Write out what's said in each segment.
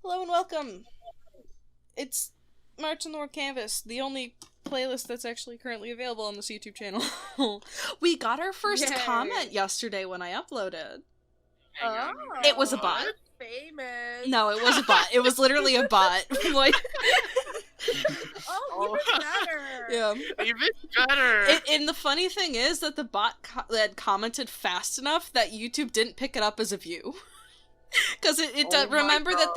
Hello and welcome. It's March on the World Canvas, the only playlist that's actually currently available on this YouTube channel. We got our first comment yesterday when I uploaded. Oh, It was a bot. Famous. No, it was a bot. It was literally a bot. Like, oh, even better. yeah. Even better. And the funny thing is that the bot had commented fast enough that YouTube didn't pick it up as a view. Because it does. Remember that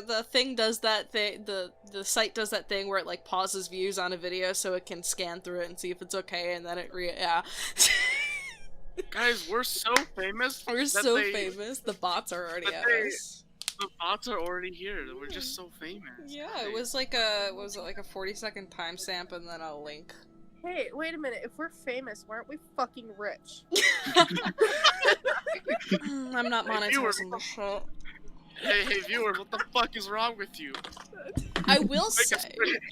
the thing does that thing. The site does that thing where it like pauses views on a video so it can scan through it and see if it's okay, and then it yeah. Guys, we're so famous. We're so famous. The bots are already at us. The bots are already here. We're just so famous. Yeah, it was like a what was it, like a 40-second timestamp and then a link. Hey, wait a minute. If we're famous, why aren't we fucking rich? I'm not monetizing this shit. Hey, viewers, what the fuck is wrong with you? I will say.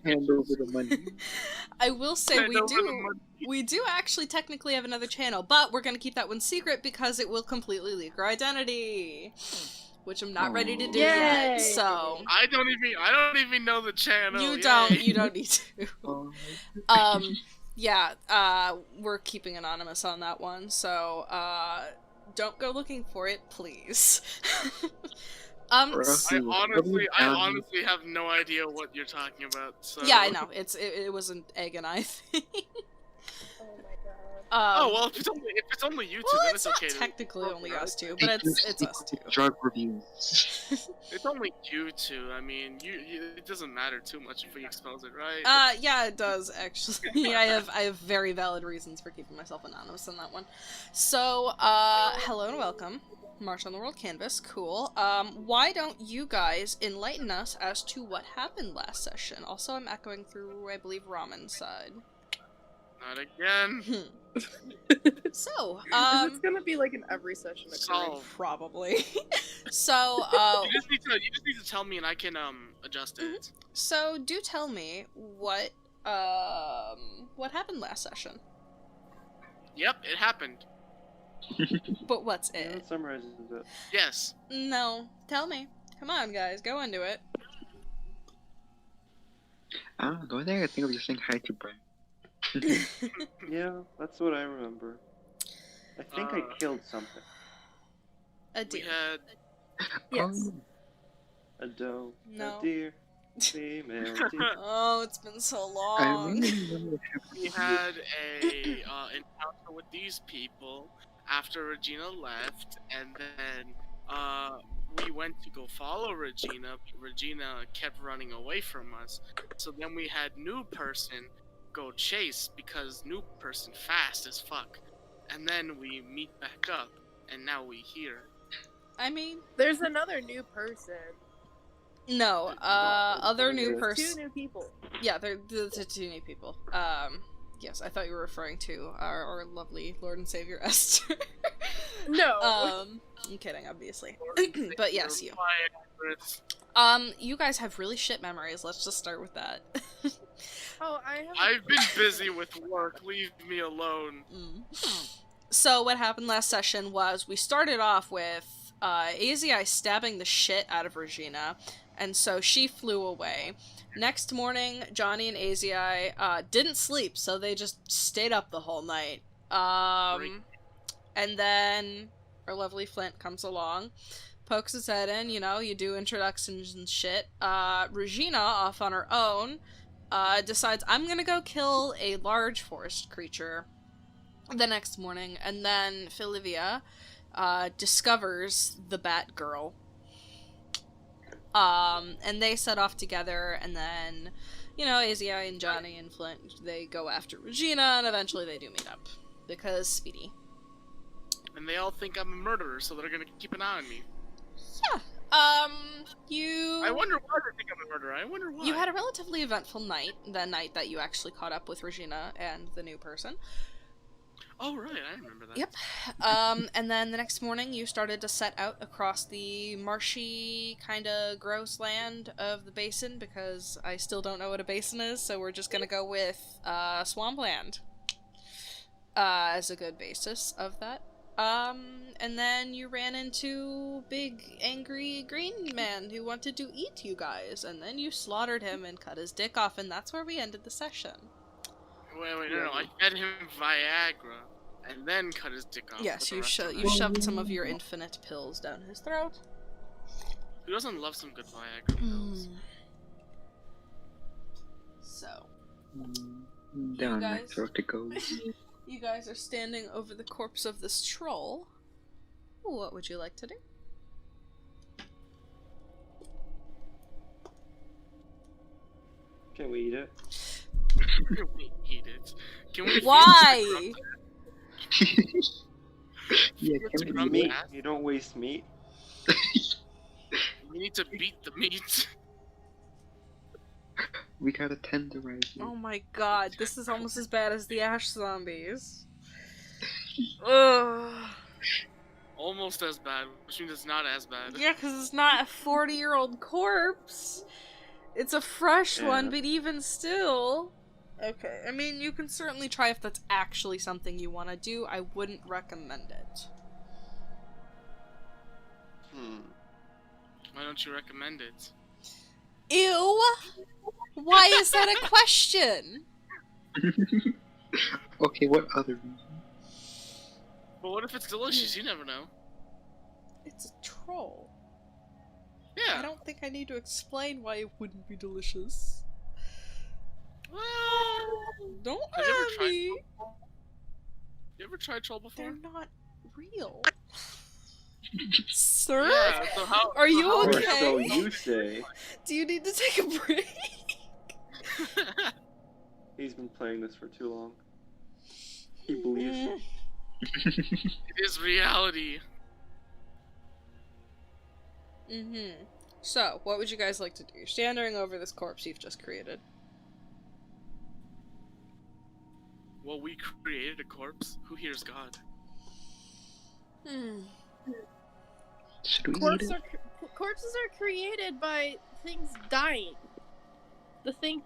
Hand over the money. I will say we do actually technically have another channel, but we're gonna keep that one secret because it will completely leak our identity, which I'm not ready to do yet. So I don't even know the channel. You don't need to. Yeah, we're keeping anonymous on that one, so don't go looking for it, please. I honestly have no idea what you're talking about. So. Yeah, I know. It was an egg and I thing. Oh my god. Oh well, if it's only YouTube, well, then it's okay. Not technically only us two, but it's us two. Drug reviews. It's only you two. I mean, it doesn't matter too much if we expose it, right? Yeah, it does actually. I have very valid reasons for keeping myself anonymous on that one. So, hello and welcome. March on the World Canvas, cool. Why don't you guys enlighten us as to what happened last session? Also, I'm echoing through, I believe, Ramen's side. Not again. So, it's gonna be like in every session. Probably. So, you just need to tell me and I can adjust it. So, do tell me what happened last session. Yep, it happened. But what's it? That summarizes it. Yes. No, tell me. Come on, guys, go into it. I don't know, go there. I think I was just saying hi to Brian. Yeah, that's what I remember. I think I killed something. A deer. We had... Yes. A doe. No. A deer. Female deer. Oh, it's been so I long. really remember what happened. We had a encounter with these people after Regina left, and then we went to go follow Regina. Regina kept running away from us, so then we had new person go chase because new person fast as fuck, and then we meet back up, and now we here. I mean, there's another new person. No, other new person. 2 new people. Yeah, they're 2 new people. Yes, I thought you were referring to our lovely Lord and Savior Esther. No. I'm kidding, obviously. But yes, you. You guys have really shit memories. Let's just start with that. Oh, I've been busy with work. Leave me alone. So what happened last session was we started off with AZI stabbing the shit out of Regina, and so she flew away. Next morning, Johnny and AZI didn't sleep, so they just stayed up the whole night. And then our lovely Flint comes along, pokes his head in, you know, you do introductions and shit. Regina, off on her own, decides, I'm gonna go kill a large forest creature the next morning, and then Filivia discovers the Batgirl. And they set off together, and then, you know, AZI and Johnny and Flint, they go after Regina, and eventually they do meet up. Because Speedy. And they all think I'm a murderer, so they're gonna keep an eye on me. Yeah. I wonder why they think I'm a murderer. I wonder why. You had a relatively eventful night, the night that you actually caught up with Regina and the new person. Oh, right, I remember that. Yep. And then the next morning you started to set out across the marshy, kinda gross land of the basin, because I still don't know what a basin is, so we're just gonna go with, swampland. As a good basis of that. And then you ran into big, angry green man who wanted to eat you guys, and then you slaughtered him and cut his dick off, and that's where we ended the session. Wait, no, I fed him Viagra, and then cut his dick off. Yes, for the you, rest of the you night. shoved some of your infinite pills down his throat. Who doesn't love some good Viagra pills? So, Down my guys- throat it goes. you guys are standing over the corpse of this troll. What would you like to do? Can we eat it? Can we eat it? Can we? Why? Yeah, Let's can rub we Meat. that. You don't waste meat. We need to beat the meat. We gotta tenderize it. Oh my god, this is almost as bad as the ash zombies. Ugh. Almost as bad, which means it's not as bad. Yeah, because it's not a 40-year-old corpse. It's a fresh Yeah. one, but even still. Okay, I mean, you can certainly try if that's actually something you want to do. I wouldn't recommend it. Why don't you recommend it? Ew! Why is that a question? Okay, what other reason? But what if it's delicious? You never know. It's a troll. Yeah. I don't think I need to explain why it wouldn't be delicious. Well, Don't have you ever at tried? me. You ever tried troll before? They're not real. Sir? Yeah. So how? Are you how- Or okay? so you say. Do you need to take a break? He's been playing this for too long. He believes it. It is reality. Mm-hmm. So, what would you guys like to do? You're standing over this corpse you've just created. Well, we created a corpse. Who hears God? Hmm. Should we eat Corpses it? corpses are created by things dying. The thing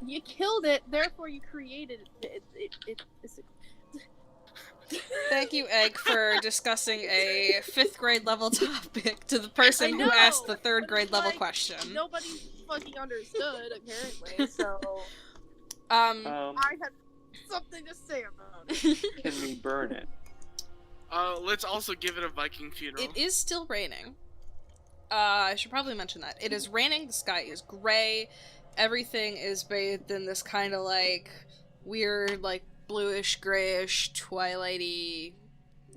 you killed it, therefore you created it. It's Thank you, Egg, for discussing a 5th grade level topic to the person I who know, asked the 3rd grade level like, question. Nobody fucking understood, apparently. So I had something to say about it. Can we burn it? Let's also give it a Viking funeral. It is still raining. I should probably mention that. It is raining, the sky is gray, everything is bathed in this kind of, like, weird, like, bluish, grayish, twilighty...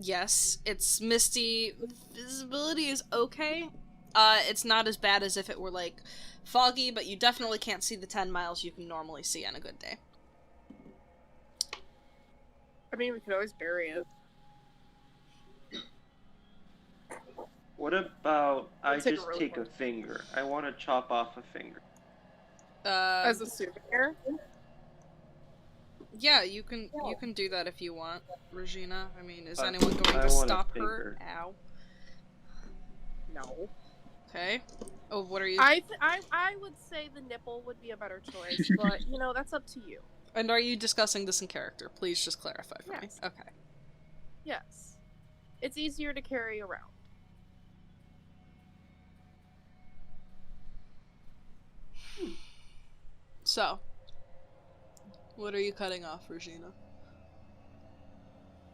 Yes, it's misty. Visibility is okay. It's not as bad as if it were, like, foggy, but you definitely can't see the 10 miles you can normally see on a good day. I mean, we could always bury it. What about I Let's take a just road take a one. finger? I want to chop off a finger. As a souvenir? Yeah, you can do that if you want, Regina. I mean, is I anyone going want to a stop her? finger. Ow. No. Okay. Oh, what are you? I would say the nipple would be a better choice, but you know that's up to you. And are you discussing this in character? Please just clarify for me. Yes. Okay. Yes, it's easier to carry around. So, what are you cutting off, Regina?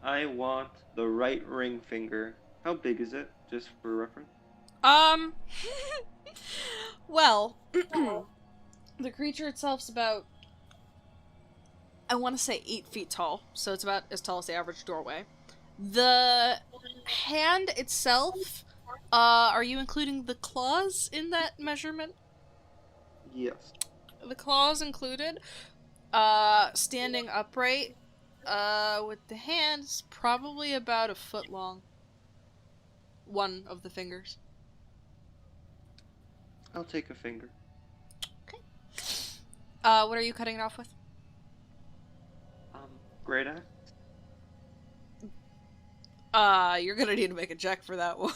I want the right ring finger. How big is it? Just for reference. Well, the creature itself's about, I want to say 8 feet tall, so it's about as tall as the average doorway. The hand itself, are you including the claws in that measurement? Yes. The claws included. Standing upright, with the hands, probably about a foot long. One of the fingers. I'll take a finger. What are you cutting it off with? Great axe. You're gonna need to make a check for that one.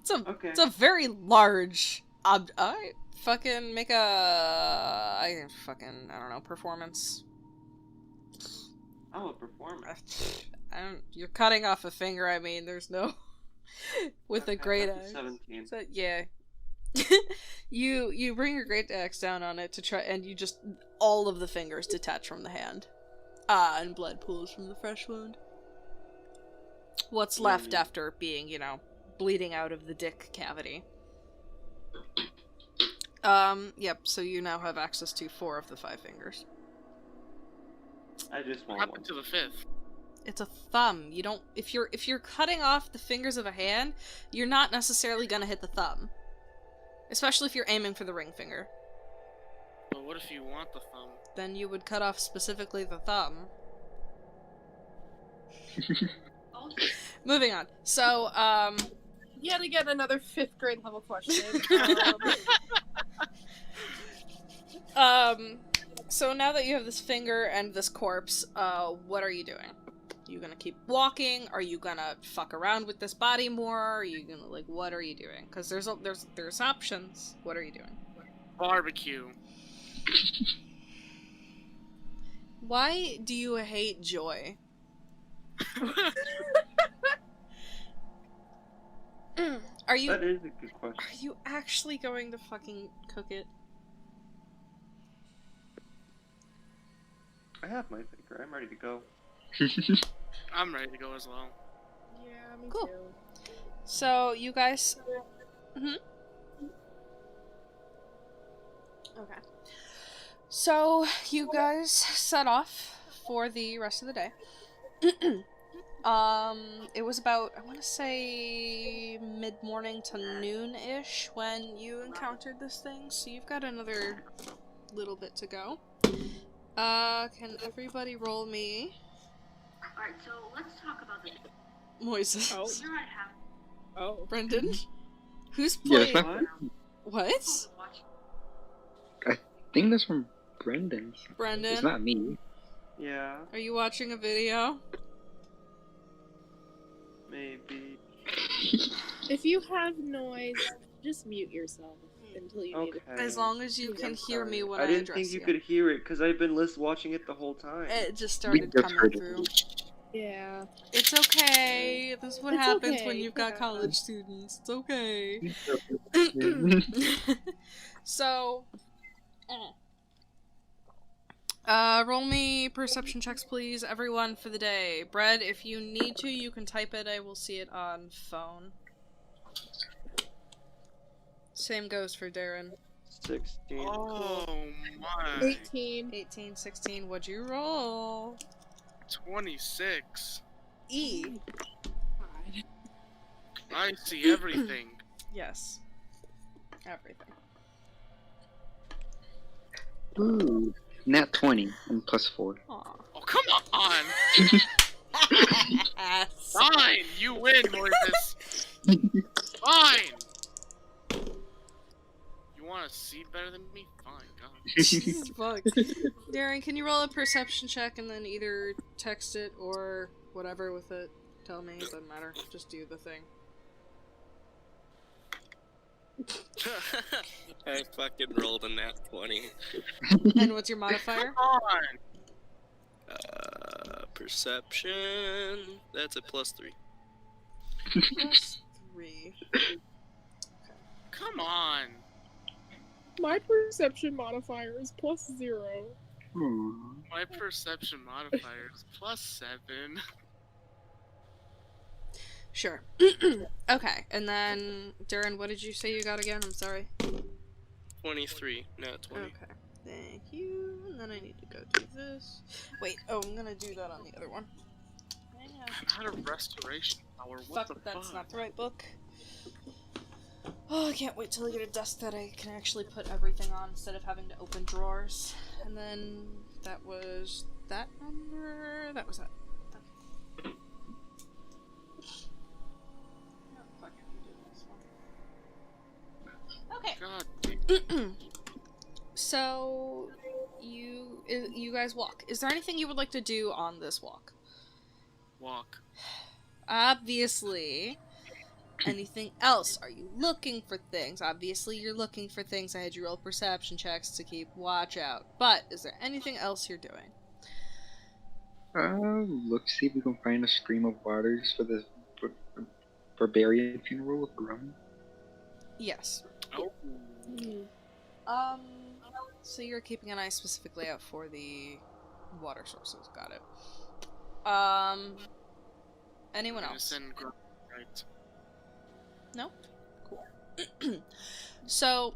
Okay. It's a very large I fucking make a... I don't know, performance. I'm a performer. You're cutting off a finger. I mean, there's no with a Okay, great that's a axe. 17. So yeah, you bring your great axe down on it to try, and you just all of the fingers detach from the hand. And blood pools from the fresh wound. What's left Yummy. after being, you know, bleeding out of the dick cavity. Yep, so you now have access to 4 of the 5 fingers. I just What want one. happened to the 5th? It's a thumb. You don't if you're cutting off the fingers of a hand, you're not necessarily gonna hit the thumb. Especially if you're aiming for the ring finger. But what if you want the thumb? Then you would cut off specifically the thumb. Moving on. So, Yet again, another 5th grade level question. So now that you have this finger and this corpse, what are you doing? You gonna keep walking? Are you gonna fuck around with this body more? Are you gonna, like, what are you doing? Because there's options. What are you doing? Barbecue. Why do you hate joy? Are you That is a good question. are you actually going to fucking cook it? I have my finger. I'm ready to go. I'm ready to go as well. Yeah, me Cool. too. So you guys. Okay. So you guys set off for the rest of the day. It was about, I want to say, mid-morning to noon-ish when you encountered this thing, so you've got another little bit to go. Can everybody roll me? Alright, so let's talk about this. Moises. Oh. You're at half. Oh. Brendan? Who's Yeah, it's playing? not. What? Watch. I think that's from Brendan. It's Brendan, not me. Yeah, are you watching a video? maybe. If you have noise, just mute yourself until you need it. Okay. As long as you can I'm hear me sorry. when I I didn't address think you you. could hear it because I've been watching it the whole time. It just We started just coming heard through. it. Yeah. It's okay. This is what It's happens when okay, you've got yeah. college students. It's okay. So, roll me perception checks, please, everyone, for the day. Brad, if you need to, you can type it. I will see it on phone. Same goes for Darren. 16. Oh my. 18. 18, 16, what'd you roll? 26. E. God. I see everything. Yes. Everything. Ooh, nat 20 and +4. Aw. Oh, come on! Fine! You win, Moises! Fine! You wanna see better than me? Fine, God. Jesus fuck. Darren, can you roll a perception check and then either text it or whatever with it? Tell me, it doesn't matter. Just do the thing. I fucking rolled a nat 20. And what's your modifier? Come on! Perception. That's a +3. +3. Come on! My perception modifier is +0. Aw. My perception modifier is +7. Sure. Okay, and then, Darren, what did you say you got again? I'm sorry. 23, nat 20. Okay, thank you. And then I need to go do this. Wait, oh, I'm gonna do that on the other one. Hang on. I'm out of restoration power. What Fuck, the that's fuck? not the right book. Oh, I can't wait till I get a desk that I can actually put everything on instead of having to open drawers. And then that was that number. That was that. Okay. God So you guys walk. Is there anything you would like to do on this walk? walk. Obviously. Anything else? Are you looking for things? Obviously you're looking for things. I had you roll perception checks to keep watch out. But is there anything else you're doing? Look, see if we can find a stream of waters for the barbarian funeral with Grum. Yes. Oh. So you're keeping an eye specifically out for the water sources. Got it. Anyone I'm gonna else? send Grump, right. No? Cool. So,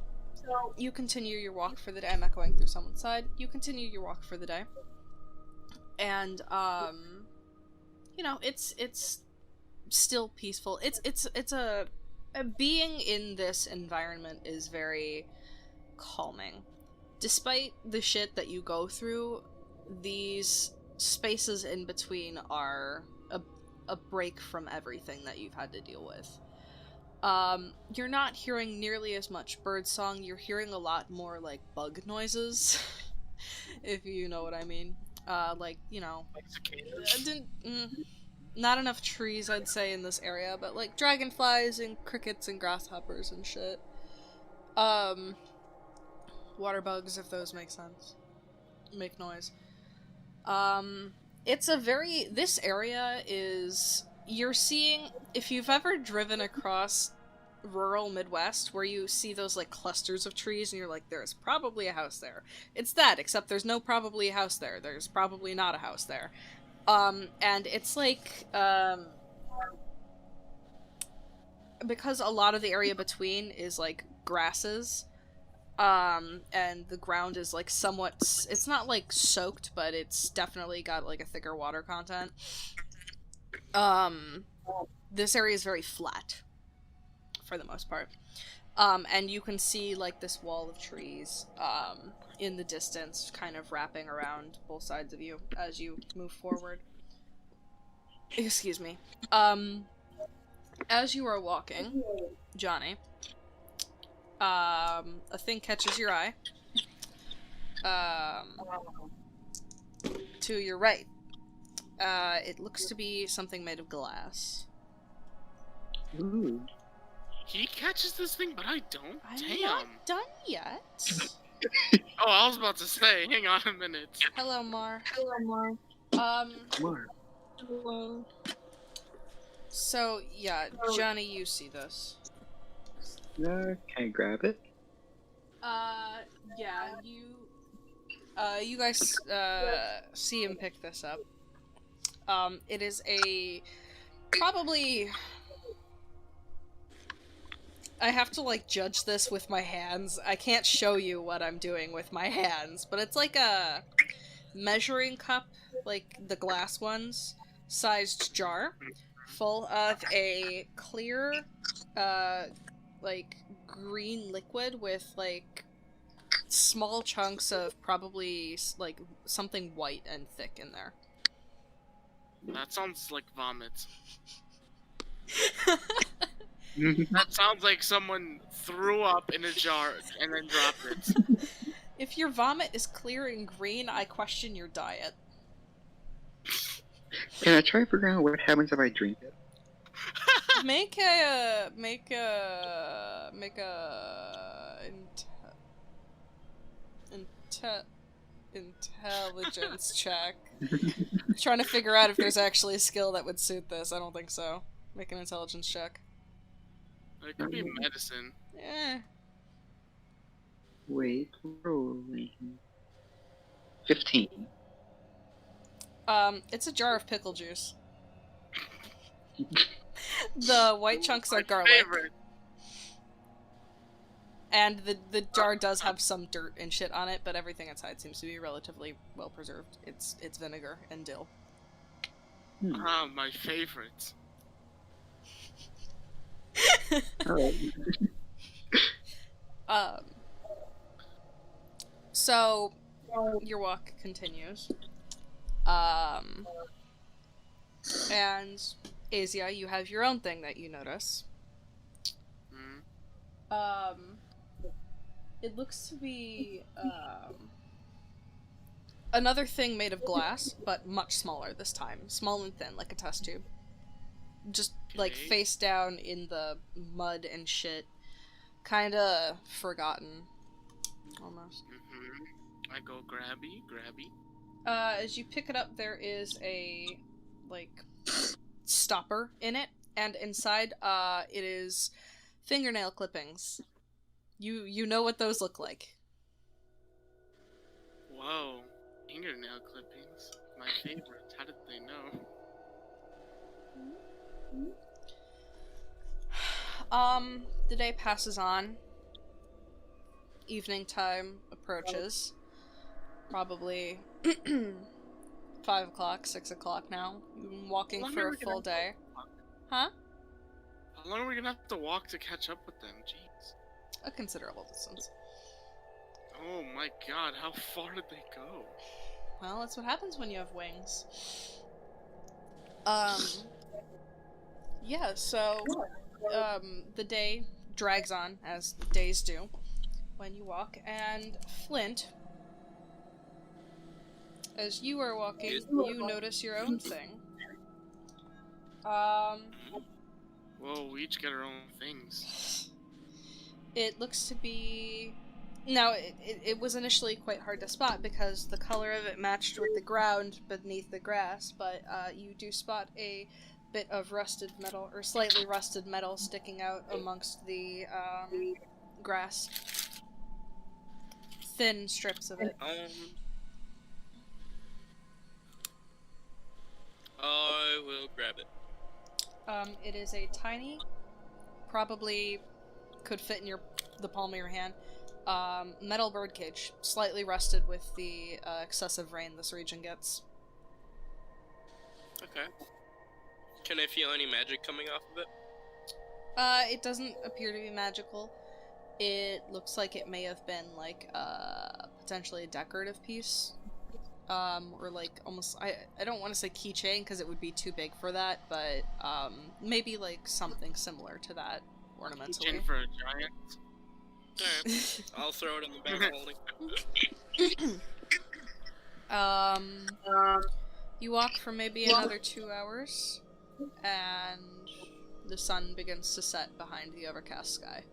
you continue your walk for the day. I'm echoing through someone's side. You continue your walk for the day. And, you know, it's still peaceful. It's a being in this environment is very calming. Despite the shit that you go through, these spaces in between are a break from everything that you've had to deal with. You're not hearing nearly as much birdsong, you're hearing a lot more, like, bug noises, if you know what I mean. Like, you know, Like cicadas. not enough trees, I'd say, in this area, but, like, dragonflies and crickets and grasshoppers and shit. Water bugs, if those make sense. Make noise. It's a very... This area is... You're seeing... If you've ever driven across rural Midwest, where you see those, like, clusters of trees, and you're like, there's probably a house there. It's that, except there's no probably a house there. There's probably not a house there. And it's like, because a lot of the area between is, like, grasses, and the ground is, like, somewhat, it's not, like, soaked, but it's definitely got, like, a thicker water content. This area is very flat, for the most part. And you can see, like, this wall of trees, in the distance, kind of wrapping around both sides of you as you move forward. Excuse me. As you are walking, Johnny, a thing catches your eye. To your right. It looks to be something made of glass. Ooh. He catches this thing, but I don't? I'm Damn. not done yet. Oh, I was about to say, hang on a minute. Hello, Mar. Mar. Hello. So, yeah, Johnny, you see this. Can I grab it? Yeah, you guys, see him pick this up. It is probably... I have to, like, judge this with my hands. I can't show you what I'm doing with my hands, but it's like a measuring cup, like the glass ones, sized jar, full of a clear, like, green liquid with, like, small chunks of probably, like, something white and thick in there. That sounds like vomit. That sounds like someone threw up in a jar and then dropped it. If your vomit is clear and green, I question your diet. Can I try figuring out what happens if I drink it? Make a intelligence check. Trying to figure out if there's actually a skill that would suit this. I don't think so. Make an intelligence check. It could be medicine. Eh. Wait, rolling. 15. It's a jar of pickle juice. The white chunks are garlic. Favorite. And the jar does have some dirt and shit on it, but everything inside seems to be relatively well preserved. It's vinegar and dill. Ah, my favorite. Alright. So your walk continues. And Asia, you have your own thing that you notice. It looks to be another thing made of glass, but much smaller this time. Small and thin, like a test tube. Just, like, face down in the mud and shit. Kinda forgotten. Almost. I go grabby. As you pick it up, there is a, like, stopper in it, and inside, it is fingernail clippings. You know what those look like. Whoa. Fingernail clippings. My favorites. How did they know? The day passes on. Evening time approaches. Probably 5 o'clock, 6 o'clock now. You've been walking for a full day. Huh? How long are we gonna have to walk to catch up with them? Jeez. A considerable distance. Oh my god, how far did they go? Well, that's what happens when you have wings. Yeah, so, the day drags on, as days do, when you walk, and Flint, as you are walking, you notice your own thing. Whoa, we each get our own things. It looks to be... Now, it was initially quite hard to spot because the color of it matched with the ground beneath the grass, but you do spot a bit of rusted metal, or slightly rusted metal, sticking out amongst the grass. Thin strips of it. I will grab it. It is a tiny, probably could fit in the palm of your hand, metal birdcage, slightly rusted with the excessive rain this region gets. Okay. Can I feel any magic coming off of it? It doesn't appear to be magical. It looks like it may have been, like, potentially a decorative piece. Or like, almost, I don't want to say keychain, because it would be too big for that, but, maybe, like, something similar to that, ornamentally. Keychain for a giant. Alright. I'll throw it in the bag holding. You walk for maybe another 2 hours, and the sun begins to set behind the overcast sky.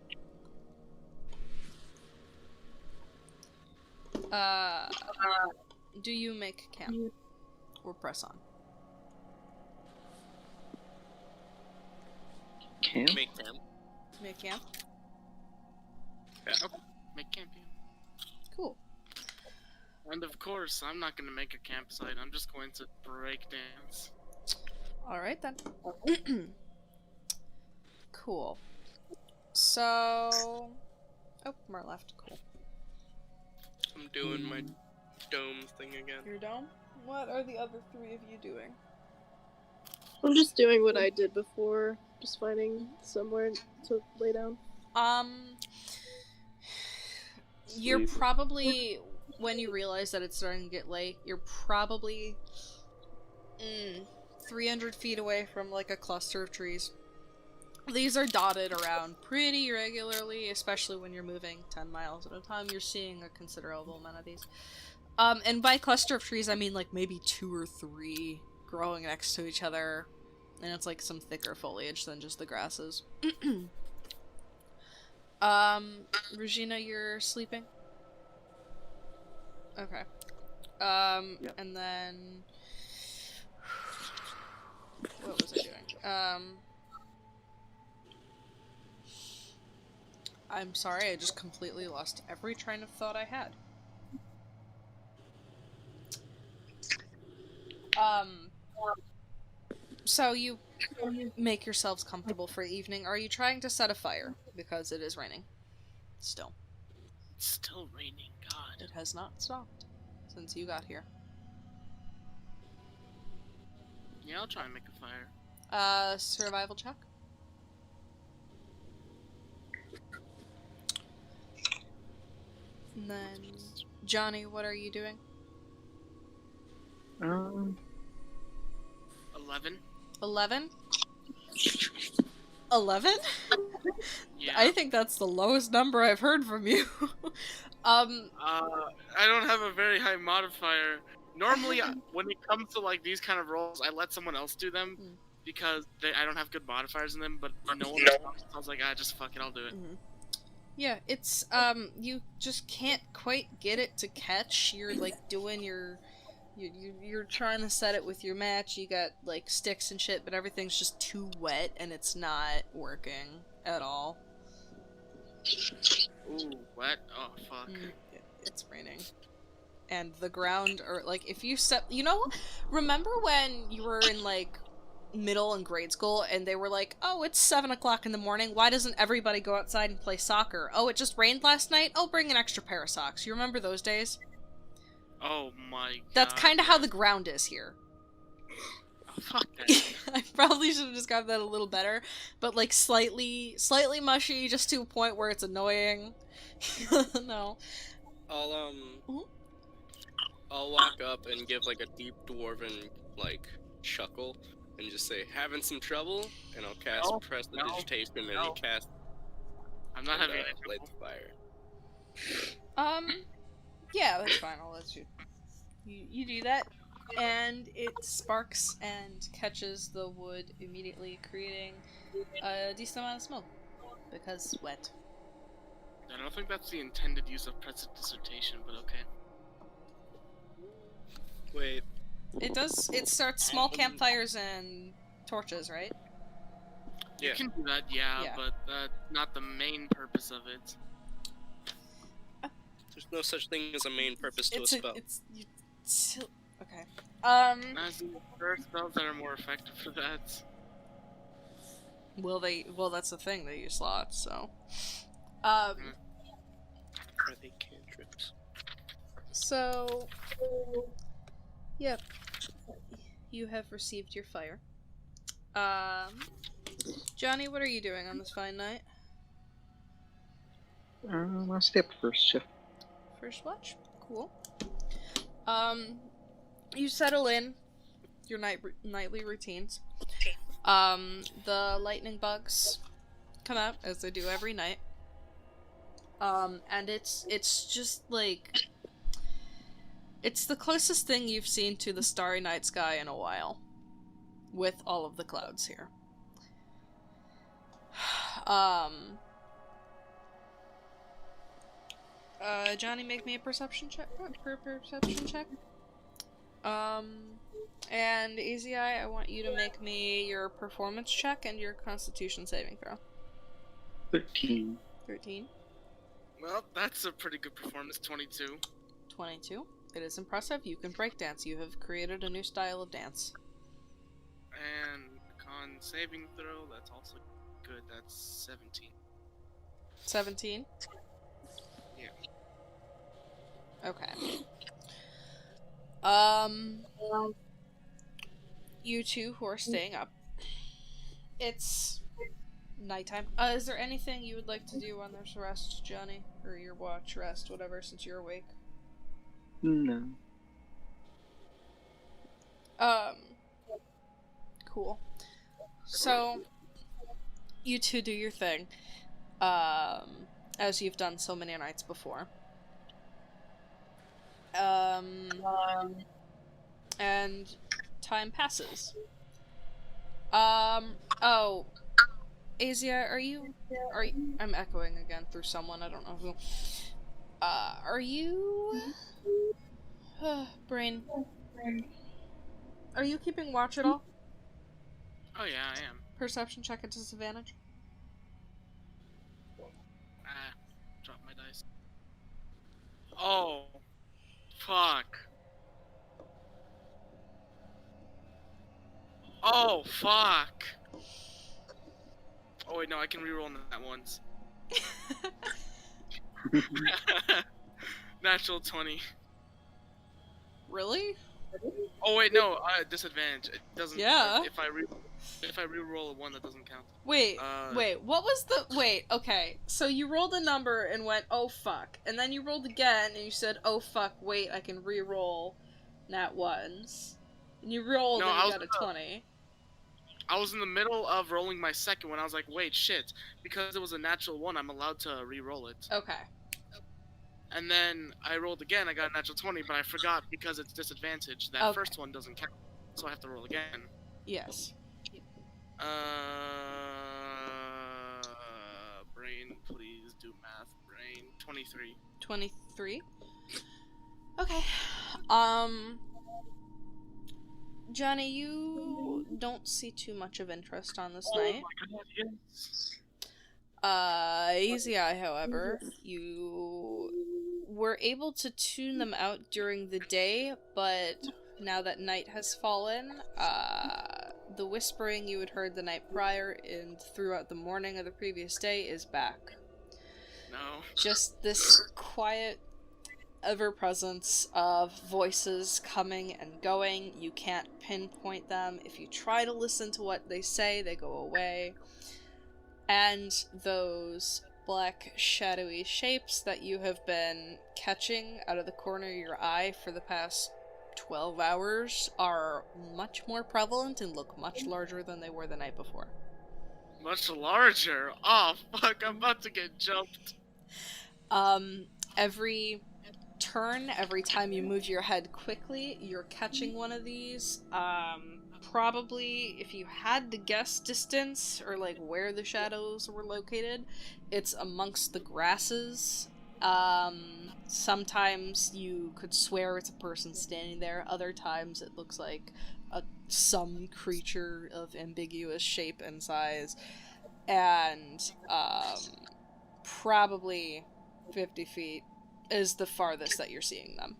Do you make camp? Or press on? Camp? Make camp. Make camp? Yeah. Okay. Make camp, yeah. Cool. And of course, I'm not gonna make a campsite. I'm just going to break dance. Alright then. Cool. So... Oh, more left. Cool. I'm doing my dome thing again. Your dome? What are the other three of you doing? I'm just doing what I did before, just finding somewhere to lay down. You're Sleep. probably, when you realize that it's starting to get late, you're probably 300 feet away from, like, a cluster of trees. These are dotted around pretty regularly, especially when you're moving 10 miles at a time. You're seeing a considerable amount of these. And by cluster of trees, I mean, like, maybe 2 or 3 growing next to each other. And it's, like, some thicker foliage than just the grasses. Regina, you're sleeping? Okay. Yep. And then... What was I doing? I'm sorry, I just completely lost every train of thought I had. So you make yourselves comfortable for the evening. Are you trying to set a fire? Because it is raining. Still. It's still raining, God. It has not stopped since you got here. Yeah, I'll try and make a fire. Survival check. And then, Johnny, what are you doing? 11? 11? 11? Yeah. I think that's the lowest number I've heard from you. I don't have a very high modifier. Normally, when it comes to like these kind of roles, I let someone else do them because I don't have good modifiers in them. But no one responds. So I was like, just fuck it, I'll do it. Yeah, it's, you just can't quite get it to catch. You're, like, doing your You're trying to set it with your match. You got like sticks and shit, but everything's just too wet and it's not working at all. Ooh, wet? Oh, fuck. It's raining. And the ground, or like, if you step, remember when you were in like middle and grade school and they were like, oh, it's 7 o'clock in the morning, why doesn't everybody go outside and play soccer? Oh, it just rained last night? Oh, bring an extra pair of socks. You remember those days? Oh my god. That's kind of how the ground is here. Oh, fuck that. I probably should have described that a little better, but like slightly mushy, just to a point where it's annoying. No. I'll walk up and give like a deep dwarven like chuckle and just say, "Having some trouble?" And I'll cast press the digitation and you cast. I'm not having any light trouble. fire. Yeah, that's fine. I'll let you. You do that, and it sparks and catches the wood immediately, creating a decent amount of smoke because wet. I don't think that's the intended use of prestidigitation, but okay. Wait. It starts small campfires and torches, right? Yeah. You can do that, yeah, but that's not the main purpose of it. There's no such thing as a main purpose to a spell. Okay. As in, there are spells that are more effective for that. Well, that's the thing. They use slots, so. Are they cantrips? So. Yep. You have received your fire. Johnny, what are you doing on this fine night? I'll stay up first shift. First watch? Cool. You settle in your nightly routines. The lightning bugs come out, as they do every night. And it's just like... It's the closest thing you've seen to the starry night sky in a while. With all of the clouds here. Johnny, make me a perception check. And Easy Eye, I want you to make me your performance check and your constitution saving throw. 13. 13. Well, that's a pretty good performance, 22. 22. It is impressive. You can break dance. You have created a new style of dance. And con saving throw, that's also good, that's 17. 17? Yeah. Okay. You two who are staying up. It's nighttime. Is there anything you would like to do on this rest, Johnny? Or your watch, rest, whatever, since you're awake? No. Cool. So, you two do your thing. As you've done so many nights before. And time passes. Oh, Asia, are you, I'm echoing again through someone, I don't know who. Are you, Brain, are you keeping watch at all? Oh yeah, I am. Perception check at disadvantage? Drop my dice. Oh, fuck. Oh, fuck. Oh wait, no, I can reroll that once. Natural 20. Really? Oh wait, no, disadvantage. It doesn't. Yeah. If I reroll a 1, that doesn't count. Wait, what was the, okay, so you rolled a number and went, oh fuck, and then you rolled again and you said, oh fuck, wait, I can re-roll nat ones. And you rolled and you got a 20. I was in the middle of rolling my second one, I was like, wait, shit, because it was a natural 1, I'm allowed to re-roll it. Okay. And then I rolled again, I got a natural 20, but I forgot because it's disadvantage, that first one doesn't count, so I have to roll again. Yes. Brain, please do math. Brain, 23. 23? Okay. Johnny, you don't see too much of interest on this Oh night. my god, yes. Easy Eye, however, you were able to tune them out during the day, but now that night has fallen, the whispering you had heard the night prior and throughout the morning of the previous day is back. No. Just this quiet ever-presence of voices coming and going. You can't pinpoint them. If you try to listen to what they say, they go away. And those black shadowy shapes that you have been catching out of the corner of your eye for the past 12 hours are much more prevalent and look much larger than they were the night before. Much larger. Oh fuck, I'm about to get jumped. Every turn, every time you move your head quickly, you're catching one of these. Probably, if you had to guess distance, or like where the shadows were located, it's amongst the grasses. Sometimes you could swear it's a person standing there, other times it looks like some creature of ambiguous shape and size, and probably 50 feet is the farthest that you're seeing them.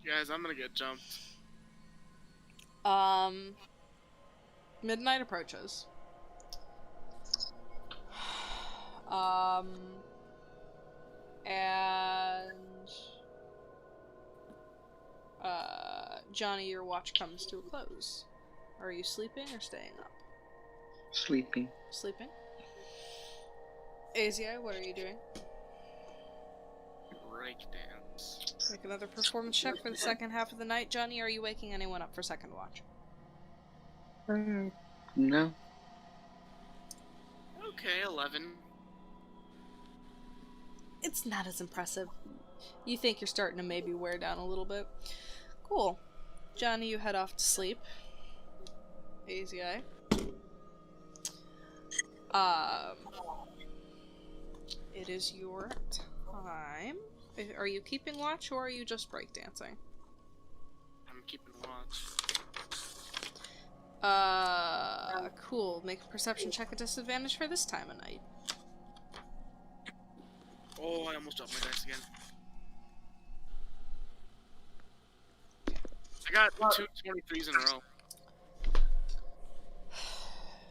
Guys, I'm gonna get jumped. Midnight approaches. And Johnny, your watch comes to a close. Are you sleeping or staying up? Sleeping. Sleeping? Azia, what are you doing? Breakdance. Make another performance check for the second half of the night. Johnny, are you waking anyone up for second watch? No. Okay, 11. It's not as impressive. You think you're starting to maybe wear down a little bit. Cool. Johnny, you head off to sleep. Easy eye. It is your time. Are you keeping watch or are you just breakdancing? I'm keeping watch. Cool. Make a perception check at disadvantage for this time of night. Oh, I almost dropped my dice again. I got 2 23s in a row.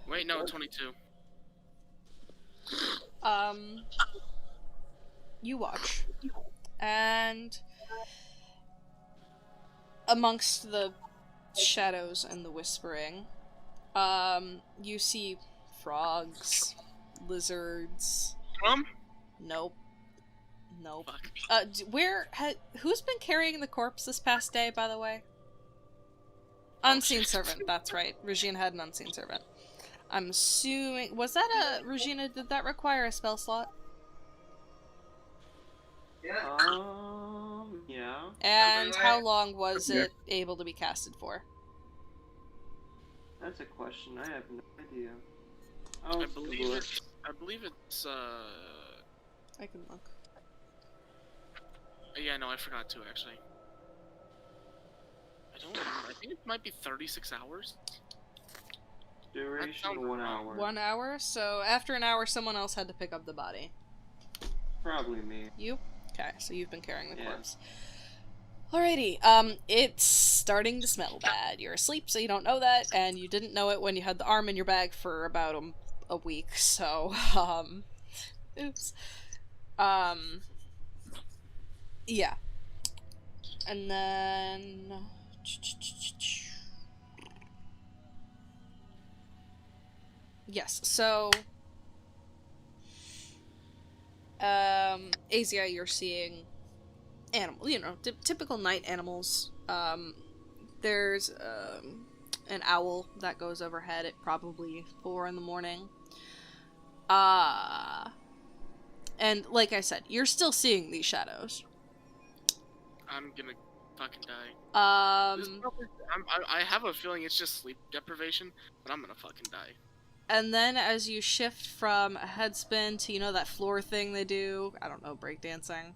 Wait, no, 22. You watch. And amongst the shadows and the whispering, you see frogs, lizards. Nope. Nope. Fuck. Who's been carrying the corpse this past day, by the way? Unseen servant, that's right. Regina had an unseen servant. I'm assuming... Was that a... Regina, did that require a spell slot? Yeah. And how long was it able to be casted for? That's a question. I have no idea. I believe it's I can look. yeah, no, I forgot to actually. I don't remember. I think it might be 36 hours. Duration 1 hour. 1 hour? So after an hour, someone else had to pick up the body. Probably me. You? Okay, so you've been carrying the Yeah. corpse. Alrighty, it's starting to smell bad. You're asleep, so you don't know that, and you didn't know it when you had the arm in your bag for about a week, so, oops. Yeah. And then... Yes, so... Asia, you're seeing animals, you know, typical night animals. There's, an owl that goes overhead at probably 4 in the morning. And like I said, you're still seeing these shadows. I'm gonna fucking die. Um, I have a feeling it's just sleep deprivation, but I'm gonna fucking die. And then as you shift from a head spin to, you know, that floor thing they do, I don't know, breakdancing,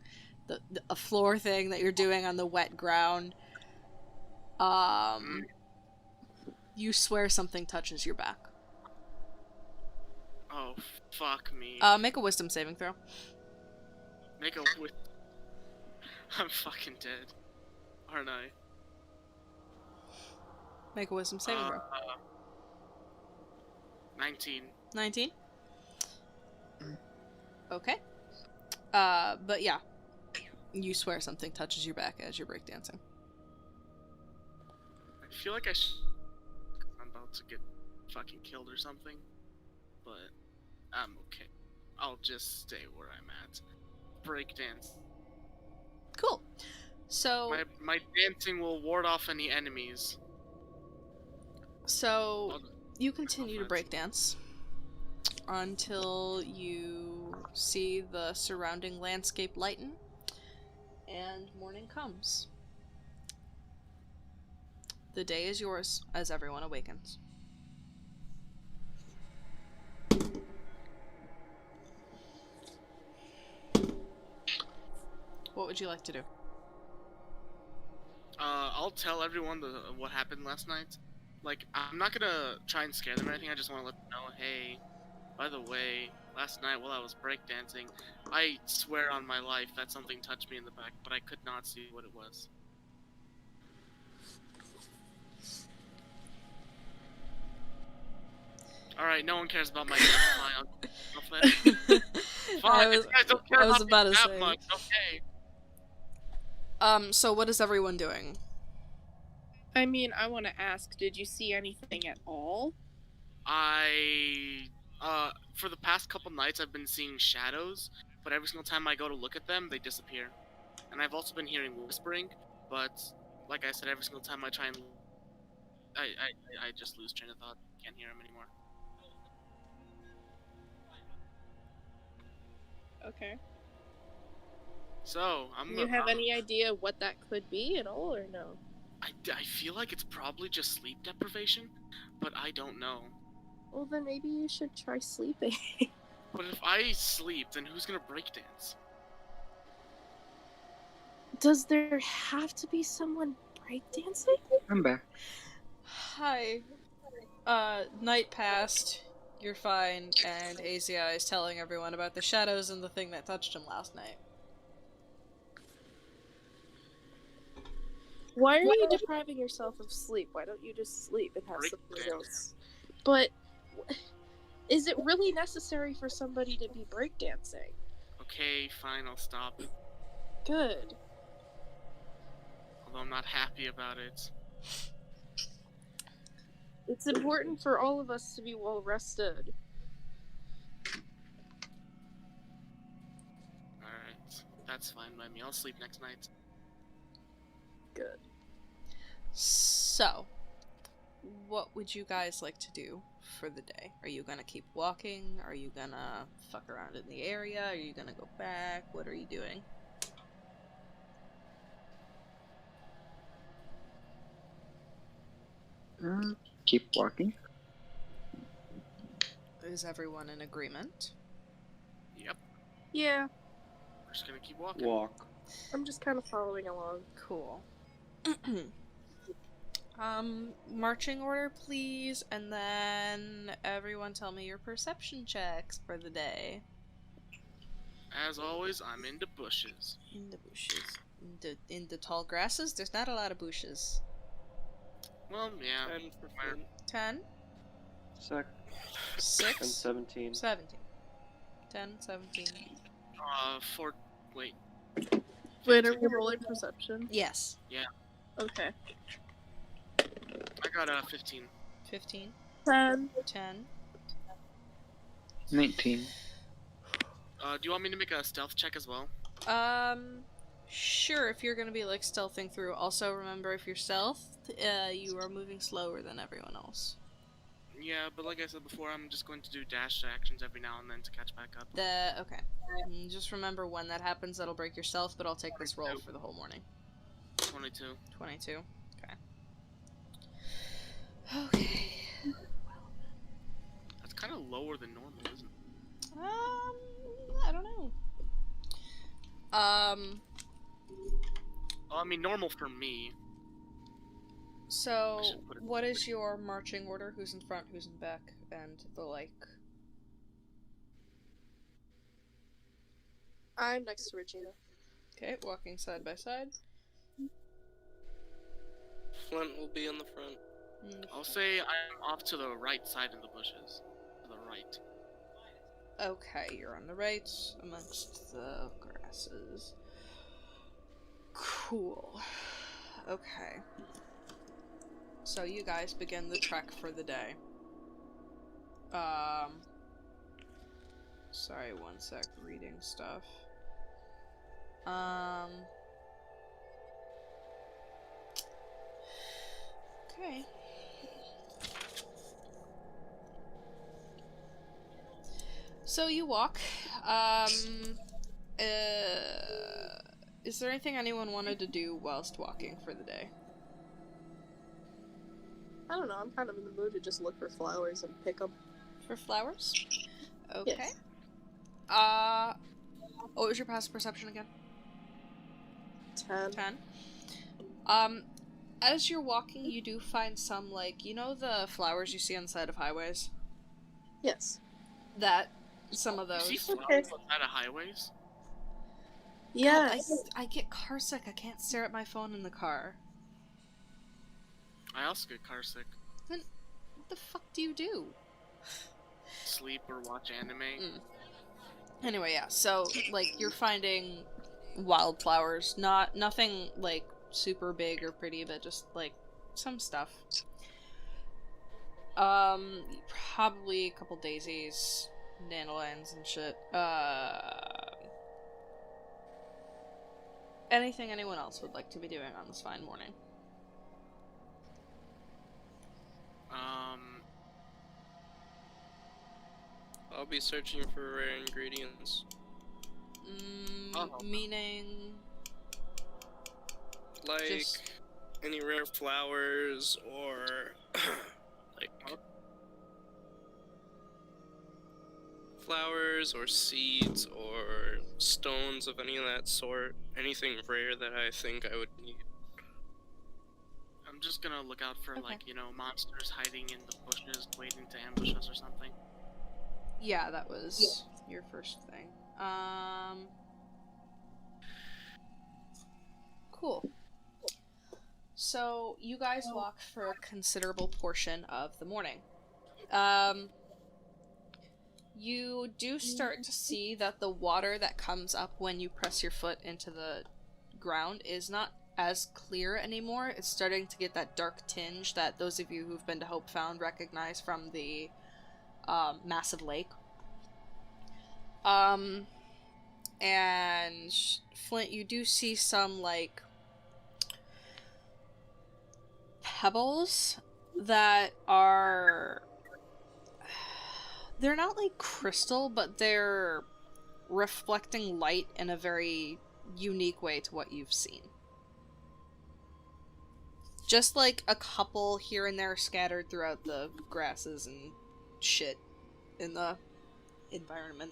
a floor thing that you're doing on the wet ground, You swear something touches your back. Oh, fuck me. Make a wisdom saving throw. Make a with. I'm fucking dead. Aren't I? Make a wisdom saving throw. 19. 19? Okay. But yeah. You swear something touches your back as you're breakdancing. I feel like I'm about to get fucking killed or something. But I'm okay. I'll just stay where I'm at. Breakdance. Cool. So... My dancing will ward off any enemies. So, you continue to breakdance until you see the surrounding landscape lighten, and morning comes. The day is yours as everyone awakens. What would you like to do? I'll tell everyone what happened last night. Like, I'm not gonna try and scare them or anything, I just want to let them know, hey, by the way, last night while I was breakdancing, I swear on my life that something touched me in the back, but I could not see what it was. Alright, no one cares about my smile. Fine, you guys don't care about me that much, okay. So what is everyone doing? I mean, I want to ask, did you see anything at all? For the past couple nights I've been seeing shadows, but every single time I go to look at them, they disappear. And I've also been hearing whispering, but like I said, every single time I try and I just lose train of thought. Can't hear them anymore. Okay. So, Do you have any idea what that could be at all, or no? I feel like it's probably just sleep deprivation, but I don't know. Well, then maybe you should try sleeping. But if I sleep, then who's gonna breakdance? Does there have to be someone breakdancing? I'm back. Hi. Night passed. You're fine, and Asia is telling everyone about the shadows and the thing that touched him last night. Why are you depriving yourself of sleep? Why don't you just sleep and have something else? But is it really necessary for somebody to be breakdancing? Okay, fine, I'll stop. Good. Although I'm not happy about it. It's important for all of us to be well rested. Alright, that's fine by me. I'll sleep next night. Good. So, what would you guys like to do for the day? Are you gonna keep walking? Are you gonna fuck around in the area? Are you gonna go back? What are you doing? Keep walking. Is everyone in agreement? Yep, Yeah, we're just gonna keep walking. Walk. I'm just kind of following along. Cool. Marching order, please, and then everyone tell me your perception checks for the day. As always, I'm in the bushes. In the bushes. In the tall grasses? There's not a lot of bushes. Well, yeah. 10? 6 6? and 17. 17. 10, 17. Wait. Wait, are we rolling perception? Yes. Okay. I got a 15. 15. 10. 10. 19. Do you want me to make a stealth check as well? Sure, if you're gonna be, like, stealthing through. Also, remember, if you're stealth, you are moving slower than everyone else. Yeah, but like I said before, I'm just going to do dash actions every now and then to catch back up. Okay. Just remember when that happens, that'll break your stealth, but I'll take this roll for the whole morning. 22. 22. Okay. Okay. That's kind of lower than normal, isn't it? I don't know. Well, I mean, normal for me. So, should put it what is your marching order? Who's in front, who's in back, and the like? I'm next to Regina. Okay, walking side by side. Flint will be in the front. I'll say I'm off to the right side in the bushes. To the right. Okay, you're on the right, amongst the grasses. Cool. Okay. So you guys begin the trek for the day. Sorry, one sec, reading stuff. Okay. So you walk. Is there anything anyone wanted to do whilst walking for the day? I don't know, I'm kind of in the mood to just look for flowers and pick them. For flowers? Okay. Yes. What was your passive perception again? 10. 10. As you're walking, you do find some, like, you know the flowers you see on the side of highways? Yes. Some of You those. see flowers Okay. on the side of highways? Yes. I get carsick. I can't stare at my phone in the car. I also get car sick. What the fuck do you do? Sleep or watch anime. Anyway, yeah, so, like, you're finding wildflowers. Nothing, like, super big or pretty, but just, like, some stuff. Probably a couple daisies, dandelions and shit. Anything anyone else would like to be doing on this fine morning? I'll be searching for rare ingredients. Meaning... Like, Just- any rare flowers or, like, flowers or seeds or stones of any of that sort. Anything rare that I think I would need. I'm just gonna look out for, Okay. like, you know, monsters hiding in the bushes, waiting to ambush us or something. Yeah, that was your first thing. Cool. So, you guys walk for a considerable portion of the morning. You do start to see that the water that comes up when you press your foot into the ground is not as clear anymore. It's starting to get that dark tinge that those of you who've been to Hope Found recognize from the massive lake. And Flint, you do see some, like, pebbles that are... They're not, like, crystal, but they're reflecting light in a very unique way to what you've seen. Just, like, a couple here and there scattered throughout the grasses and shit in the environment.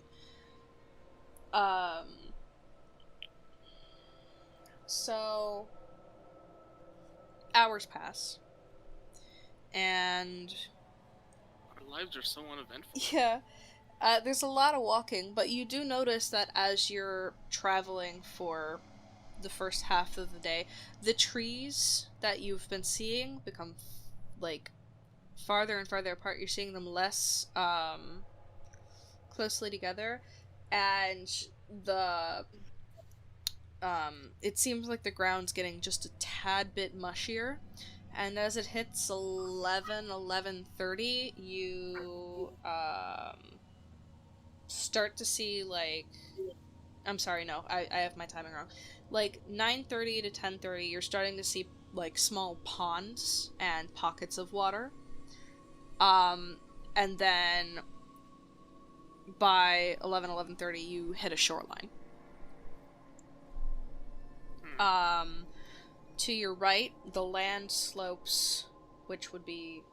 So... hours pass. And... Our lives are so uneventful. yeah, there's a lot of walking, but you do notice that as you're traveling for the first half of the day, the trees that you've been seeing become, like, farther and farther apart. You're seeing them less, closely together, and it seems like the ground's getting just a tad bit mushier. And as it hits 11:30, you start to see, like... I'm sorry, no, I have my timing wrong. Like, 9:30 to 10:30, you're starting to see, like, small ponds and pockets of water. And then by 11:30, you hit a shoreline. To your right, the land slopes, which would be...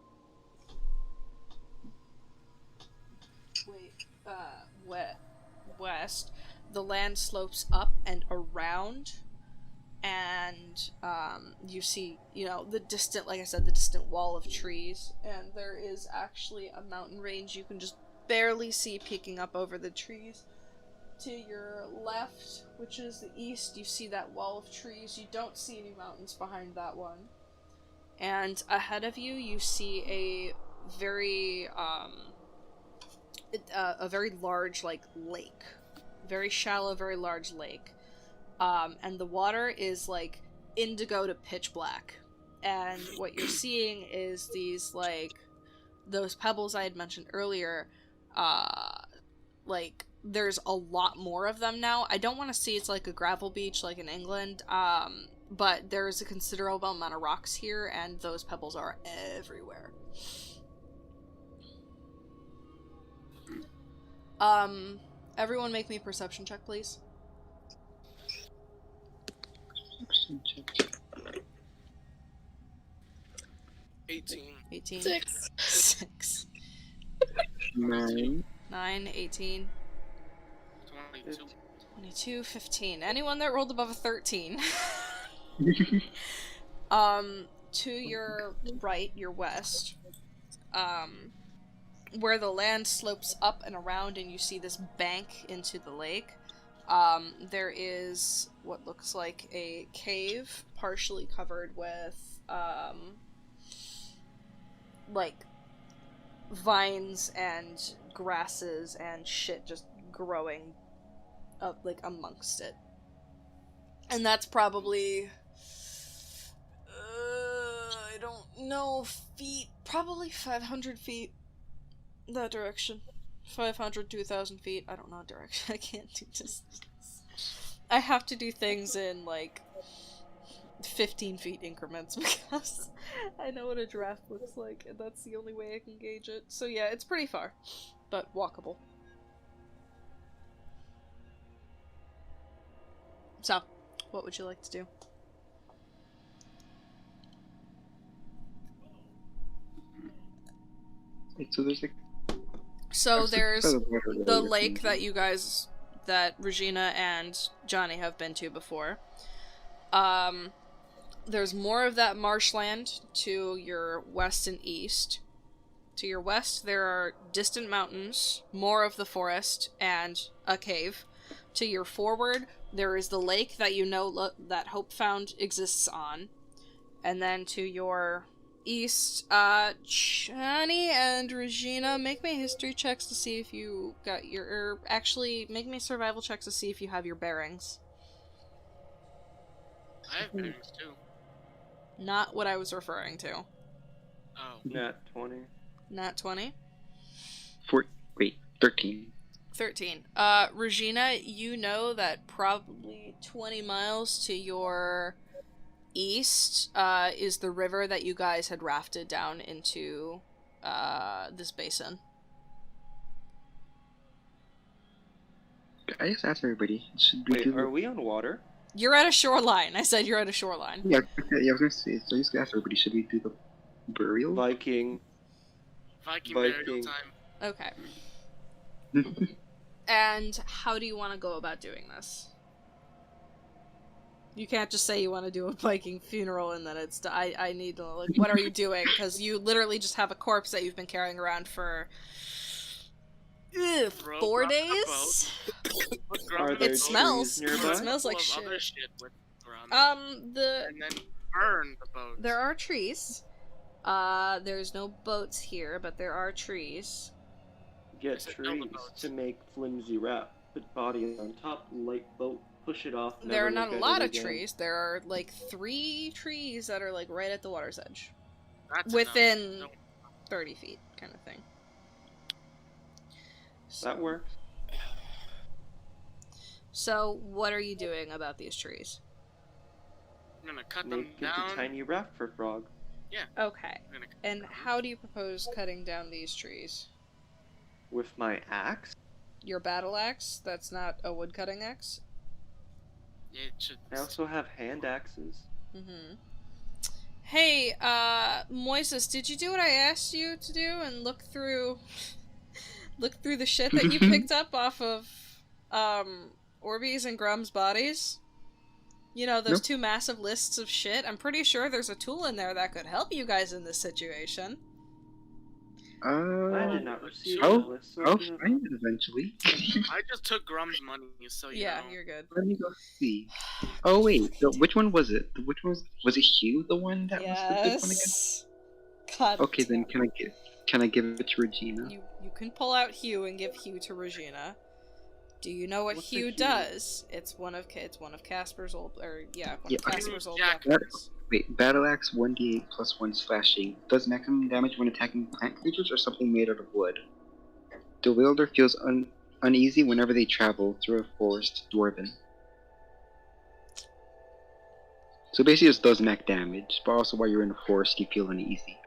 west. The land slopes up and around, and you see, you know, the distant, like I said, the distant wall of trees, and there is actually a mountain range you can just barely see peeking up over the trees. To your left, which is the east, you see that wall of trees. You don't see any mountains behind that one. And ahead of you, you see a very large, like, lake. Very shallow, very large lake. And the water is, like, indigo to pitch black. And what you're seeing is these, like, those pebbles I had mentioned earlier, like, there's a lot more of them now. I don't want to see it's like a gravel beach like in England, but there's a considerable amount of rocks here, and those pebbles are everywhere. Everyone make me a perception check, please. Perception check. 18. 18. 6. 6. 9. 9, 18. 22. 22, 15. Anyone that rolled above a 13. To your right, your west, where the land slopes up and around and you see this bank into the lake, there is what looks like a cave, partially covered with, like, vines and grasses and shit just growing up, like, amongst it. And that's probably, I don't know, feet, probably 500 feet that direction. 500 to 1,000 feet, I don't know direction, I can't do distance. I have to do things in, like, 15 feet increments because I know what a giraffe looks like, and that's the only way I can gauge it. So yeah, it's pretty far, but walkable. So, what would you like to do? Wait, so there's like... So there's the lake lake that you guys, that Regina and Johnny have been to before. There's more of that marshland to your west and east. To your west, there are distant mountains, more of the forest, and a cave. To your forward, there is the lake that you know that Hope found exists on. And then to your east, Johnny and Regina, make me history checks to see if you got your... Or actually, make me survival checks to see if you have your bearings. I have bearings too. Not what I was referring to. Oh. Nat 20. Nat 20? 13. 13. Regina, you know that probably 20 miles to your east, is the river that you guys had rafted down into, this basin. I just asked everybody, should we Wait, do... are we on water? You're at a shoreline. I said you're at a shoreline. Yeah, okay, yeah, I was gonna say, so I just asked everybody, should we do the burial? Viking. Viking burial Viking. time. Okay. And how do you want to go about doing this? You can't just say you want to do a Viking funeral and then it's... I need to, like, what are you doing? Because you literally just have a corpse that you've been carrying around for... 4 days? Are there It smells. trees nearby? It smells like Full of other shit. shit with grub. And then burn the boat. there are trees. There's no boats here, but there are trees. Get said build the trees boats. to make flimsy raft. Put body on top, light boat, push it off. There are never not look a at lot it of again. trees. There are, like, 3 trees that are, like, right at the water's edge. That's Within enough. 30 feet, kind of thing. That works. So, what are you doing about these trees? I'm gonna cut them Make it down. a tiny raft for Frog. Okay. I'm gonna cut And them. how do you propose cutting down these trees? With my axe? Your battle axe? That's not a wood cutting axe? Yeah, it should. I also have hand axes. Mm-hmm. Hey, Moises, did you do what I asked you to do and look through the shit that you picked up off of, Orbeez and Grum's bodies? You know, those Nope. two massive lists of shit? I'm pretty sure there's a tool in there that could help you guys in this situation. I did not receive Oh, a list. So I'll you know, find it eventually. I just took Grum's money, so you Yeah, know. you're good. Let me go see. Oh wait, which one was it? Which one was it? Hugh, the one that was the big one again? Yes. God Okay, then damn. can I give it to Regina? You can pull out Hugh and give Hugh to Regina. Do you know what What's a Hugh Hugh? does? It's one of Casper's old, or yeah, one Yeah, of okay. Casper's old Jack. weapons. Wait, battle axe 1d8 plus 1 slashing. Does maximum damage when attacking plant creatures or something made out of wood. The wielder feels uneasy whenever they travel through a forest dwarven. So basically, it does mech damage, but also while you're in a forest, you feel uneasy.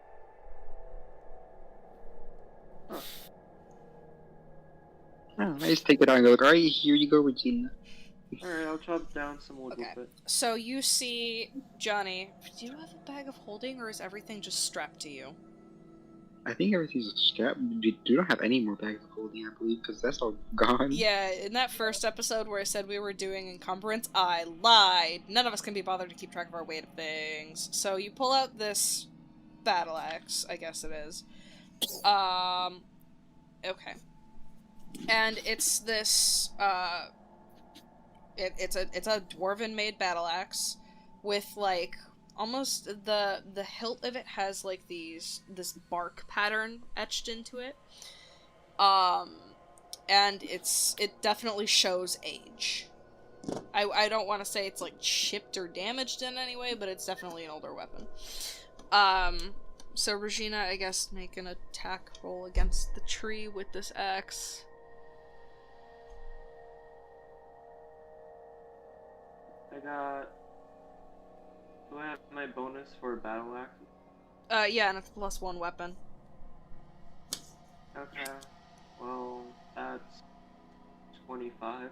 Huh. Oh, I just take it out and go like, alright, here you go, Regina. Alright, I'll chop down some wood Okay. with it. So you see, Johnny, do you have a bag of holding, or is everything just strapped to you? I think everything's strapped. You don't have any more bags of holding, I believe, because that's all gone. Yeah, in that first episode where I said we were doing encumbrance, I lied. None of us can be bothered to keep track of our weight of things. So you pull out this battle axe, I guess it is. Okay. And it's this, it's a dwarven-made battle axe with, like, almost the hilt of it has, like, this bark pattern etched into it. And it definitely shows age. I don't want to say it's, like, chipped or damaged in any way, but it's definitely an older weapon. So Regina, I guess, make an attack roll against the tree with this axe. I got. Do I have my bonus for battle axe? Yeah, and it's +1 weapon. Okay. Well, that's 25.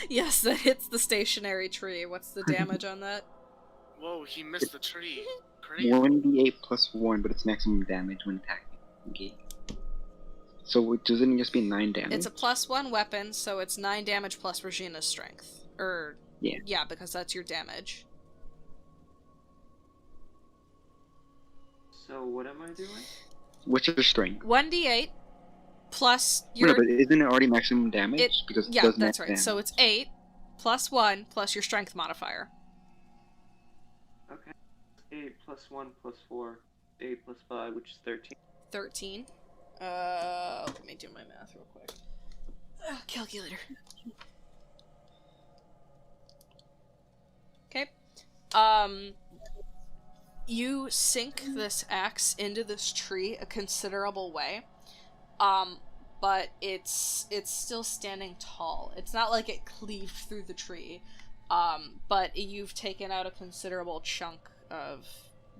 Yes, that hits the stationary tree. What's the damage on that? Whoa, he missed the tree. Crazy. 1d8 plus 1, but it's maximum damage when attacking. Okay. So doesn't it just be 9 damage? It's a +1 weapon, so it's 9 damage plus Regina's strength. Yeah, because that's your damage. So what am I doing? What's your strength? 1d8 plus your... No, but isn't it already maximum damage? Because it Yeah, does that's max right. damage. So it's 8 plus 1 plus your strength modifier. Okay. 8 plus 1 plus 4. 8 plus 5, which is 13. 13. Let me do my math real quick. Calculator. Okay. You sink this axe into this tree a considerable way. But it's still standing tall. It's not like it cleaved through the tree. But you've taken out a considerable chunk of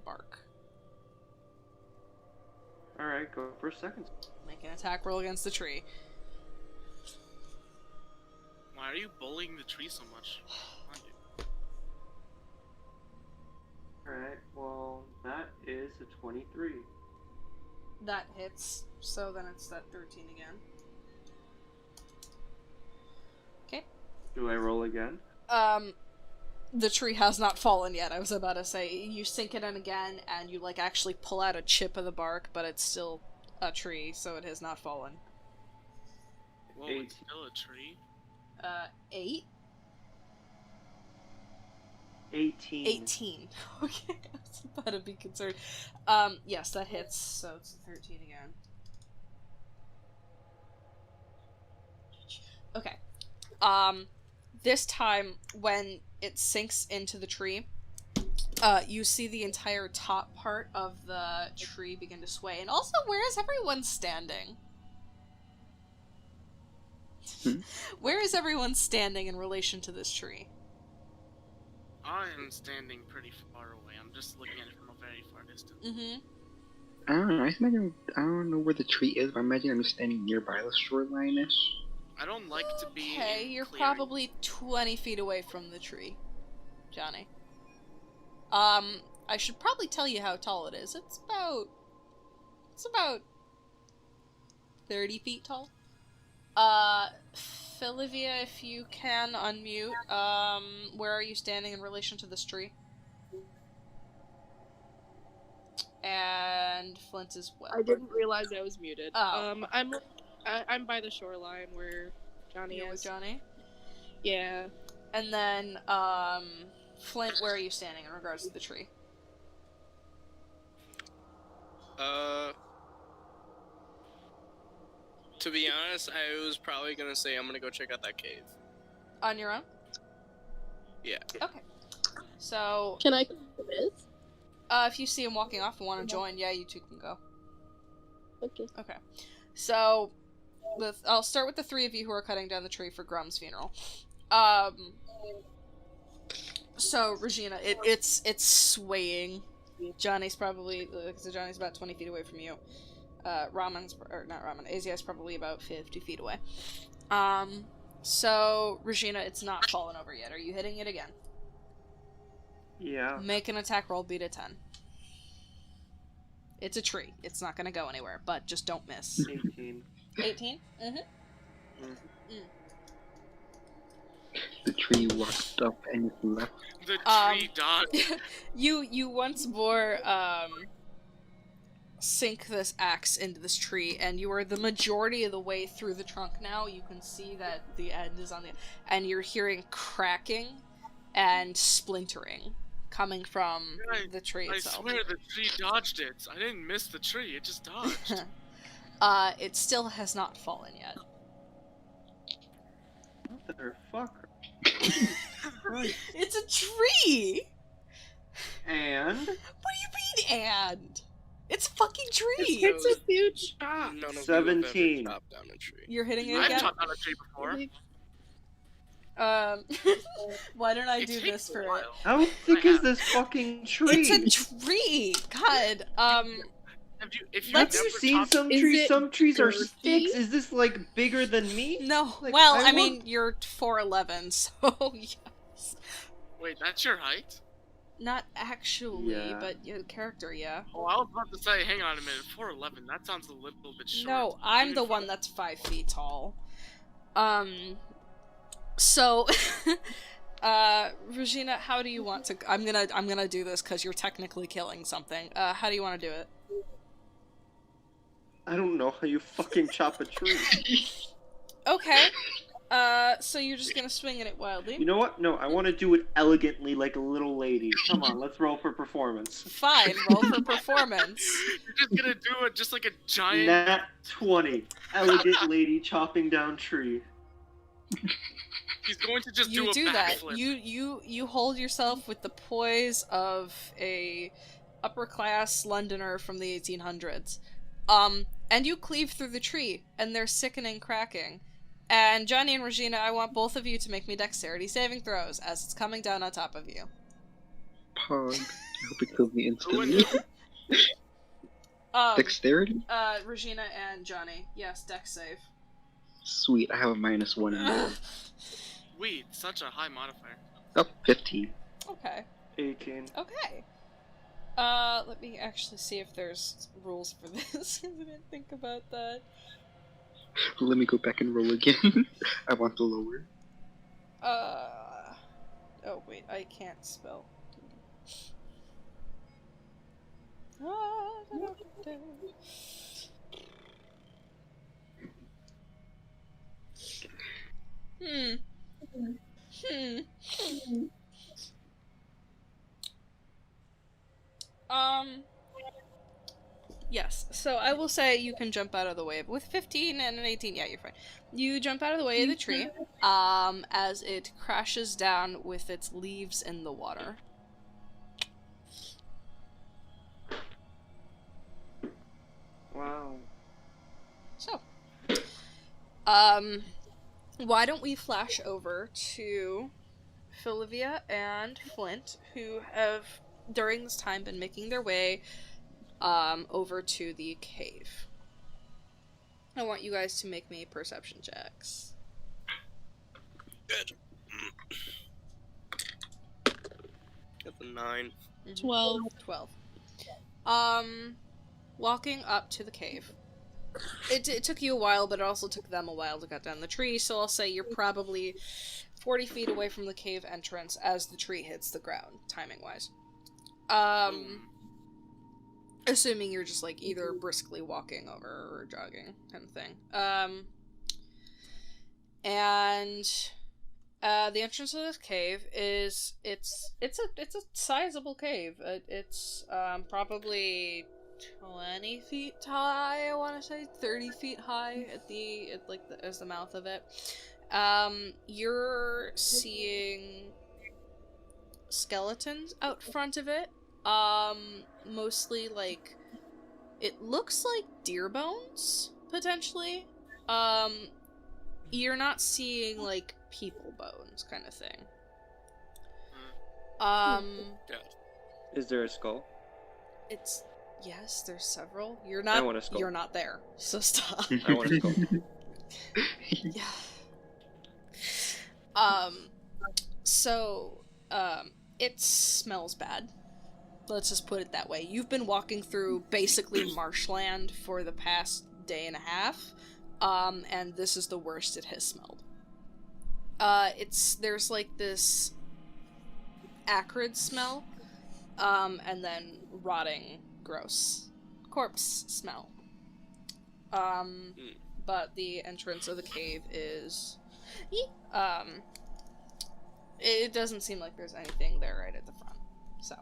bark. Alright, go for a second. Make an attack roll against the tree. Why are you bullying the tree so much? Why you- Alright, well, that is a 23. That hits, so then it's that 13 again. Okay. Do I roll again? The tree has not fallen yet, I was about to say. You sink it in again, and you, like, actually pull out a chip of the bark, but it's still a tree, so it has not fallen. Whoa, 8. it's still a tree? 8? 18. 18. Okay, I was about to be concerned. Yes, that hits, so it's 13 again. Okay. This time, when it sinks into the tree, you see the entire top part of the tree begin to sway. And also, where is everyone standing? Where is everyone standing in relation to this tree? I am standing pretty far away. I'm just looking at it from a very far distance. Mm-hmm. I don't know. I don't know where the tree is, but I imagine I'm just standing nearby the shoreline-ish. I don't like to be Okay, in you're clearing. probably 20 feet away from the tree, Johnny. I should probably tell you how tall it is. It's about 30 feet tall. Philivia, if you can unmute, where are you standing in relation to this tree? And Flint as well. I didn't realize I was muted. Oh. I'm by the shoreline where Johnny You're is. with Johnny? Yeah. And then, Flint, where are you standing in regards to the tree? To be honest, I was probably gonna say I'm gonna go check out that cave. On your own? Yeah. Okay. So... Can I come with? If you see him walking off and want to join, yeah, you two can go. Okay. Okay. So, I'll start with the three of you who are cutting down the tree for Grum's funeral. So, Regina, it's swaying. Johnny's probably, so Johnny's about 20 feet away from you. Azia's probably about 50 feet away. So, Regina, it's not fallen over yet. Are you hitting it again? Yeah. Make an attack roll, beat a 10. It's a tree. It's not gonna go anywhere, but just don't miss. 18. 18? Mm-hmm. The tree walked up and left. The tree dodged. You once more, sink this axe into this tree, and you are the majority of the way through the trunk now. You can see that the end is on the... and you're hearing cracking and splintering coming from the tree itself. I swear the tree dodged it. I didn't miss the tree, it just dodged. It still has not fallen yet. Motherfucker. It's a tree! And? What do you mean, and? It's a fucking tree! It's a huge chop. None of you have 17. ever chopped down a tree. You're hitting it I've again? chopped down a tree before. Why don't I It do takes this a for it? while. How thick is this fucking tree? It's a tree! God, If you've Have never you seen chopped- some Is trees? it Some trees are girthy? sticks. Is this like bigger than me? no. Like, Well, I I mean, want- you're 4'11", so yes. Wait, that's your height? Not actually, Yeah. but your character, yeah. Oh, I was about to say, hang on a minute, 4'11", that sounds a little bit short. No, I'm Even the for- one that's 5 feet tall. So, Regina, how do you want to... I'm gonna do this because you're technically killing something. How do you want to do it? I don't know how you fucking chop a tree. Okay. So you're just gonna swing at it wildly? You know what? No, I want to do it elegantly like a little lady. Come on, let's roll for performance. Fine, roll for performance. You're just gonna do it just like a giant... Nat 20. Elegant lady chopping down tree. He's going to just You do do a that. backflip. You hold yourself with the poise of a upper class Londoner from the 1800s. And you cleave through the tree, and there's sickening cracking. And Johnny and Regina, I want both of you to make me dexterity saving throws as it's coming down on top of you. Pog. I hope it kills me instantly. Dexterity? Regina and Johnny. Yes, dex save. Sweet, I have a -1 in there. Wait, such a high modifier. Oh, 15. Okay. 18. Okay. Let me actually see if there's rules for this. I didn't think about that. Let me go back and roll again. I want the lower. Oh wait, I can't spell. Yes, so I will say you can jump out of the way. With 15 and an 18, yeah, you're fine. You jump out of the way of the tree, as it crashes down with its leaves in the water. Wow. So, why don't we flash over to Philivia and Flint, who have, during this time, been making their way over to the cave. I want you guys to make me perception checks. Good. Got the 9. 12. 12. Walking up to the cave, it took you a while, but it also took them a while to cut down the tree, so I'll say you're probably 40 feet away from the cave entrance as the tree hits the ground, timing-wise. Assuming you're just, like, either briskly walking over or jogging kind of thing. And the entrance of this cave is, it's a sizable cave. It's probably 20 feet high, I want to say 30 feet high as the mouth of it. You're seeing skeletons out front of it. Mostly like, it looks like deer bones, potentially. You're not seeing like people bones kind of thing. Is there a skull? Yes, there's several. You're not. I want a skull. You're not there, so stop. I want a skull. Yeah. It smells bad. Let's just put it that way. You've been walking through basically marshland for the past day and a half, and this is the worst it has smelled. There's like this acrid smell, and then rotting, gross corpse smell. But the entrance of the cave is, it doesn't seem like there's anything there right at the front, so.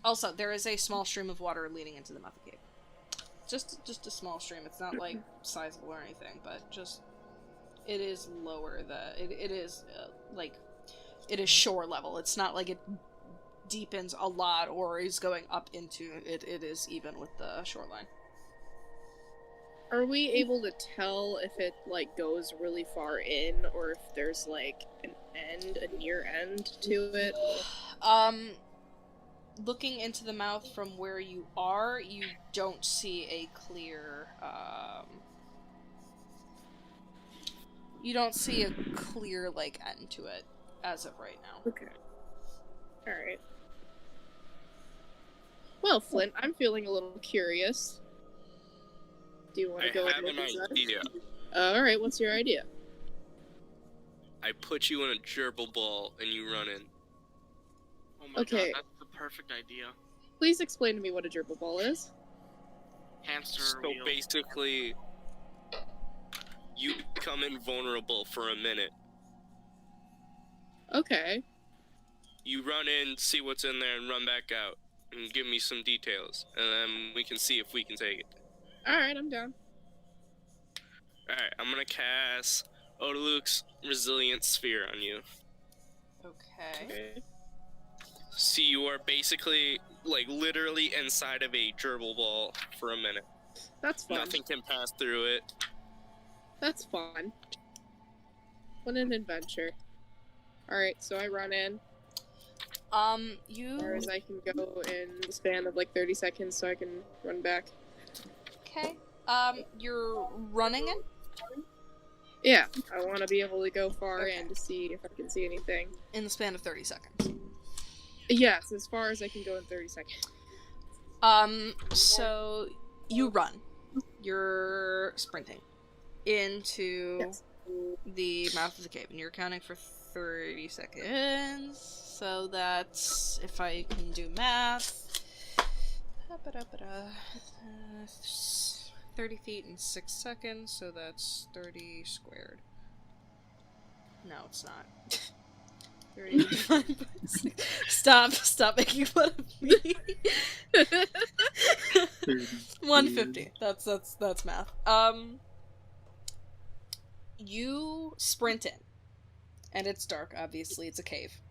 Also, there is a small stream of water leading into the mouth of the cave. Just a small stream. It's not, like, sizable or anything, but just, it is lower it is shore level. It's not like it deepens a lot or is going up into it. It is even with the shoreline. Are we able to tell if it, like, goes really far in, or if there's, like, an end, a near end to it? Looking into the mouth from where you are, you don't see a clear, like, end to it, as of right now. Okay. Alright. Well, Flint, I'm feeling a little curious. Do you want to go I have an idea. Alright, what's your idea? I put you in a gerbil ball and you run in. Oh my Okay. god, that's the perfect idea. Please explain to me what a gerbil ball is. Hamster So wheel. basically, you become invulnerable for a minute. Okay. You run in, see what's in there, and run back out. And give me some details. And then we can see if we can take it. Alright, I'm down. Alright, I'm gonna cast Odaluk's Resilient Sphere on you. Okay. So you are basically, like, literally inside of a gerbil ball for a minute. That's fun. Nothing can pass through it. That's fun. What an adventure. Alright, so I run in. Or as I can go in the span of like 30 seconds so I can run back. Okay. You're running in? Yeah, I want to be able to go far in to see if I can see anything. In the span of 30 seconds. Yes, as far as I can go in 30 seconds. So you run. You're sprinting into the mouth of the cave, and you're counting for 30 seconds. So that's, if I can do math, 30 feet in 6 seconds, so that's 30 squared. No, it's not. 30 divided by 6. Stop making fun of me. 150. That's math. You sprint in. And it's dark, obviously, it's a cave.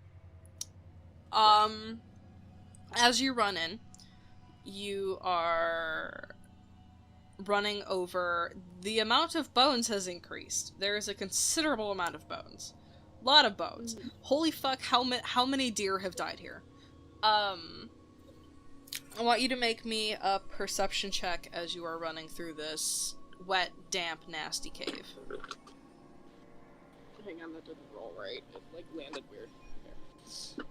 As you run in, you are running over, the amount of bones has increased. There is a considerable amount of bones. A lot of bones. Holy fuck, how many deer have died here? I want you to make me a perception check as you are running through this wet, damp, nasty cave. Hang on, that didn't roll right. It, like, landed weird. There.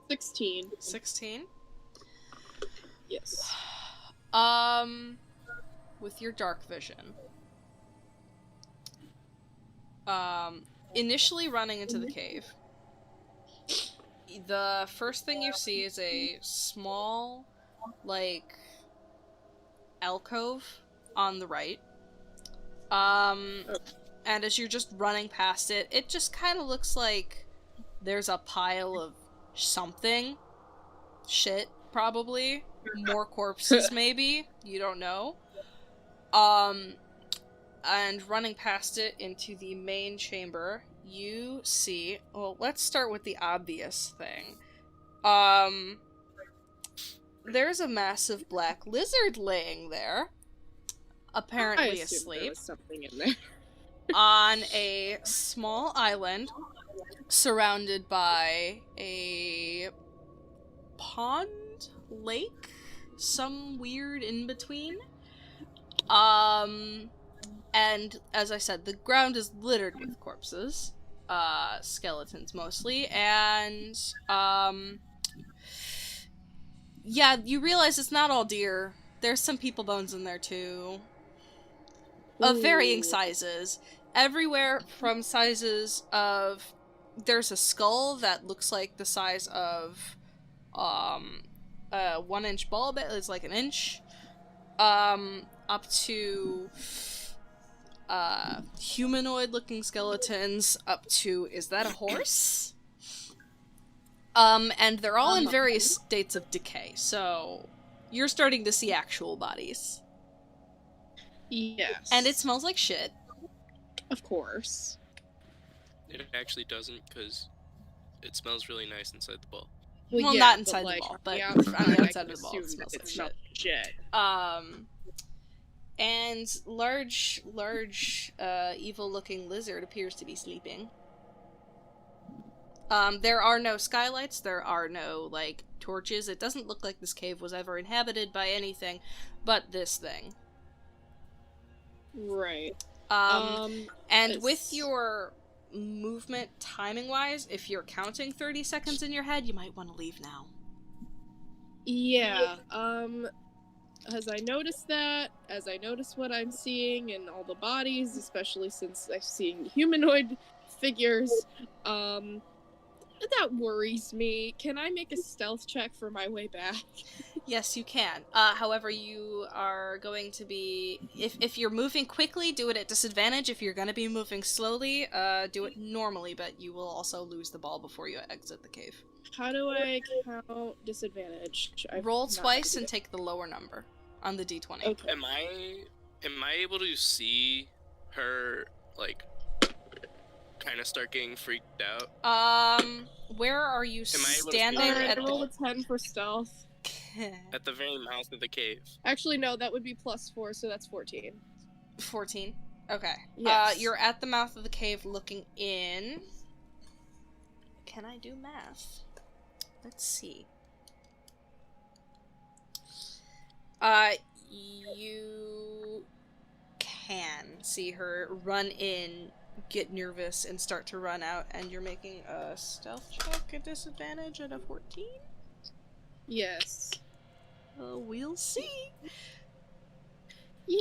16. 16? Yes. With your dark vision. Initially running into the cave, the first thing you see is a small, like, alcove on the right. And as you're just running past it, it just kind of looks like there's a pile of something. Shit, probably. More corpses, maybe. You don't know. And running past it into the main chamber, you see... Well, let's start with the obvious thing. There's a massive black lizard laying there. Apparently asleep. There was something in there. On a small island surrounded by a pond, lake, some weird in between. And as I said, the ground is littered with corpses, skeletons mostly, and yeah, you realize it's not all deer. There's some people bones in there too. Of varying sizes. Everywhere from sizes of... There's a skull that looks like the size of a 1-inch bulb. It's like an inch. Up to humanoid-looking skeletons, up to... Is that a horse? And they're all in various states of decay, so you're starting to see actual bodies. Yes. And it smells like shit. Of course. It actually doesn't, because it smells really nice inside the ball. Well, yeah, not inside like, the ball, but yeah, on the I outside can of the ball assume it smells that like it smells shit. shit. And large, evil-looking lizard appears to be sleeping. There are no skylights, there are no, like, torches. It doesn't look like this cave was ever inhabited by anything but this thing. Right. And with your movement timing-wise, if you're counting 30 seconds in your head, you might want to leave now. Yeah, as I noticed that, as I notice what I'm seeing and all the bodies, especially since I'm seeing humanoid figures, that worries me. Can I make a stealth check for my way back? Yes, you can. However, you are going to be... If you're moving quickly, do it at disadvantage. If you're going to be moving slowly, do it normally, but you will also lose the ball before you exit the cave. How do I count disadvantage? Roll twice and take the lower number on the d20. Okay. Am I able to see her, like, kind of start getting freaked out? Where are you standing Alright, at I rolled a 10 for stealth. At the very mouth of the cave. Actually, no, that would be +4, so that's 14. 14? Okay. Yes. You're at the mouth of the cave looking in. Can I do math? Let's see. You can see her run in, get nervous, and start to run out, and you're making a stealth check at disadvantage at a 14? Yes. We'll see. Yeah.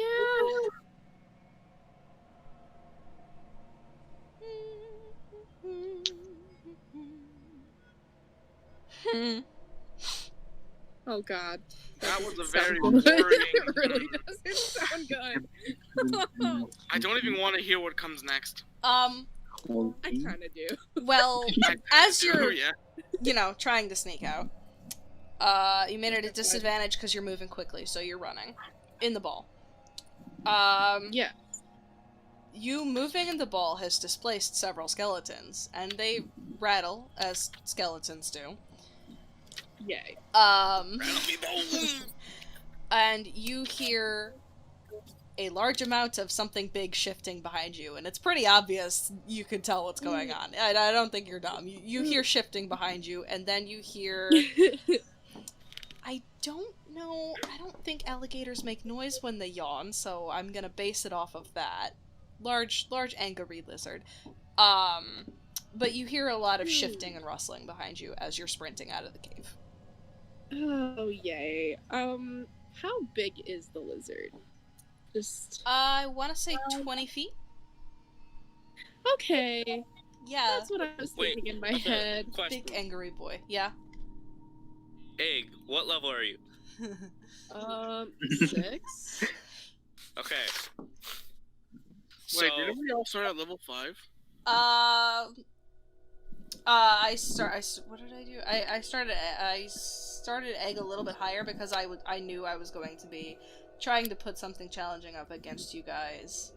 Oh god. That was a doesn't very sound good. boring. It really doesn't sound good. I don't even want to hear what comes next. I kinda do. Well, I as do, you're, yeah. trying to sneak out, you made it at disadvantage because you're moving quickly, so you're running in the ball. Yeah. You moving in the ball has displaced several skeletons, and they rattle, as skeletons do. Yay. And you hear a large amount of something big shifting behind you, and it's pretty obvious you can tell what's going on. I don't think you're dumb. You hear shifting behind you, and then you hear... I don't know, I don't think alligators make noise when they yawn, so I'm gonna base it off of that. Large angry lizard. But you hear a lot of shifting and rustling behind you as you're sprinting out of the cave. Oh yay. How big is the lizard? Just I want to say 20 feet. okay. Yeah. That's what I was thinking in my head. Question. Big angry boy. Yeah. Egg, what level are you? 6. Okay. Wait, didn't we all start at level 5? What did I do? I started egg a little bit higher because I knew I was going to be trying to put something challenging up against you guys.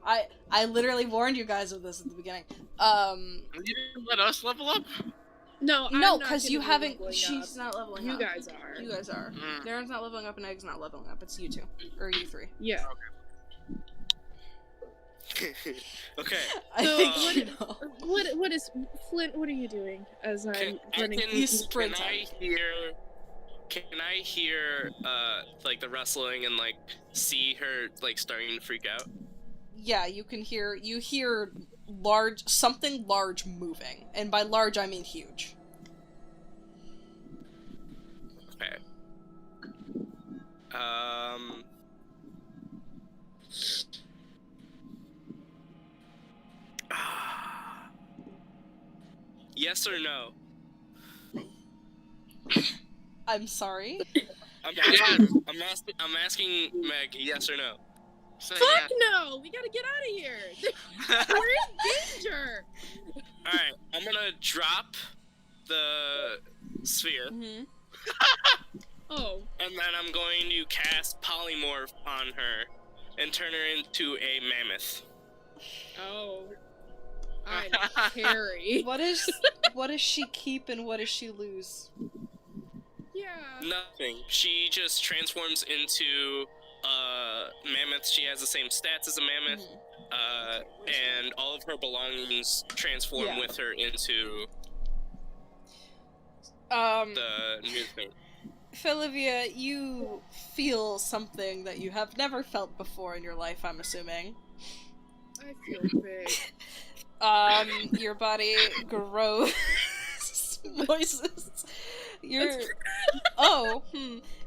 I literally warned you guys of this at the beginning. You didn't let us level up? No, because you haven't. She's not leveling you up. guys are. You guys are. Darren's not leveling up, and Egg's not leveling up. It's you two or you three. Yeah. Okay. I So think you know. what is Flint? What are you doing as I'm running? You sprint. Can I hear like the rustling and like see her like starting to freak out? Yeah, you hear something large moving, and by large I mean huge. Okay. Yes or no? I'm sorry. I'm asking Meg. Yes or no? Fuck no! We gotta get out of here. We're in danger. All right, I'm gonna drop the sphere. Mm-hmm. Oh. And then I'm going to cast polymorph on her and turn her into a mammoth. Oh. I'm Harry. What does she keep and what does she lose? Yeah. Nothing. She just transforms into mammoth. She has the same stats as a mammoth. And all of her belongings transform with her into the new thing. Philivia, you feel something that you have never felt before in your life, I'm assuming. I feel big. Your body grows. Moises.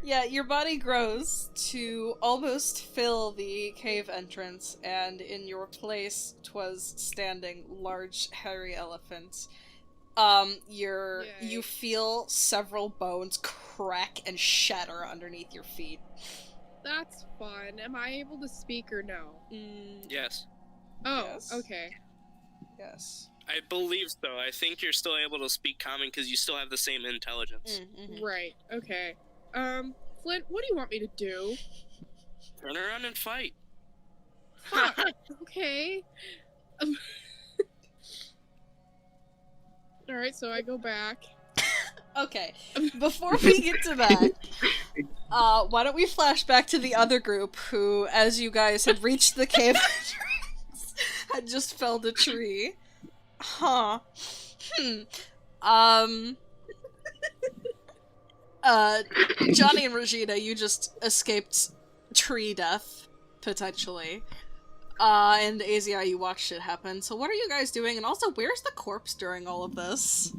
Yeah, your body grows to almost fill the cave entrance, and in your place 'twas standing large hairy elephant. You feel several bones crack and shatter underneath your feet. That's fun. Am I able to speak or no? Yes. Oh, Yes. okay. Yes. I believe so. I think you're still able to speak common because you still have the same intelligence. Mm-hmm. Right, okay. Flint, what do you want me to do? Turn around and fight. Okay. Alright, so I go back. Okay, before we get to that, why don't we flash back to the other group who, as you guys had reached the cave entrance, had just felled a tree. Huh. Johnny and Regina, you just escaped tree death, potentially. And AZI, you watched it happen. So what are you guys doing? And also, where's the corpse during all of this?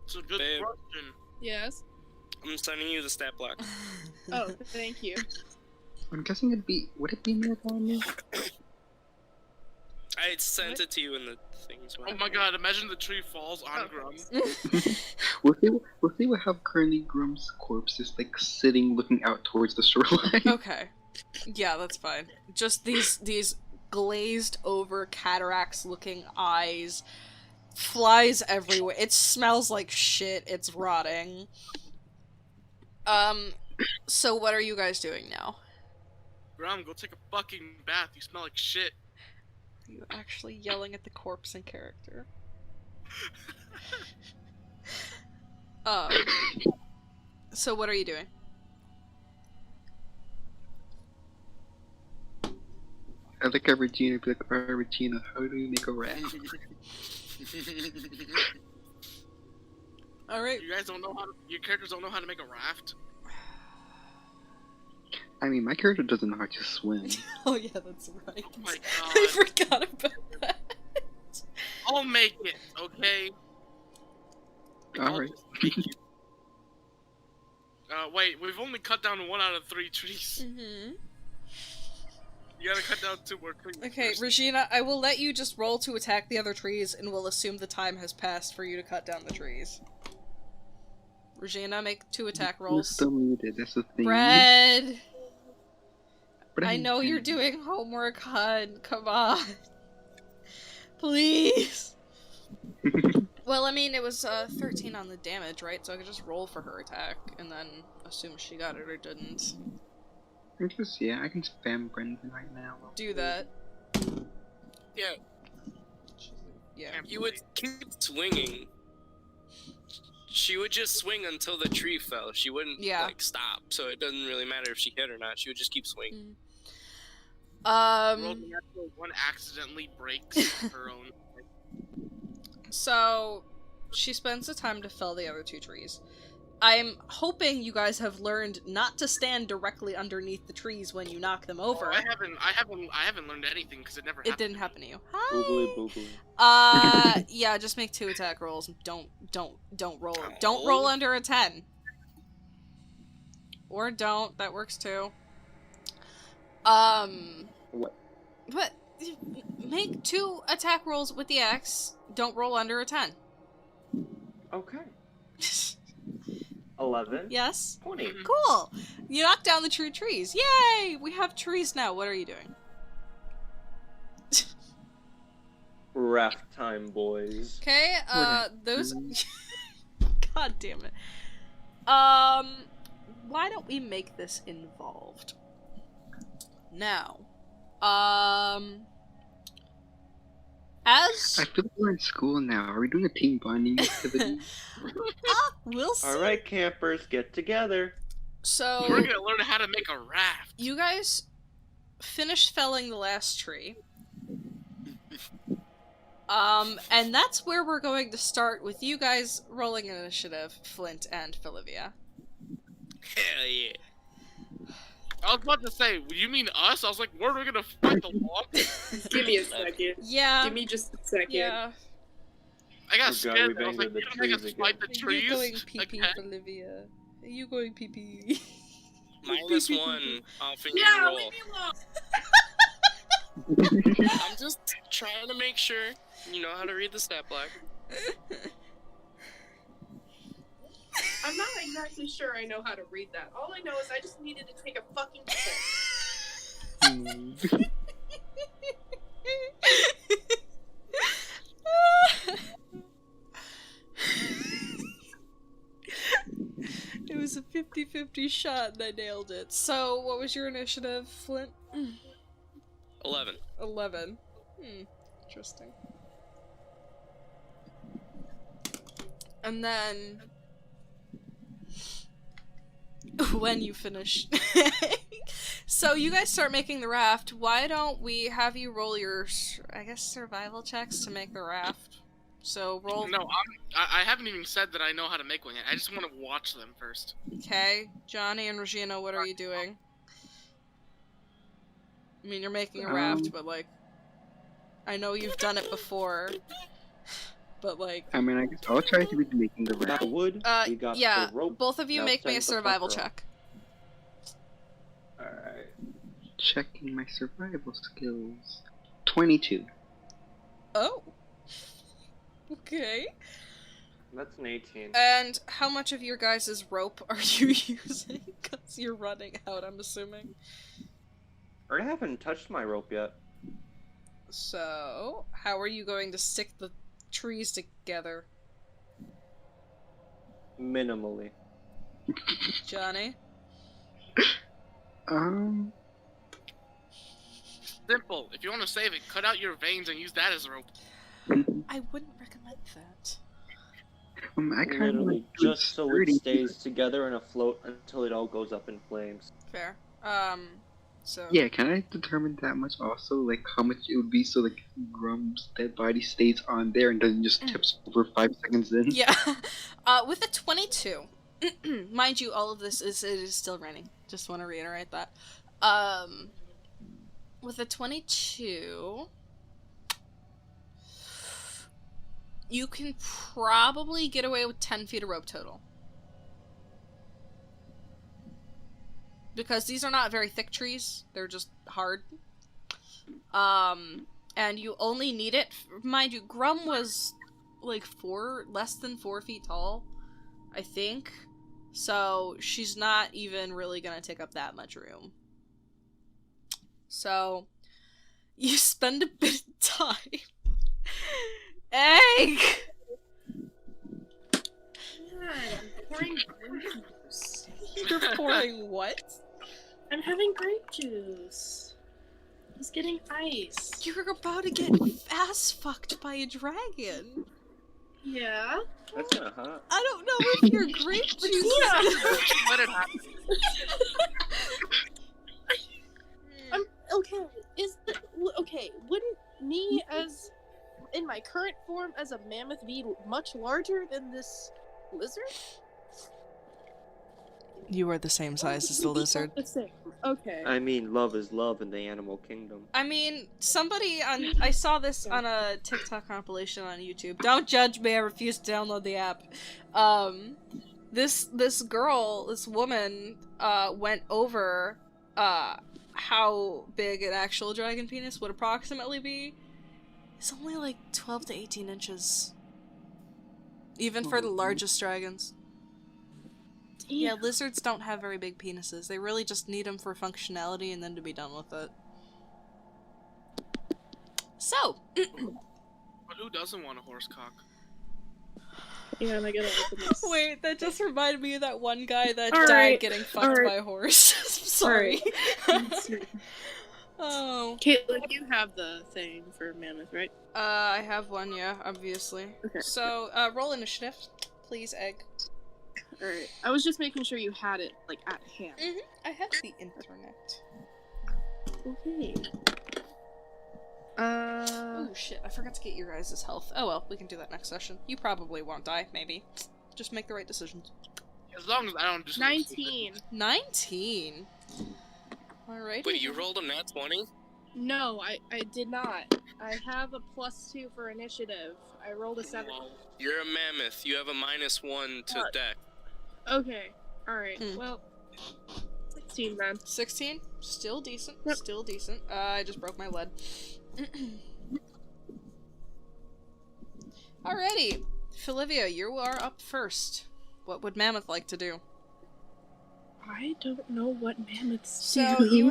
It's a good question. Yes? I'm sending you the stat block. Oh, thank you. I'm guessing would it be nearby? I sent it to you in the thing as well. Oh my god, imagine the tree falls on Grum. We'll see what have currently Grum's corpse is like sitting looking out towards the shoreline. Okay. Yeah, that's fine. Just these glazed over cataracts looking eyes, flies everywhere. It smells like shit. It's rotting. So what are you guys doing now? Grum, go take a fucking bath. You smell like shit. Are you actually yelling at the corpse in character? So what are you doing? I look at Regina and be like, alright Regina, how do we make a raft? Alright. You guys don't know your characters don't know how to make a raft? I mean, my character doesn't know how to swim. Oh yeah, that's right. Oh my I god. forgot about that. I'll make it, okay? Alright. Wait, we've only cut down 1 out of 3 trees. Mm-hmm. You gotta cut down 2 more trees. Okay, first. Regina, I will let you just roll to attack the other trees, and we'll assume the time has passed for you to cut down the trees. Regina, make 2 attack You're rolls. still muted, that's the thing. Bread! But I know you're doing homework, hun. Come on. Please. Well, I mean, it was 13 on the damage, right? So I could just roll for her attack, and then assume she got it or didn't. Yeah, I can spam Brendan right now. Do that. Yeah, Yeah. you would keep swinging. She would just swing until the tree fell. She wouldn't, like, stop. So it doesn't really matter if she hit or not. She would just keep swinging. Roll the natural 1 accidentally breaks her own. So, she spends the time to fell the other 2 trees. I'm hoping you guys have learned not to stand directly underneath the trees when you knock them over. Oh, I haven't learned anything because it never happened. It didn't happen to you. Hi. Boogly boogly. Yeah, just make 2 attack rolls. Don't roll. Don't roll under a 10. Or don't. That works too. What? But make 2 attack rolls with the axe. Don't roll under a 10. Okay. 11. Yes? 20. Cool! You knocked down the true trees. Yay! We have trees now. What are you doing? Raft time, boys. Okay, those... God damn it. Why don't we make this involved? Now, as... I feel like we're in school now. Are we doing a team bonding activity? We'll see. Alright, campers, get together. So... We're gonna learn how to make a raft. You guys finished felling the last tree. And that's where we're going to start with you guys rolling an initiative, Flint and Olivia. Hell yeah. I was about to say, you mean us? I was like, where are we gonna fight the log? Give me a second. Yeah. Give me just a second. Yeah. I got Oh, God, scared. we've I was like, angered the you're gonna make us trees fight the Are trees? you going pee-pee, again? Olivia? Are you going pee-pee? -1 off in your Yeah, roll. leave me alone. I'm just trying to make sure you know how to read the stat block. I'm not exactly sure I know how to read that. All I know is I just needed to take a fucking piss. It was a 50-50 shot and I nailed it. So, what was your initiative, Flint? 11. 11. Interesting. And then... when you finish... So, you guys start making the raft. Why don't we have you roll your, I guess, survival checks to make the raft? So, roll... No, I haven't even said that I know how to make one yet. I just want to watch them first. Okay. Johnny and Regina, what are you doing? I mean, you're making a raft, but, like... I know you've done it before. But, like... I mean, I guess I'll try to be making the We got raft. the wood, we got yeah, the rope. both of you Now make me a send the survival fucker off. check. Alright. Checking my survival skills. 22. Oh. Okay. That's an 18. And how much of your guys' rope are you using? Because you're running out, I'm assuming. I haven't touched my rope yet. So, how are you going to stick the trees together? Minimally. Johnny? Simple. If you want to save it, cut out your veins and use that as rope. I wouldn't recommend that. I kind of Literally, like just so it 30. stays together and afloat until it all goes up in flames. Fair. So... Yeah, can I determine that much also? Like, how much it would be so, like, Grum's dead body stays on there and doesn't just tips over 5 seconds in? Yeah. With a 22, mind you, all of this it is still raining. Just want to reiterate that. With a 22, you can probably get away with 10 feet of rope total. because these are not very thick trees. They're just hard. And you only need it. Mind you, Grum was like less than 4 feet tall, I think. So she's not even really gonna take up that much room. So you spend a bit of time. Egg! God, I'm pouring grape juice. You're pouring what? I'm having grape juice. He's getting ice. You're about to get ass fucked by a dragon. Yeah. That's kind of hot. I don't know if your grape juice. Let it happen. Okay. Okay? Wouldn't me as in my current form as a mammoth be much larger than this lizard? You are the same size as the lizard. The same. Okay. I mean, love is love in the animal kingdom. I mean, I saw this on a TikTok compilation on YouTube. Don't judge me, I refuse to download the app. This woman, went over, how big an actual dragon penis would approximately be. It's only like 12 to 18 inches. Even for the largest dragons. Yeah, lizards don't have very big penises. They really just need them for functionality and then to be done with it. So. But who doesn't want a horse cock? Yeah, and I gotta open this. Wait, that just reminded me of that one guy that All died right, getting fucked by a horse. Sorry. Oh. Caitlin, you have the thing for mammoth, right? I have one, yeah, obviously. Okay. So, roll initiative, please, Egg. Alright. I was just making sure you had it, like, at hand. I have the internet. Okay. Oh shit, I forgot to get your guys' health. Oh well, we can do that next session. You probably won't die, maybe. Just make the right decisions. As long as I don't just 19. 19? Alright. Wait, you rolled a nat 20? No, I did not. I have a +2 for initiative. I rolled a 7. You're a mammoth. You have a -1 to deck. Okay. Alright. Well, 16 then. 16? Still decent. Yep. Still decent. I just broke my lead. Alrighty. Filivia, you are up first. What would Mammoth like to do? I don't know what mammoths So do. you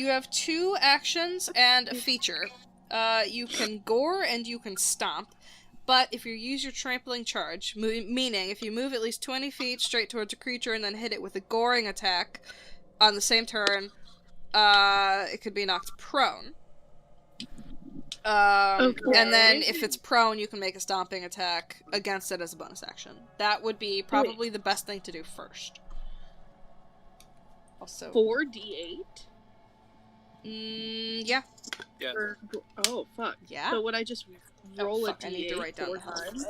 have 2 actions and a feature. You can gore and you can stomp. But if you use your trampling charge, meaning if you move at least 20 feet straight towards a creature and then hit it with a goring attack on the same turn, it could be knocked prone. Okay. And then if it's prone, you can make a stomping attack against it as a bonus action. That would be probably the best thing to do first. Also, 4d8? yeah. Yeah. Oh, fuck. Yeah. So would I just roll a d8 I need to write down 4 the health. times?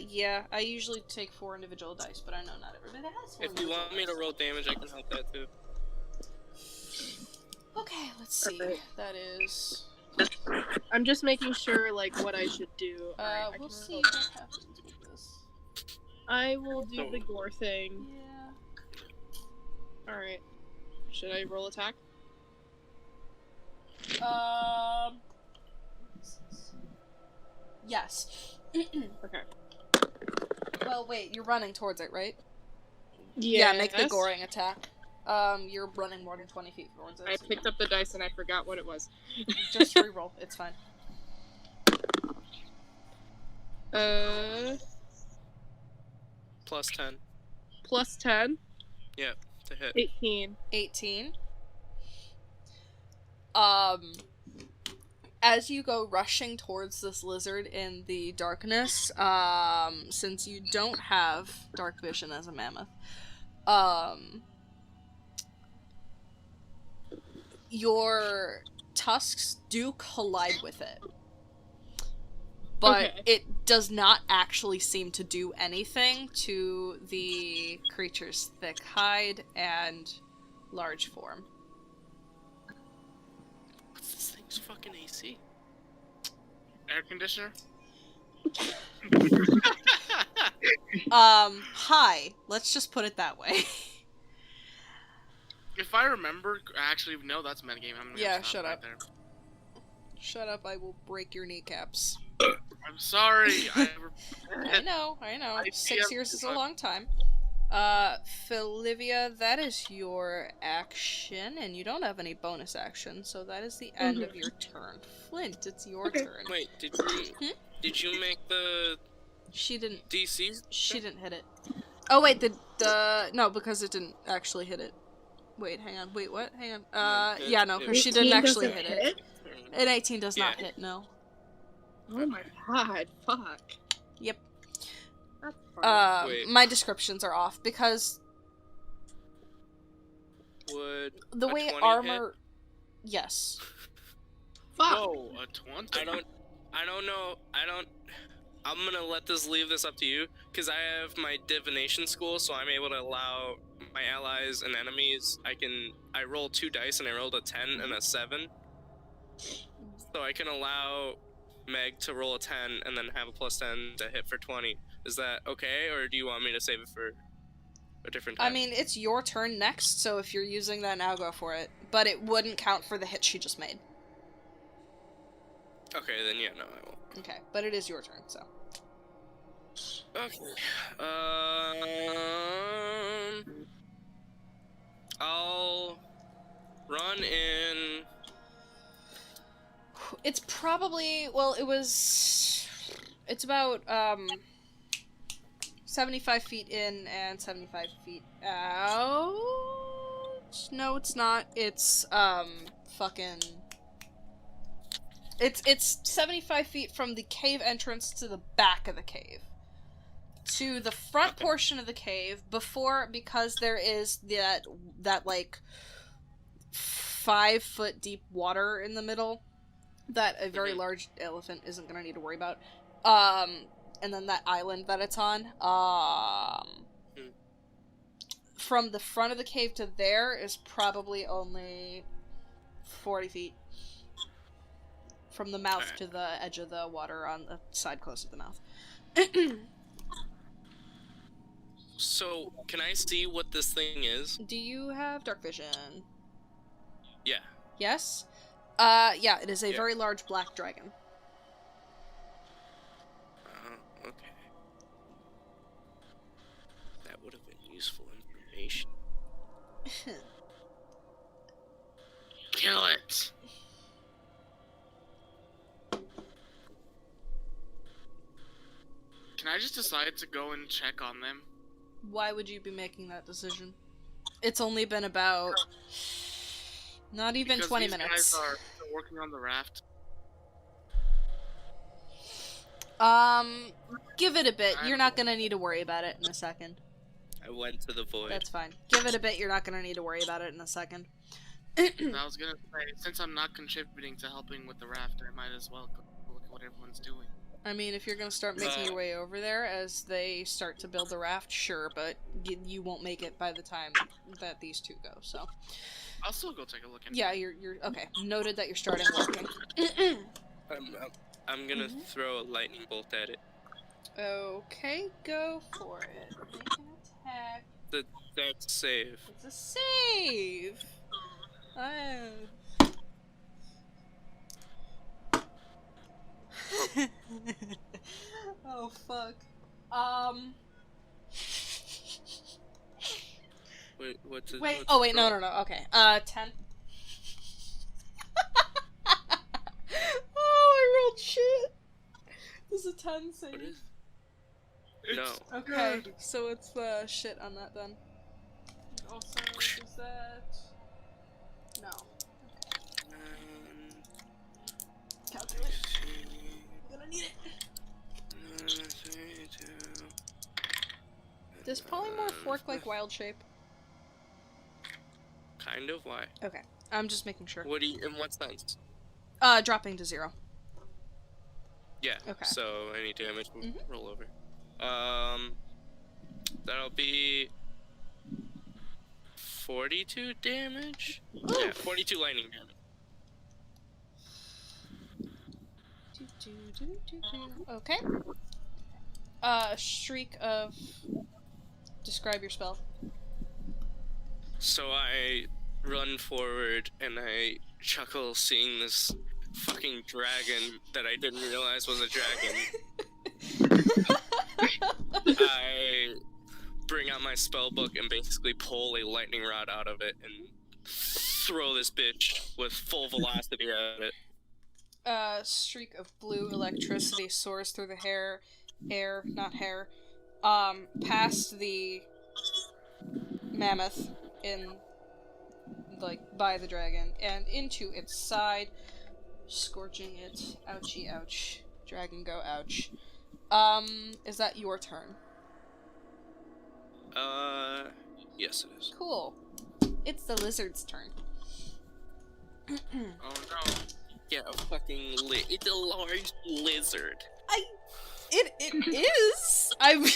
Yeah. I usually take 4 individual dice, but I know not everybody has 4 If you want me to roll damage, I can help that too. Okay, let's see. Alright. That is... I'm just making sure, like, what I should do. Alright, I we'll can see roll. what happens with this. I will do the gore thing. Yeah. Alright. Should I roll attack? Yes. Okay. Well, wait, you're running towards it, right? Yeah, Yeah, make the goring attack. You're running more than 20 feet towards it. I picked up the dice and I forgot what it was. Just reroll, it's fine. Plus 10. Plus 10? Yeah, to hit. 18. 18. As you go rushing towards this lizard in the darkness, since you don't have dark vision as a mammoth, your tusks do collide with it. But it does not actually seem to do anything to the creature's thick hide and large form. What's this thing's fucking AC? Air conditioner? Hi. Let's just put it that way. if I remember, actually, no, that's metagame. I'm gonna Yeah, stop shut right up. there. Shut up, I will break your kneecaps. I'm sorry. I know. I 6 see, years is a long time. Philivia, that is your action, and you don't have any bonus action, so that is the end of your turn. Flint, it's your turn. Wait, did you make the She didn't. DC? She didn't hit it. Oh wait, no, because it didn't actually hit it. Wait, hang on. Wait, what? Hang on. Yeah, no, because she didn't actually hit it. An 18 does not hit, no. Oh my god, fuck. Yep. That's fine. My descriptions are off because Would the a way 20 armor. Yes. Fuck. Whoa, a 20? I don't know. I'm gonna leave this up to you, because I have my divination school, so I'm able to allow my allies and enemies. I roll 2 dice, and I rolled a 10 and a 7. So I can allow Meg to roll a 10 and then have a plus 10 to hit for 20. Is that okay, or do you want me to save it for a different time? I mean, it's your turn next, so if you're using that now, go for it. But it wouldn't count for the hit she just made. Okay, then yeah, no, I won't. Okay, but it is your turn, so. Okay. I'll run in. It's probably, well, it's about, 75 feet in and 75 feet out. No, it's not. It's, It's 75 feet from the cave entrance to the back of the cave. To the front portion of the cave, because there is that like 5 foot deep water in the middle that a very large elephant isn't gonna need to worry about. And then that island that it's on. From the front of the cave to there is probably only 40 feet. From the mouth to the edge of the water on the side close to the mouth. So, can I see what this thing is? Do you have dark vision? Yeah. Yes? Yeah, it is a very large black dragon. Okay. That would have been useful information. Kill it! Can I just decide to go and check on them? Why would you be making that decision? It's only been about... not even because 20 these minutes. guys are working on the raft. Give it a bit. You're not gonna need to worry about it in a second. I went to the void. That's fine. Give it a bit. You're not gonna need to worry about it in a second. I was gonna say, since I'm not contributing to helping with the raft, I might as well go look at what everyone's doing. I mean, if you're gonna start making your way over there as they start to build the raft, sure, but you won't make it by the time that these two go, so. I'll still go take a look. Yeah, you're okay. Noted that you're starting working. I'm gonna throw a lightning bolt at it. Okay, go for it. Make an attack. That's save. It's a save! Oh, fuck. Wait, what's it? Wait, what's oh wait, it no, roll? okay. 10. Oh, I rolled shit! Does a 10 save? What is? No. Okay, so it's the shit on that then. Also, is that... No. Calculate. I'm gonna need it. Does polymorph work like wild shape? Kind of. Why? Okay, I'm just making sure. What do you? In what sense? Dropping to 0. Yeah. Okay. So any damage will roll over. That'll be 42 damage. Oof. Yeah, 42 lightning damage. Okay. Shriek of... Describe your spell. So I run forward and I chuckle seeing this fucking dragon that I didn't realize was a dragon. I bring out my spell book and basically pull a lightning rod out of it and throw this bitch with full velocity at it. A streak of blue electricity soars through the past the mammoth by the dragon, and into its side, scorching it. Ouchie, ouch. Dragon go, ouch. Is that your turn? Yes it is. Cool. It's the lizard's turn. Oh no. Yeah, it's a large lizard. It is. I mean,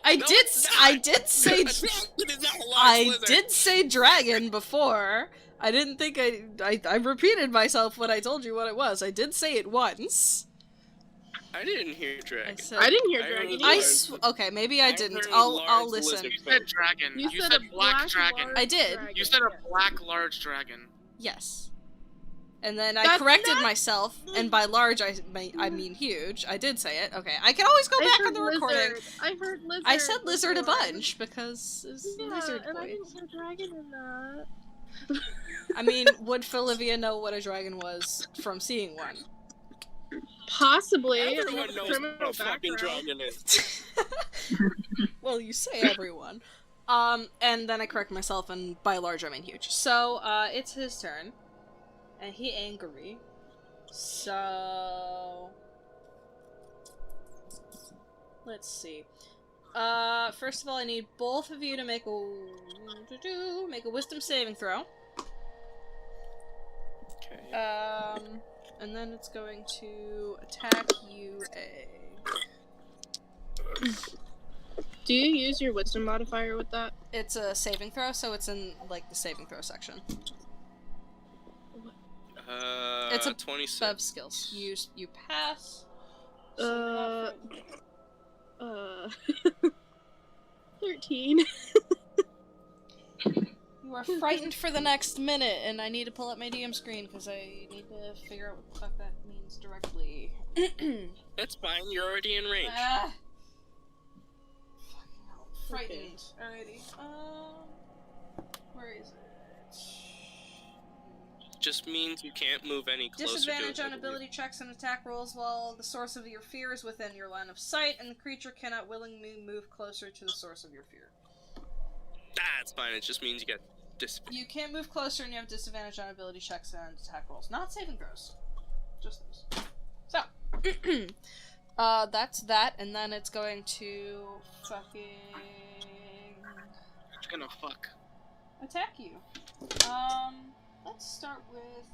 I did say dragon before. I didn't think I repeated myself when I told you what it was. I did say it once. I didn't hear dragon. I didn't hear dragon. Okay, maybe I didn't. I'll listen. You said dragon. You said black dragon. I did. You said a black large dragon. Yes. And then I corrected myself, and by large I mean huge. I did say it. Okay, I can always go back on the recording. I heard lizard. I said lizard a bunch because it's lizard boy. And I didn't hear dragon in that. I mean, would Philivia know what a dragon was from seeing one? Possibly. Everyone knows what a fucking dragon is. Well, you say everyone. And then I correct myself, and by large I mean huge. So, it's his turn. And he angry. So... let's see. First of all, I need both of you to make a wisdom saving throw. Okay. And then it's going to attack you. Do you use your wisdom modifier with that? It's a saving throw, so it's in, like, the saving throw section. It's a 26. above skills. You pass. 13. You are frightened for the next minute, and I need to pull up my DM screen because I need to figure out what the fuck that means directly. That's fine, you're already in range. Frightened. Alrighty. Where is it? Just means you can't move any closer. Disadvantage on ability checks and attack rolls while the source of your fear is within your line of sight, and the creature cannot willingly move closer to the source of your fear. That's fine, it just means you get disadvantage. You can't move closer and you have disadvantage on ability checks and attack rolls. Not saving throws. Just those. So, that's that, and then it's going to It's gonna fuck. attack you. Let's start with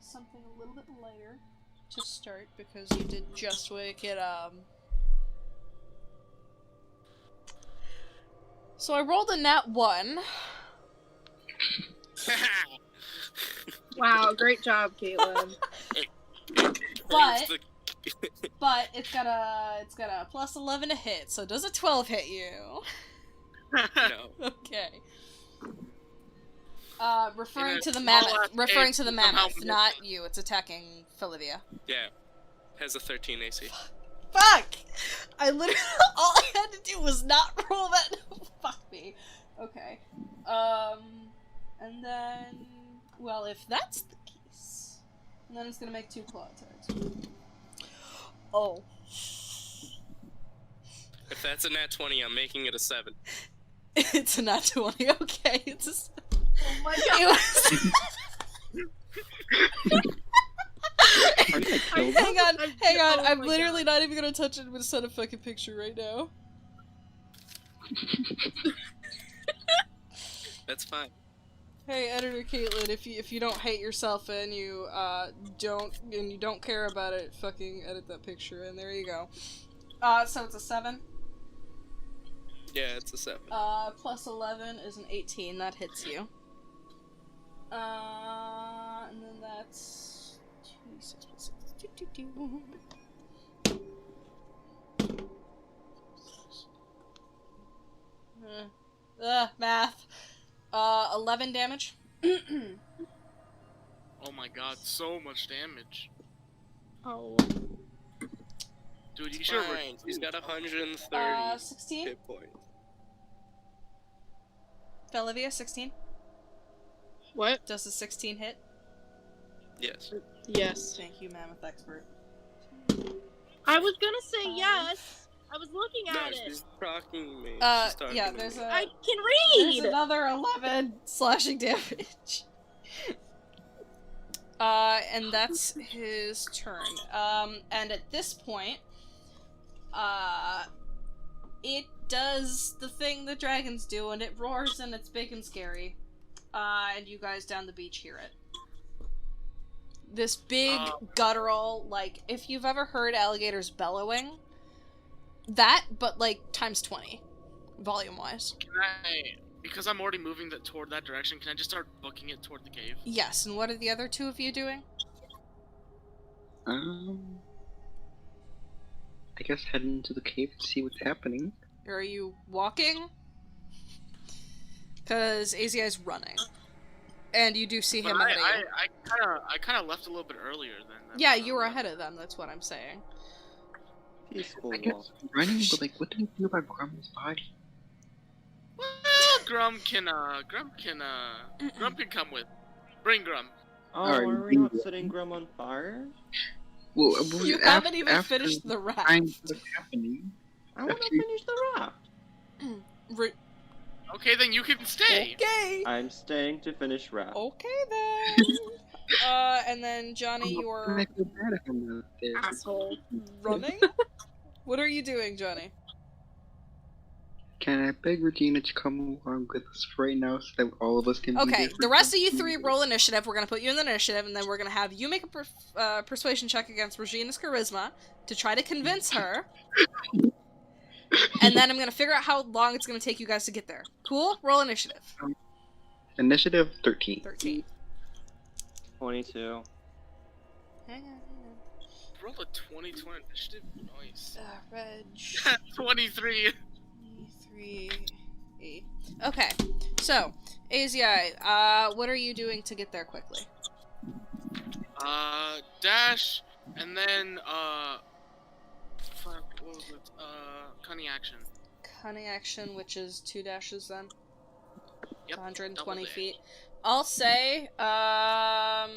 something a little bit lighter to start, because you did just wake it up. So I rolled a nat 1. Wow, great job, Caitlin. But it's got a plus 11 to hit. So does a 12 hit you? No. Okay. Referring to the mammoth, not you. It's attacking Philivia. Yeah. Has a 13 AC. Fuck! I literally, all I had to do was not roll that. Fuck me. Okay. And then, well, if that's the case, then it's gonna make 2 claw attacks. Oh. If that's a nat 20, I'm making it a 7. It's a nat 20, okay. It's a 7. Oh my god. Hang on. I'm literally not even gonna touch it. I'm gonna send a fucking picture right now. That's fine. Hey, editor Caitlin, if you don't hate yourself and you don't care about it, fucking edit that picture, and there you go. So it's a 7. Yeah, it's a 7. Plus 11 is an 18. That hits you. And then that's 26 plus 6. Math. 11 damage. Oh my god, so much damage. Oh. Dude, you should. Fine. He's got 130 16? hit points. Olivia, 16? What? Does the 16 hit? Yes. Yes. Thank you, Mammoth Expert. I was gonna say yes. I was looking No, at it. she's talking me. She's talking Yeah, to there's me. a... I can There's read. another 11 slashing damage. And that's his turn. And at this point, it does the thing the dragons do, and it roars, and it's big and scary. And you guys down the beach hear it. This big, guttural, like, if you've ever heard alligators bellowing, that, but, like, times 20, volume-wise. Can I, because I'm already moving toward that direction, can I just start booking it toward the cave? Yes, and what are the other two of you doing? I guess head into the cave to see what's happening. Are you walking? Because AZI is running. And you do see him But ahead of you. I kind of left a little bit earlier than them. Yeah, you were ahead of them, that's what I'm saying. Peaceful I guess walk. running, but like, what do we do about Grum's body? Well, Grum can come with. Bring Grum. Oh, Alright, are we not setting Grum on fire? You haven't even finished the raft. What's happening? I want to Actually- finish the raft. Okay, then you can stay. Okay! I'm staying to finish raft. Okay then! And then Johnny, I you're feel bad if I'm not there. Asshole. running? What are you doing, Johnny? Can I beg Regina to come along with us right now so that all of us can be Okay, there the for rest of you something? three roll initiative. We're gonna put you in the initiative, and then we're gonna have you make a persuasion check against Regina's charisma to try to convince her. And then I'm gonna figure out how long it's gonna take you guys to get there. Cool? Roll initiative. Initiative 13. 13. 22. Hang on. Roll a 2020 initiative. Nice. Reg. 23. 3. Okay, so AZI, what are you doing to get there quickly? Dash, and then fuck, what was it? Cunning action. Cunning action, which is 2 dashes then. Yep. 120 double feet. I'll say, my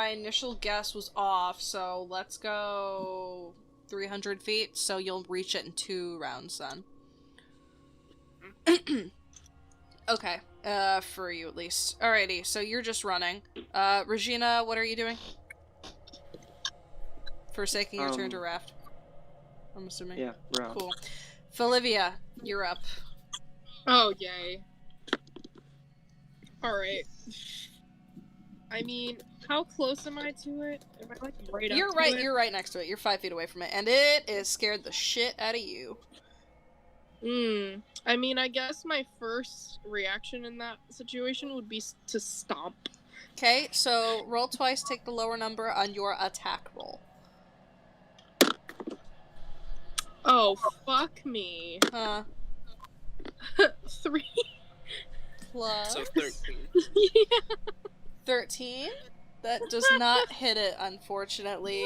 initial guess was off, so let's go 300 feet, so you'll reach it in 2 rounds then. Okay, for you at least. Alrighty, so you're just running. Regina, what are you doing? Forsaking your turn to raft. I'm assuming. Yeah, raft. Cool. Felivia, you're up. Oh, yay. Alright. I mean, how close am I to it? Am I like right up to it? You're right next to it. You're 5 feet away from it, and it is scared the shit out of you. I mean, I guess my first reaction in that situation would be to stomp. Okay, so roll twice, take the lower number on your attack roll. Oh, fuck me. 3. Plus So 13. Yeah. 13? That does not hit it, unfortunately.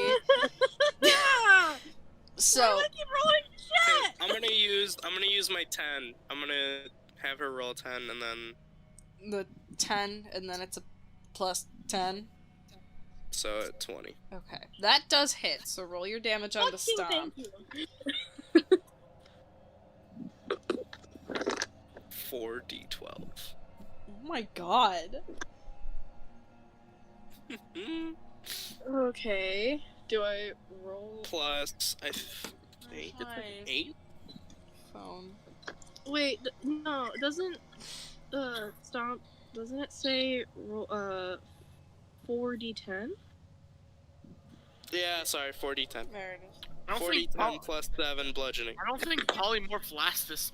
So Why do I keep rolling Okay, shit? I'm gonna use my 10. I'm gonna have her roll 10 and then the 10, and then it's a plus 10. so 20. Okay, that does hit. So roll your damage on the Fucking stomp. thank you. 4d12. Oh my god. Okay. Do I roll? Plus, I think it's Hi. like 8? Phone. Wait, no, doesn't stomp? Doesn't it say 4d10? Yeah, sorry, 4d10. There it is. I don't 4d10 plus 7 bludgeoning. I don't think polymorph lasts this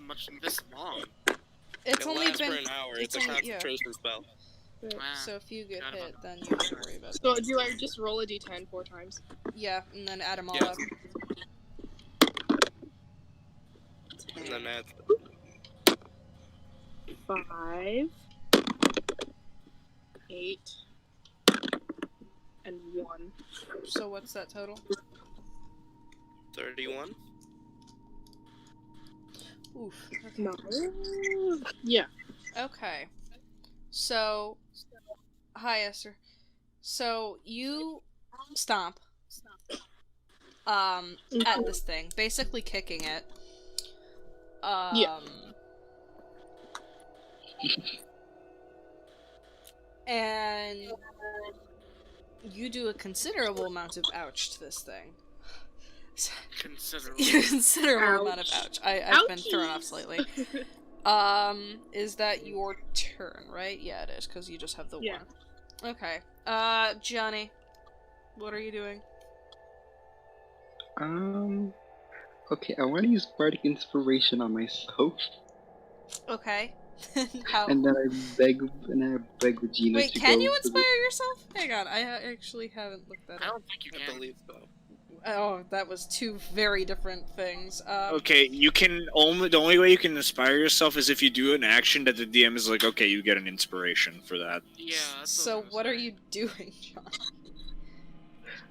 long. It's It only lasts been for an hour. It's a only- yeah. concentration spell. So if you get Forgot hit, about then you don't worry about it. So do I just roll a d10 4 times? Yeah, and then add them all Yeah. up. And then add 5, 8 and 1. So what's that total? 31. Oof. Okay. No. Yeah. Okay. So, hi Esther. So you stomp at this thing, basically kicking it. Yeah. And you do a considerable amount of ouch to this thing. Considerable amount of ouch. I've been thrown off slightly. Is that your turn, right? Yeah, it is, because you just have the one. Okay. Johnny, what are you doing? Okay, I want to use Bardic Inspiration on myself. Okay. How? And then I beg Regina Wait, to can go you for inspire yourself? Hang on, I actually haven't looked that up. I don't think you can. I believe so. Oh, that was two very different things. Okay, you can the only way you can inspire yourself is if you do an action that the DM is like, okay, you get an inspiration for that. Yeah. That's So what are you doing,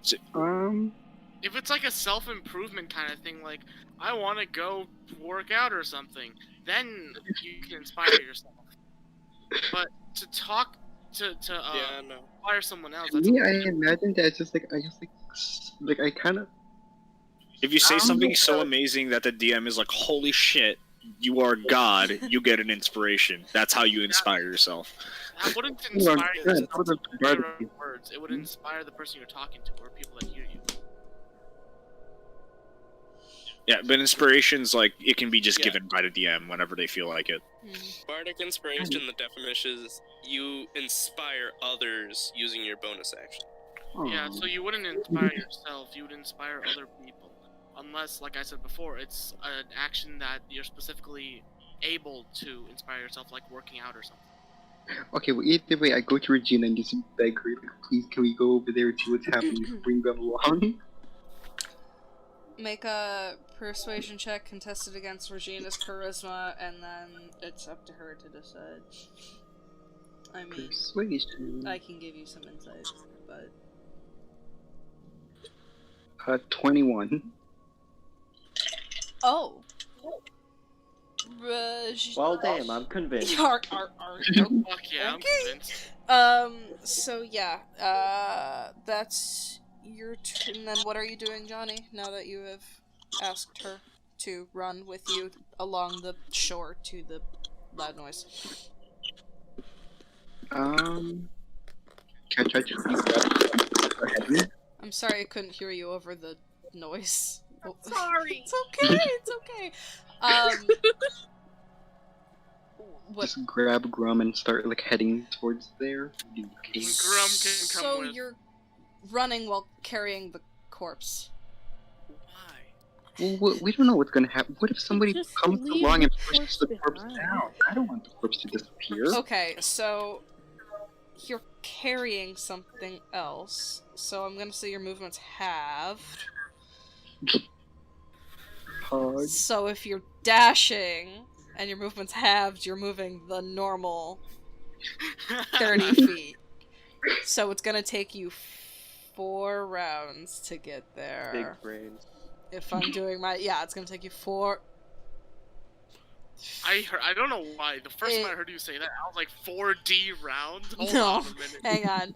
So, John? If it's like a self-improvement kind of thing, like I want to go work out or something, then you can inspire yourself. But to talk to inspire someone else. That's me, I imagine that it's just like I kind of. If you say something so amazing that the DM is like, holy shit, you are God, you get an inspiration. That's how you inspire yourself. That wouldn't inspire yourself with your own words. It would inspire the person you're talking to or people that hear you. Yeah, but inspiration's like, it can be just given by the DM whenever they feel like it. Bardic Inspiration, the definition is you inspire others using your bonus action. Yeah, so you wouldn't inspire yourself, you would inspire other people. Unless, like I said before, it's an action that you're specifically able to inspire yourself, like working out or something. Okay, well, either way, I go to Regina and just beg her, like, please, can we go over there and see what's happening? Bring them along. Make a persuasion check contested against Regina's charisma, and then it's up to her to decide. I mean, Persuasion. I can give you some insights, but... 21. Oh! Well, damn, I'm convinced. Fuck yeah, I'm convinced. So yeah, that's your turn. Then what are you doing, Johnny, now that you have asked her to run with you along the shore to the loud noise? Can I try to grab me? I'm sorry I couldn't hear you over the noise. Oh. Sorry. It's okay, it's okay. What? Just grab Grum and start like heading towards there. Grum can come So with. you're running while carrying the corpse. Why? Well, we don't know what's gonna happen. What if somebody Just comes leave along and the pushes the corpse corpse behind. down? I don't want the corpse to disappear. Okay, so you're carrying something else. So I'm gonna say your movement's halved. Hard. So if you're dashing and your movement's halved, you're moving the normal 30 feet. So it's gonna take you 4 rounds to get there. Big brains. If I'm doing my... Yeah, it's gonna take you 4... I don't know why. The first time I heard you say that, I was like, 4D rounds? Hold No, on a minute. hang on.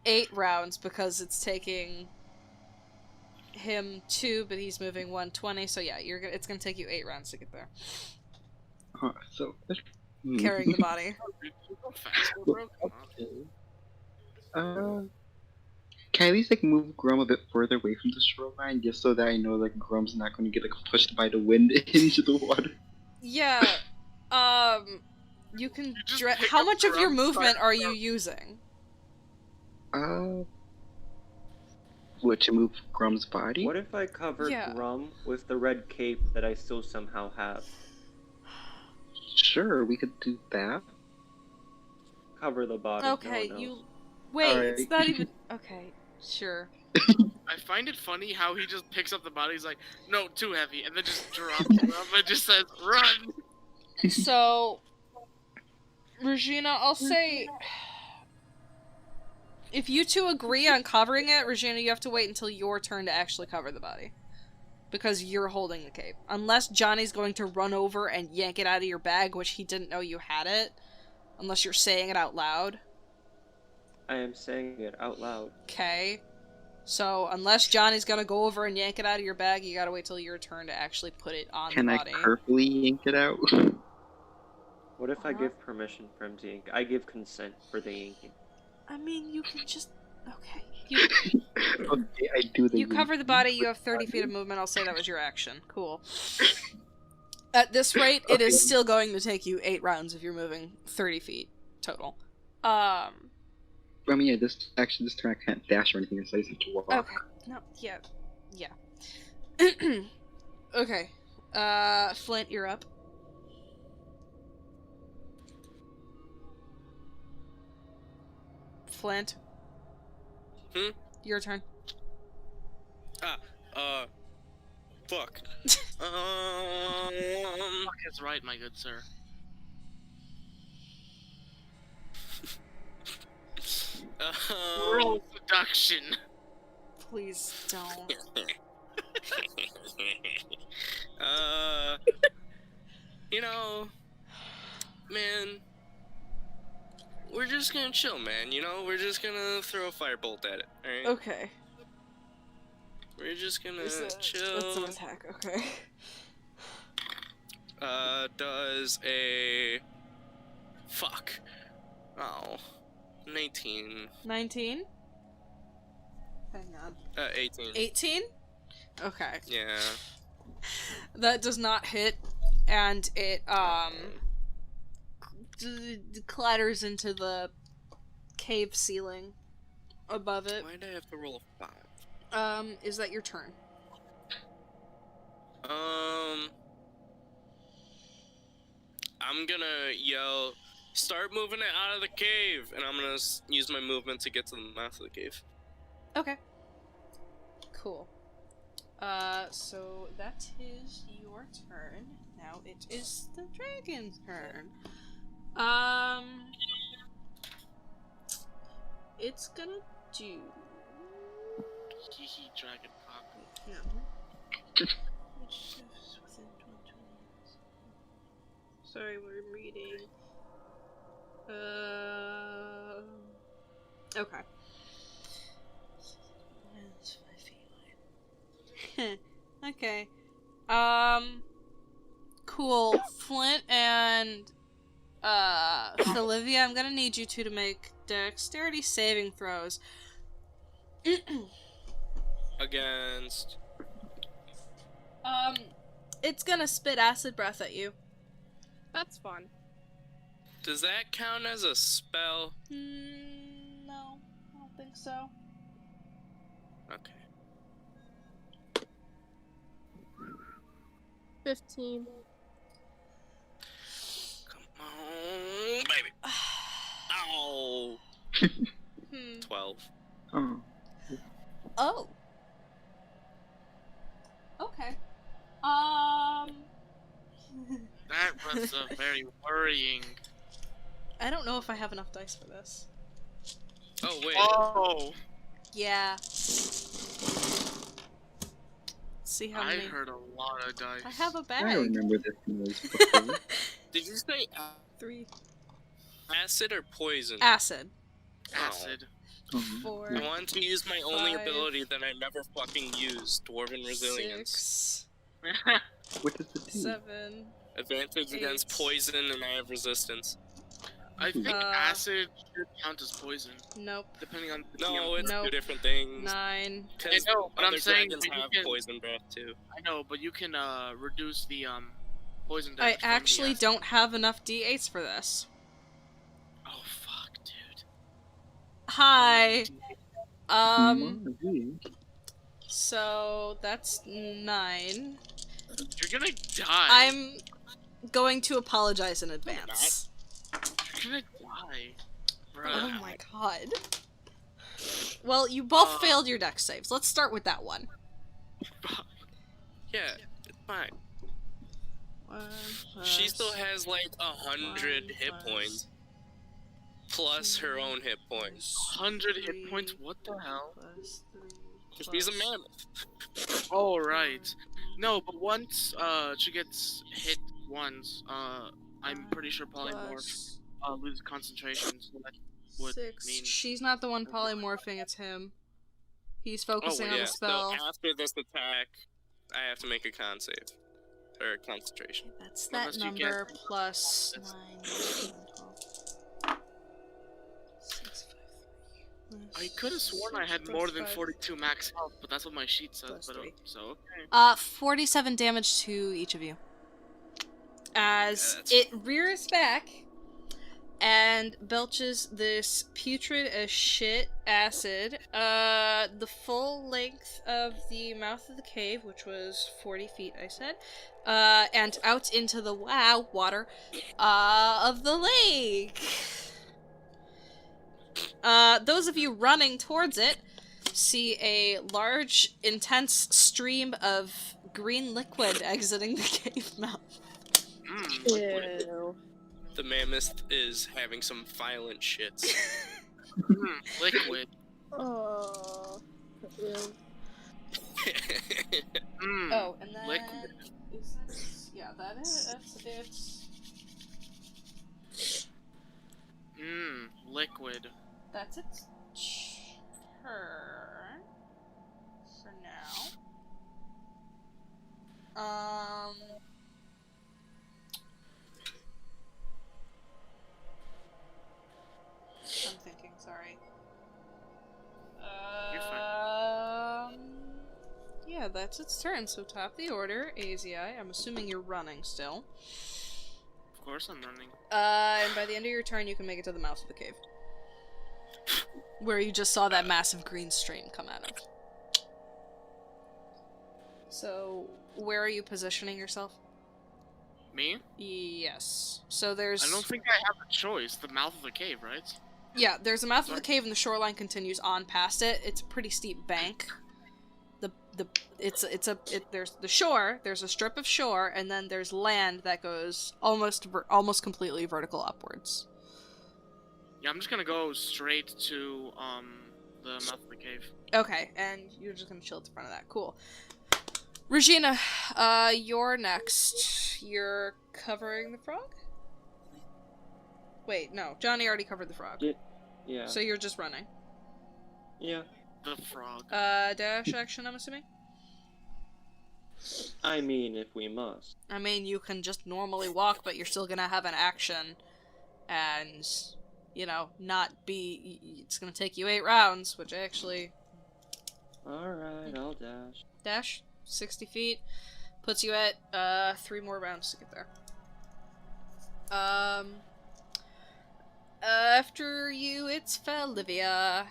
8 rounds, because it's taking him 2, but he's moving 120, so yeah, it's gonna take you 8 rounds to get there. So Carrying the body. Can I at least like move Grum a bit further away from the shoreline, just so that I know like Grum's not going to get like pushed by the wind into the water? Yeah. You can. pick How up much of your Grum, movement start are you using? What, to move Grum's body? What if I covered Yeah. Grum with the red cape that I still somehow have? Sure, we could do that. Cover the body. Okay, no one you. knows. Wait, Alright. it's not even. Okay, sure. I find it funny how he just picks up the body, he's like, no, too heavy, and then just drops it up and just says, run! So, Regina, I'll say If you two agree on covering it, Regina, you have to wait until your turn to actually cover the body. Because you're holding the cape. Unless Johnny's going to run over and yank it out of your bag, which he didn't know you had it. Unless you're saying it out loud. I am saying it out loud. Okay. So, unless Johnny's gonna go over and yank it out of your bag, you gotta wait till your turn to actually put it on the body. Can I carefully yank it out? What if I give permission for him to yank? I give consent for the yanking. I mean, you can just... Okay. Okay, I do the You cover the body, you have 30 feet of movement, I'll say that was your action. Cool. At this rate, it is still going to take you 8 rounds if you're moving 30 feet total. I mean, yeah, this turn I can't dash or anything, so I just have to walk. Okay. No, yeah. Okay. Flint, you're up. Flint. Your turn. Fuck. Fuck is right, my good sir. Roll seduction. Please don't. You know, man, we're just gonna chill, man. You know, we're just gonna throw a firebolt at it. All right. Okay. We're just gonna chill. That's an attack. Okay. Does a fuck? Oh, 19. 19. Hang on. 18. 18. Okay. Yeah. That does not hit, and it clatters into the cave ceiling above it. Why'd I have to roll a 5? Is that your turn? I'm gonna yell, start moving it out of the cave, and I'm gonna use my movement to get to the mouth of the cave. Okay. Cool. So that is your turn. Now it is the dragon's turn. It's gonna do... Hee dragon cock. No. Which shifts within 20 minutes. Sorry, we're reading. Okay. Okay. Cool. Flint and Olivia, I'm gonna need you two to make dexterity saving throws. Against... It's gonna spit acid breath at you. That's fun. Does that count as a spell? No, I don't think so. Okay. 15. Come on, baby. Ow. 12. Oh. Oh. Okay. That was very worrying. I don't know if I have enough dice for this. Oh, wait. Oh! Yeah. See how many... I heard a lot of dice. I have a bag. I remember this noise before. Did you say 3. acid or poison? Acid. Acid. 4. I wanted to use my only 5, ability that I never fucking used, Dwarven Resilience. 6. What does it do? 7. Advantage 8. against poison, and I have resistance. I think acid should count as poison. Nope. Depending on the No, DM. it's Nope. 2 different things. 9. I Because know, but other I'm saying dragons that you have can- poison breath too. I know, but you can reduce the poison I damage from the actually acid. don't have enough d8s for this. Oh fuck, dude. Hi. Marvin. So that's 9. You're gonna die. I'm going to apologize in advance. You're gonna die. Bruh. Oh my god. Well, you both failed your dex saves. Let's start with that one. Yeah, it's fine. 1 She plus still has like 100 hit plus- points. plus her own hit points. 100 hit points? What the hell? Plus 3 Because she's a mammoth. Oh, right. No, but once she gets hit once, I'm pretty sure polymorph loses concentration, so that would 6. mean... She's not the one polymorphing, it's him. He's focusing on the spell. So after this attack, I have to make a con save. Or concentration. That's that number plus 9, 10, 12. 6, 5, 3. I could have sworn I had more than 42 max health, but that's what my sheet says. But so okay. 47 damage to each of you. As it rears back and belches this putrid as shit acid, the full length of the mouth of the cave, which was 40 feet, I said, and out into the water of the lake. Those of you running towards it see a large, intense stream of green liquid exiting the cave mouth. Ew. The mammoth is having some violent shits. Liquid. Oh. Oh, and then liquid. Is this, yeah, that is it's Liquid. that's its turn for now. I'm thinking, sorry. You're fine. Yeah, that's its turn, so top of the order, AZI. I'm assuming you're running still. Of course I'm running. And by the end of your turn, you can make it to the mouth of the cave. Where you just saw that massive green stream come out of. So, where are you positioning yourself? Me? Yes. So there's... I don't think I have a choice. The mouth of the cave, right? Yeah, there's a mouth of the cave and the shoreline continues on past it. It's a pretty steep bank. There's the shore, there's a strip of shore, and then there's land that goes almost completely vertical upwards. Yeah, I'm just gonna go straight to the mouth of the cave. Okay, and you're just gonna chill at the front of that. Cool. Regina, you're next. You're covering the frog? Wait, no. Johnny already covered the frog. Yeah. So you're just running. Yeah. The frog. Dash action, I'm assuming? I mean, if we must. I mean, you can just normally walk, but you're still gonna have an action, and, you know, not be... It's gonna take you 8 rounds, which actually... Alright, I'll dash. Dash, 60 feet, puts you at, 3 more rounds to get there. After you, it's Felivia.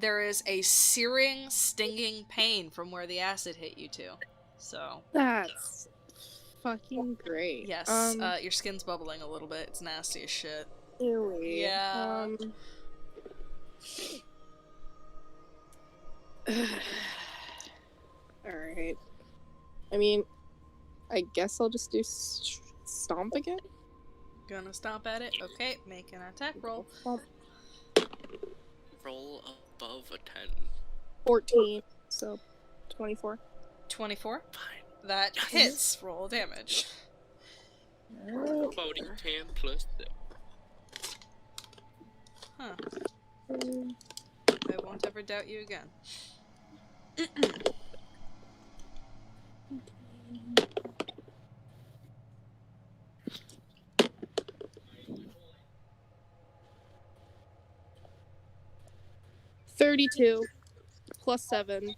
There is a searing, stinging pain from where the acid hit you to. So. That's fucking great. Yes, your skin's bubbling a little bit. It's nasty as shit. Ewy. Yeah. Alright. I mean, I guess I'll just do stomp again? Gonna stomp at it. Okay, make an attack roll. Roll above a 10. 14, so 24. 24? Fine. That hits. Roll damage. About 10 plus 6. Huh. I won't ever doubt you again. 32 plus 7.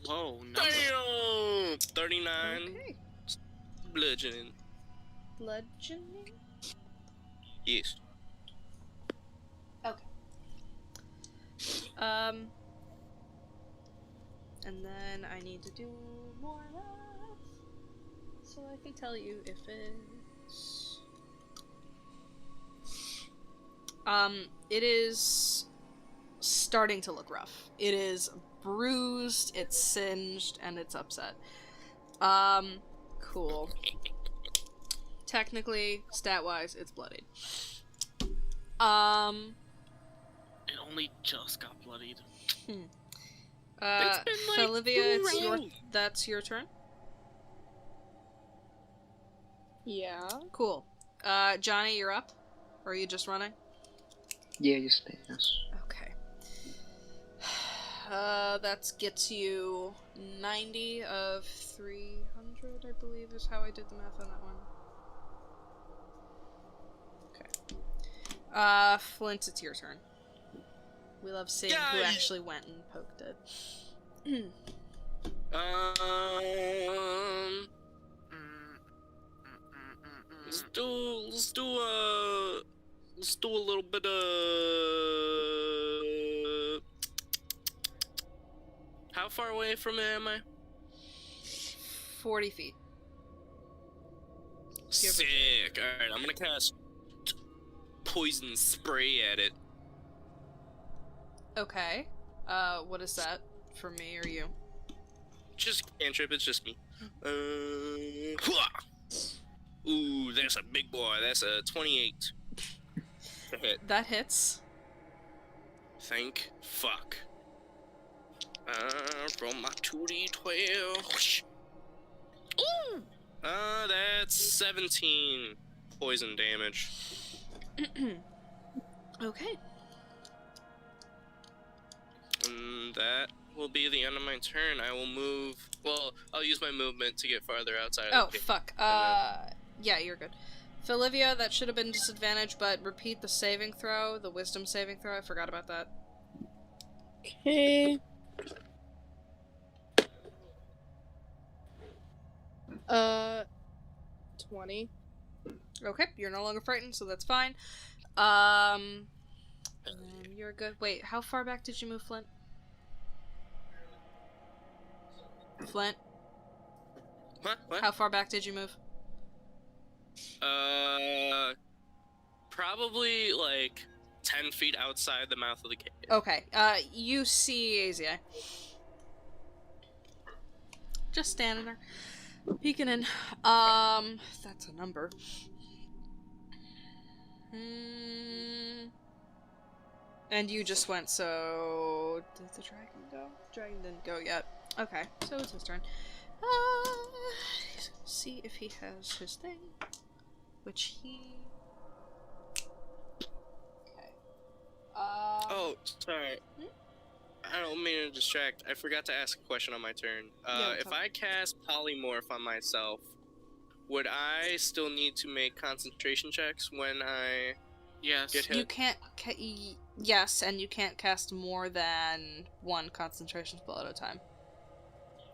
Whoa, no. Damn! 39. Okay. Bludgeoning. Bludgeoning? Yes. Okay. And then I need to do more math, so I can tell you if it's... it is starting to look rough. It is bruised, it's singed, and it's upset. Cool. Technically, stat-wise, it's bloodied. It only just got bloodied. It's been like Olivia, 2 rounds. that's your turn. Yeah. Cool. Johnny, you're up? Or are you just running? Yeah, you stay. Yes. Okay. That gets you 90 of 300, I believe is how I did the math on that one. Okay. Flint, it's your turn. We love seeing who Yay! actually went and poked it. Let's do a little bit of. How far away from it am I? 40 feet. Sick. Alright, I'm gonna cast poison spray at it. Okay. What is that? For me or you? Just cantrip, it's just me. Ooh, that's a big boy. That's a 28 to hit. That hits. Thank fuck. From my 2d12. Ooh! That's 17 poison damage. Okay. And that will be the end of my turn. I will move. Well, I'll use my movement to get farther outside Oh, of the cave. fuck. Yeah, you're good. Olivia, that should have been disadvantage, but repeat the saving throw, the wisdom saving throw. I forgot about that. Okay. 20. Okay, you're no longer frightened, so that's fine. You're good. Wait, how far back did you move, Flint? Flint? What? How far back did you move? Probably like 10 feet outside the mouth of the cave. Okay, you see AZI. Just standing there. Peeking in. That's a number. And you just went, so... Did the dragon go? Dragon didn't go yet. Okay, so it's his turn. He's gonna see if he has his thing. Which he... Okay. Oh, sorry. I don't mean to distract. I forgot to ask a question on my turn. Yeah, if I cast Polymorph on myself, would I still need to make concentration checks when I Yes. get hit? You can't... yes, and you can't cast more than one concentration spell at a time.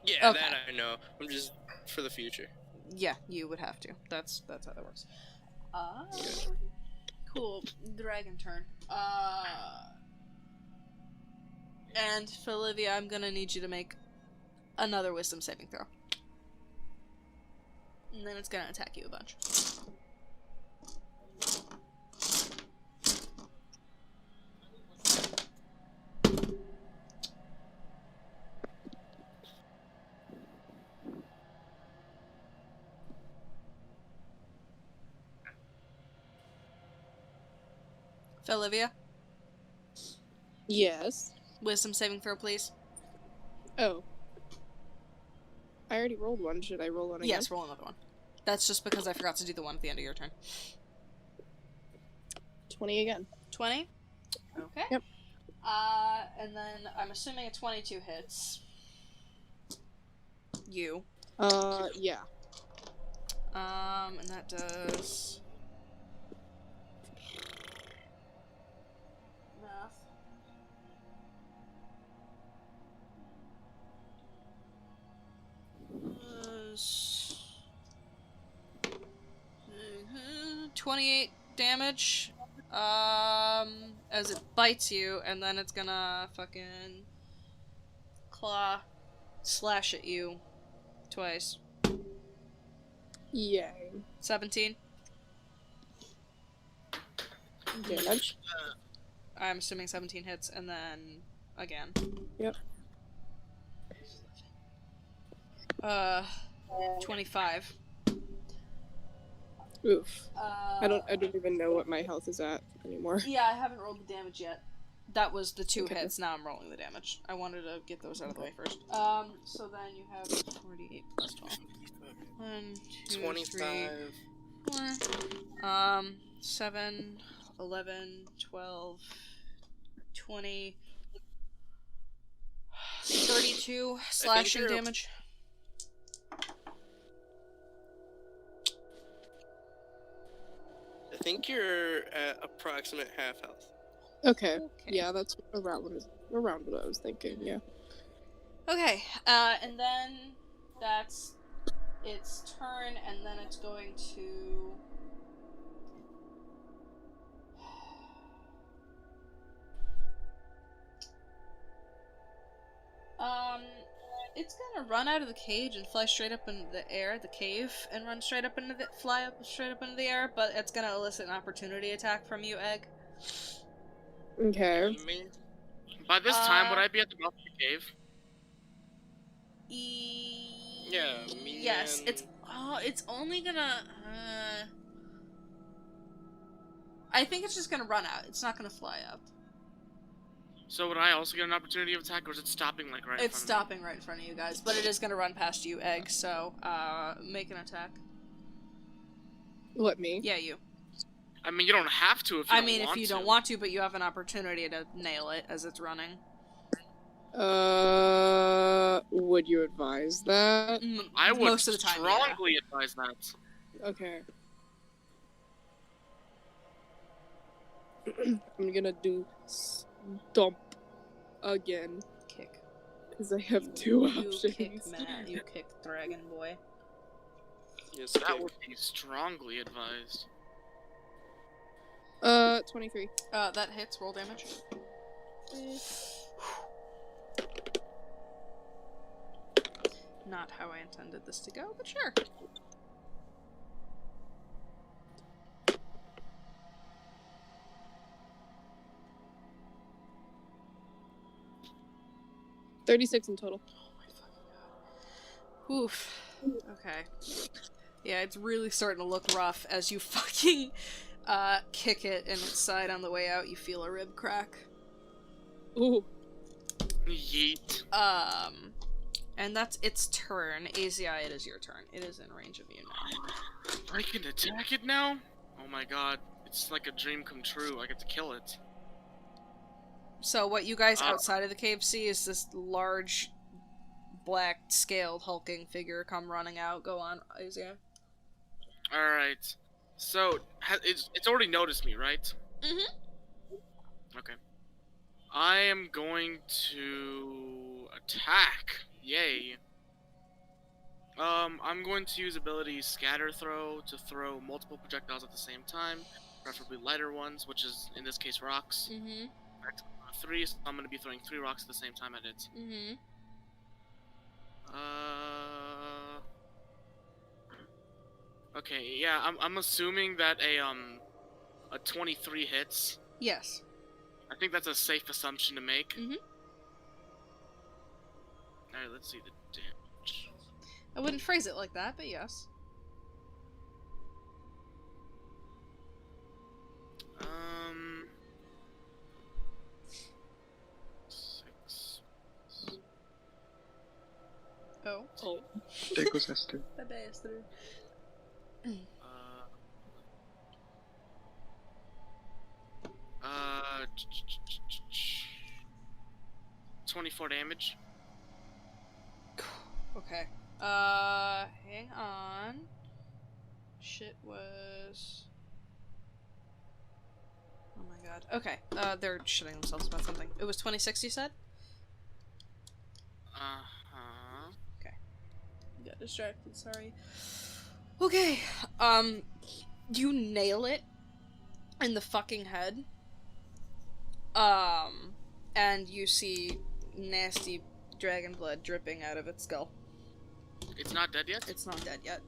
Yeah, Okay. that I know. I'm just for the future. Yeah, you would have to. That's how that works. Cool. Dragon turn. And for Olivia, I'm gonna need you to make another wisdom saving throw. And then it's gonna attack you a bunch. Olivia, Yes. wisdom saving throw, please. Oh. I already rolled one. Should I roll one again? Yes, roll another one. That's just because I forgot to do the one at the end of your turn. 20 again. 20? Okay. Yep. And then I'm assuming a 22 hits. You. Yeah. And that does... Math. Was... 28 damage. As it bites you, and then it's gonna fucking claw, slash at you twice. Yay. 17. Damage. I'm assuming 17 hits, and then again. Yep. 25. Oof. I don't even know what my health is at anymore. Yeah, I haven't rolled the damage yet. That was the 2 Okay. hits, now I'm rolling the damage. I wanted to get those out of the way first. So then you have 48 plus 12. 1, 2, 25. 3, 4. 7, 11, 12, 20, 32 slashing you're- damage. I think you're at approximate half health. Okay. Yeah, that's around what I was thinking. Yeah. Okay, and then that's its turn, and then it's going to... It's gonna run out of the cage and fly straight up into the air, the cave, and run straight up into the, straight up into the air, but it's gonna elicit an opportunity attack from you, Egg. Okay. By this time, would I be at the mouth of the cave? Yeah, me Yes, and... it's only gonna, I think it's just gonna run out. It's not gonna fly up. So would I also get an opportunity of attack, or is it stopping like right in front of me? It's stopping right in front of you guys, but it is gonna run past you, Egg, so, make an attack. What, me? Yeah, you. I mean, you don't have to if you don't want to. If you don't want to, but you have an opportunity to nail it as it's running. Would you advise that? I would most of the time, strongly advise that. Okay. I'm gonna do stomp again. Kick. Because I have 2 options. You kick, Matt. You kick, Dragon Boy. Yes, That would be strongly advised. 23. That hits. Roll damage. Not how I intended this to go, but sure. $36 in total. Oh my fucking god. Oof. Okay. Yeah, it's really starting to look rough as you fucking kick it in its side on the way out. You feel a rib crack. Ooh. Yeet. And that's its turn. AZI, it is your turn. It is in range of you now. I can attack it now? Oh my god. It's like a dream come true. I get to kill it. So what you guys outside of the cave see is this large, black, scaled, hulking figure come running out. Go on, AZI. Alright. So, it's already noticed me, right? Mm-hmm. Okay. I am going to attack. Yay. I'm going to use ability Scatter Throw to throw multiple projectiles at the same time, preferably lighter ones, which is, in this case, rocks. Mm-hmm. 3, so I'm going to be throwing 3 rocks at the same time at it. Mm-hmm. Okay, yeah, I'm assuming that a 23 hits. Yes. I think that's a safe assumption to make. Mm-hmm. Alright, let's see the damage. I wouldn't phrase it like that, but yes. Oh. There goes Esther. Bye-bye, Esther. 24 damage. Okay. Hang on. Shit was... Oh my god. Okay. They're shitting themselves about something. It was 26, you said? Uh-huh. Okay. Got distracted, sorry. Okay. You nail it in the fucking head. And you see nasty dragon blood dripping out of its skull. It's not dead yet? It's not dead yet.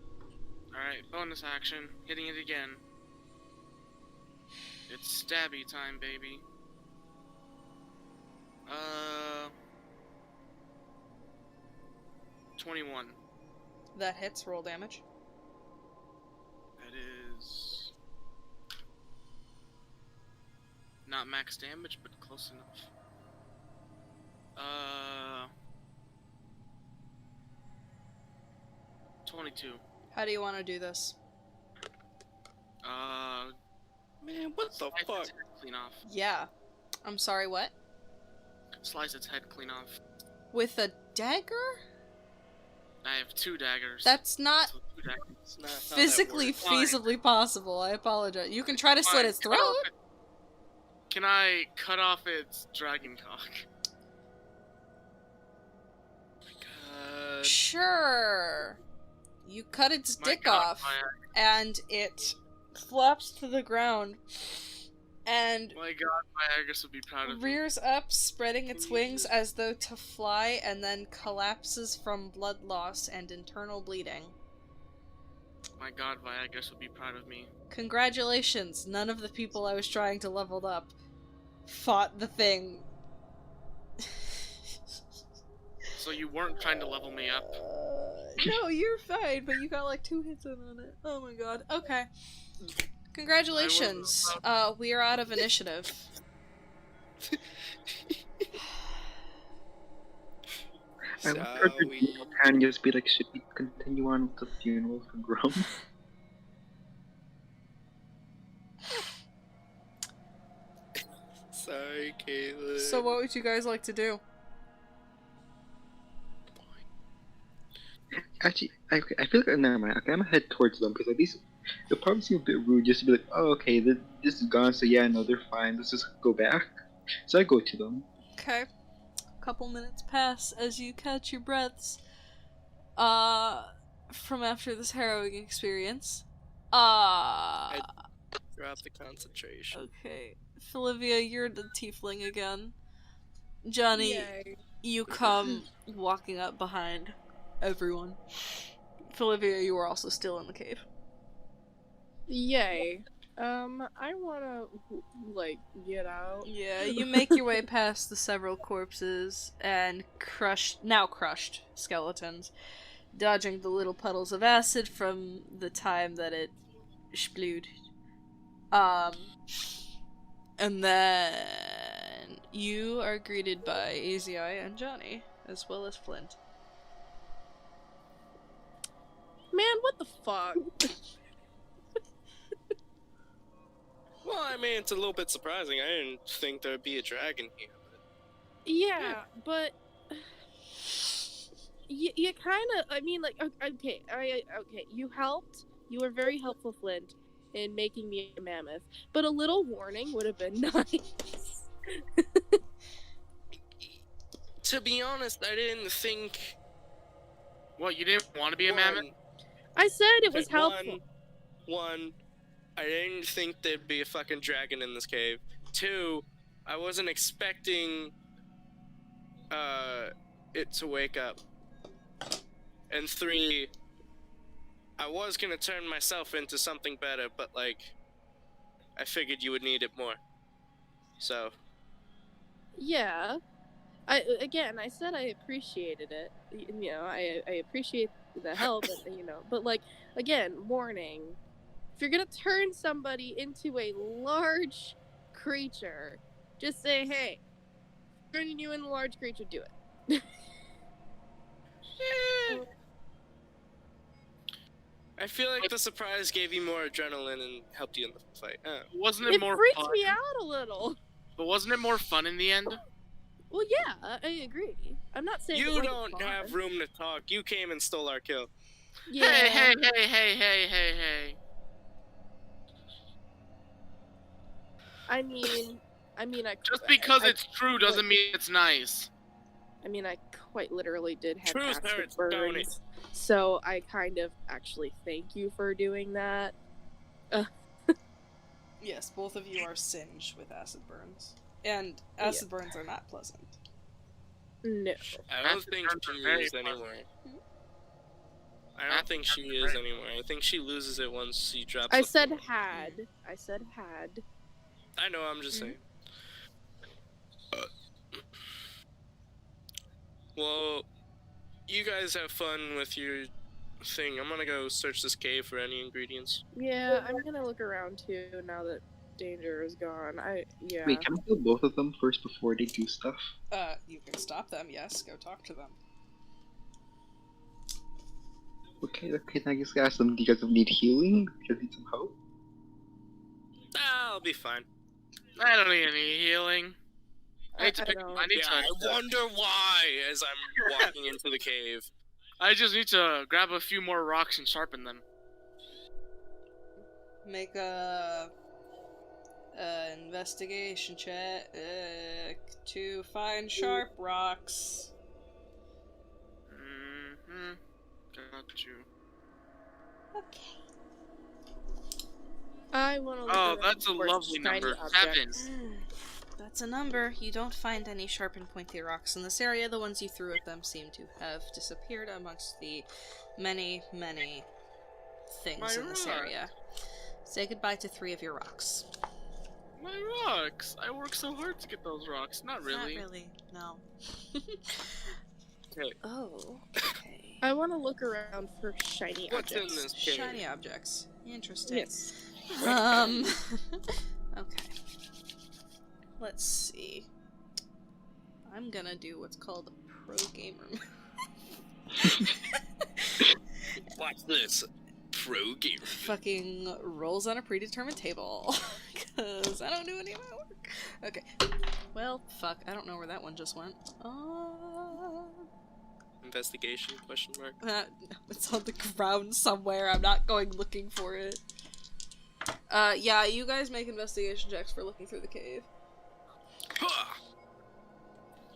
Alright, bonus action. Hitting it again. It's stabby time, baby. 21. That hits, roll damage. Okay. That is not max damage, but close enough. 22. How do you want to do this? Man, what the Slice its fuck? head clean off. Yeah. I'm sorry, what? Slice its head clean off. With a dagger? I have 2 daggers. That's not So 2 daggers. It's not how that physically works. feasibly possible. I apologize. You can try to slit Fine, its cut throat. off it- Can I cut off its dragon cock? God. Sure. You cut its My dick God, off, and it flops to the ground, and My God, my Agus would be proud of me. rears up, spreading its wings as though to fly, and then collapses from blood loss and internal bleeding. My God, Viagus would be proud of me. Congratulations, none of the people I was trying to level up fought the thing. So you weren't trying to level me up? No, you're fine, but you got like 2 hits in on it. Oh my god. Okay. Congratulations. We are out of initiative. I would rather can just be like, should we continue on with the funeral for Grum? Sorry, Caleb. So what would you guys like to do? Actually, I feel like, never mind. Okay, I'm gonna head towards them, because at least it'll probably seem a bit rude just to be like, oh, okay, this is gone, so yeah, no, they're fine, let's just go back. So I go to them. Okay. A couple minutes pass as you catch your breaths. From after this harrowing experience. Drop the concentration. Okay. Olivia, you're the tiefling again. Johnny, Yay. you come walking up behind everyone. Olivia, you are also still in the cave. Yay. I wanna, like, get out. Yeah, you make your way past the several corpses and now crushed skeletons, dodging the little puddles of acid from the time that it splood. And then you are greeted by AZI and Johnny, as well as Flint. Man, what the fuck? Well, I mean, it's a little bit surprising. I didn't think there'd be a dragon here. Yeah, but you kind of. I mean, like, okay, okay. You helped. You were very helpful, Flint, in making me a mammoth. But a little warning would have been nice. To be honest, I didn't think. What, you didn't want to be a mammoth? I said it was helpful. One, I didn't think there'd be a fucking dragon in this cave. 2, I wasn't expecting it to wake up. And 3, I was gonna turn myself into something better, but like, I figured you would need it more. So. Yeah. I said I appreciated it. You know, I appreciate the help, but like, again, warning. If you're gonna turn somebody into a large creature, just say, hey, turning you into a large creature, do it. I feel like the surprise gave you more adrenaline and helped you in the fight. Wasn't it more freaked fun? me out a little. But wasn't it more fun in the end? Well, yeah, I agree. I'm not saying You it wasn't don't fun. have room to talk. You came and stole our kill. Yeah. Hey. I mean, Just because it's true doesn't mean it's nice. I mean, I quite literally did have Truth acid hurts, don't it? burns, so I kind of actually thank you for doing that. Yes, both of you are singed with acid burns. And acid burns are not pleasant. No. I don't think she is anymore. I don't think she is anymore. I think she loses it once she drops. I the said floor. had. I said had. I know. I'm just saying. Well, you guys have fun with your thing. I'm gonna go search this cave for any ingredients. Yeah, I'm gonna look around too now that danger is gone. Yeah. Wait, can I kill both of them first before they do stuff? You can stop them, yes. Go talk to them. Okay, I just ask them, do you guys need healing? Do you guys need some help? I'll be fine. I don't need any healing. I need to pick. don't. I need Yeah, to. I wonder why as I'm walking into the cave. I just need to grab a few more rocks and sharpen them. Make a investigation check to find sharp rocks. Mm-hmm. Got you. Okay. I want to look Oh, around that's a for lovely shiny number. objects. 7. That's a number. You don't find any sharp and pointy rocks in this area. The ones you threw at them seem to have disappeared amongst the many, many things My in this rock. area. Say goodbye to 3 of your rocks. My rocks! I worked so hard to get those rocks. Not really. Not really, no. Okay. Oh, okay. I want to look around for shiny What's in objects. this cave? Shiny objects. Interesting. Yes. Okay. Let's see. I'm gonna do what's called a pro gamer move. Watch this. Pro gamer. Fucking rolls on a predetermined table. Because I don't do any of my work. Okay. Well, fuck. I don't know where that one just went. Investigation? Question mark. It's on the ground somewhere. I'm not going looking for it. Yeah, you guys make investigation checks for looking through the cave. Ha!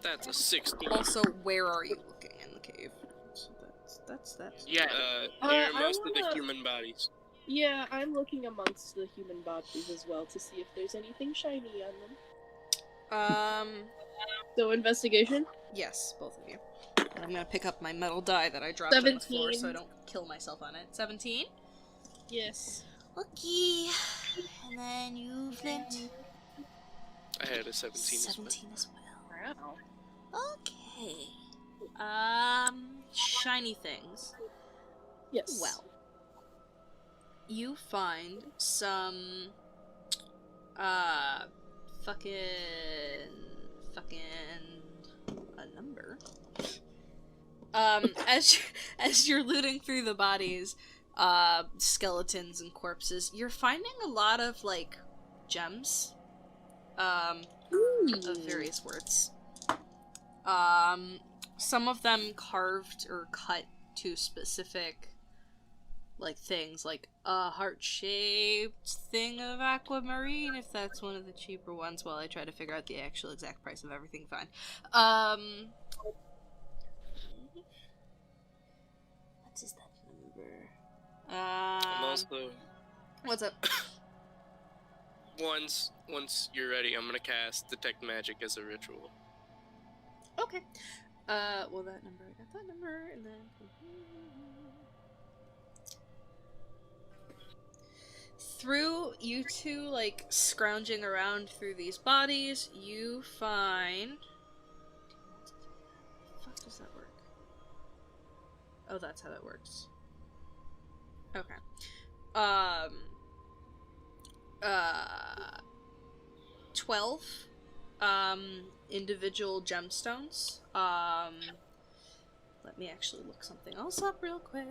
That's a 16. Also, where are you looking in the cave? So that's Yeah. Near I most of the wanna- human bodies. Yeah, I'm looking amongst the human bodies as well to see if there's anything shiny on them. So investigation? Yes, both of you. And I'm gonna pick up my metal die that I dropped on the floor 17. so I don't kill myself on it. 17? Yes. Okay. And then you, Flint. I had a 17 as well. 17 as well. Wow. Okay. Shiny things. Yes. Well, you find some, fucking a number. As you're looting through the bodies, skeletons and corpses, you're finding a lot of, like, gems, of various words. Some of them carved or cut to specific, like, things, like a heart-shaped thing of aquamarine, if that's one of the cheaper ones, while I try to figure out the actual exact price of everything. Fine. What is that number? I'm also... What's up? Once you're ready, I'm gonna cast Detect Magic as a ritual. Okay. Well, that number, I got that number, and then... Through you two, like, scrounging around through these bodies, you find... How the fuck does that work? Oh, that's how that works. Okay. 12 individual gemstones. Let me actually look something else up real quick.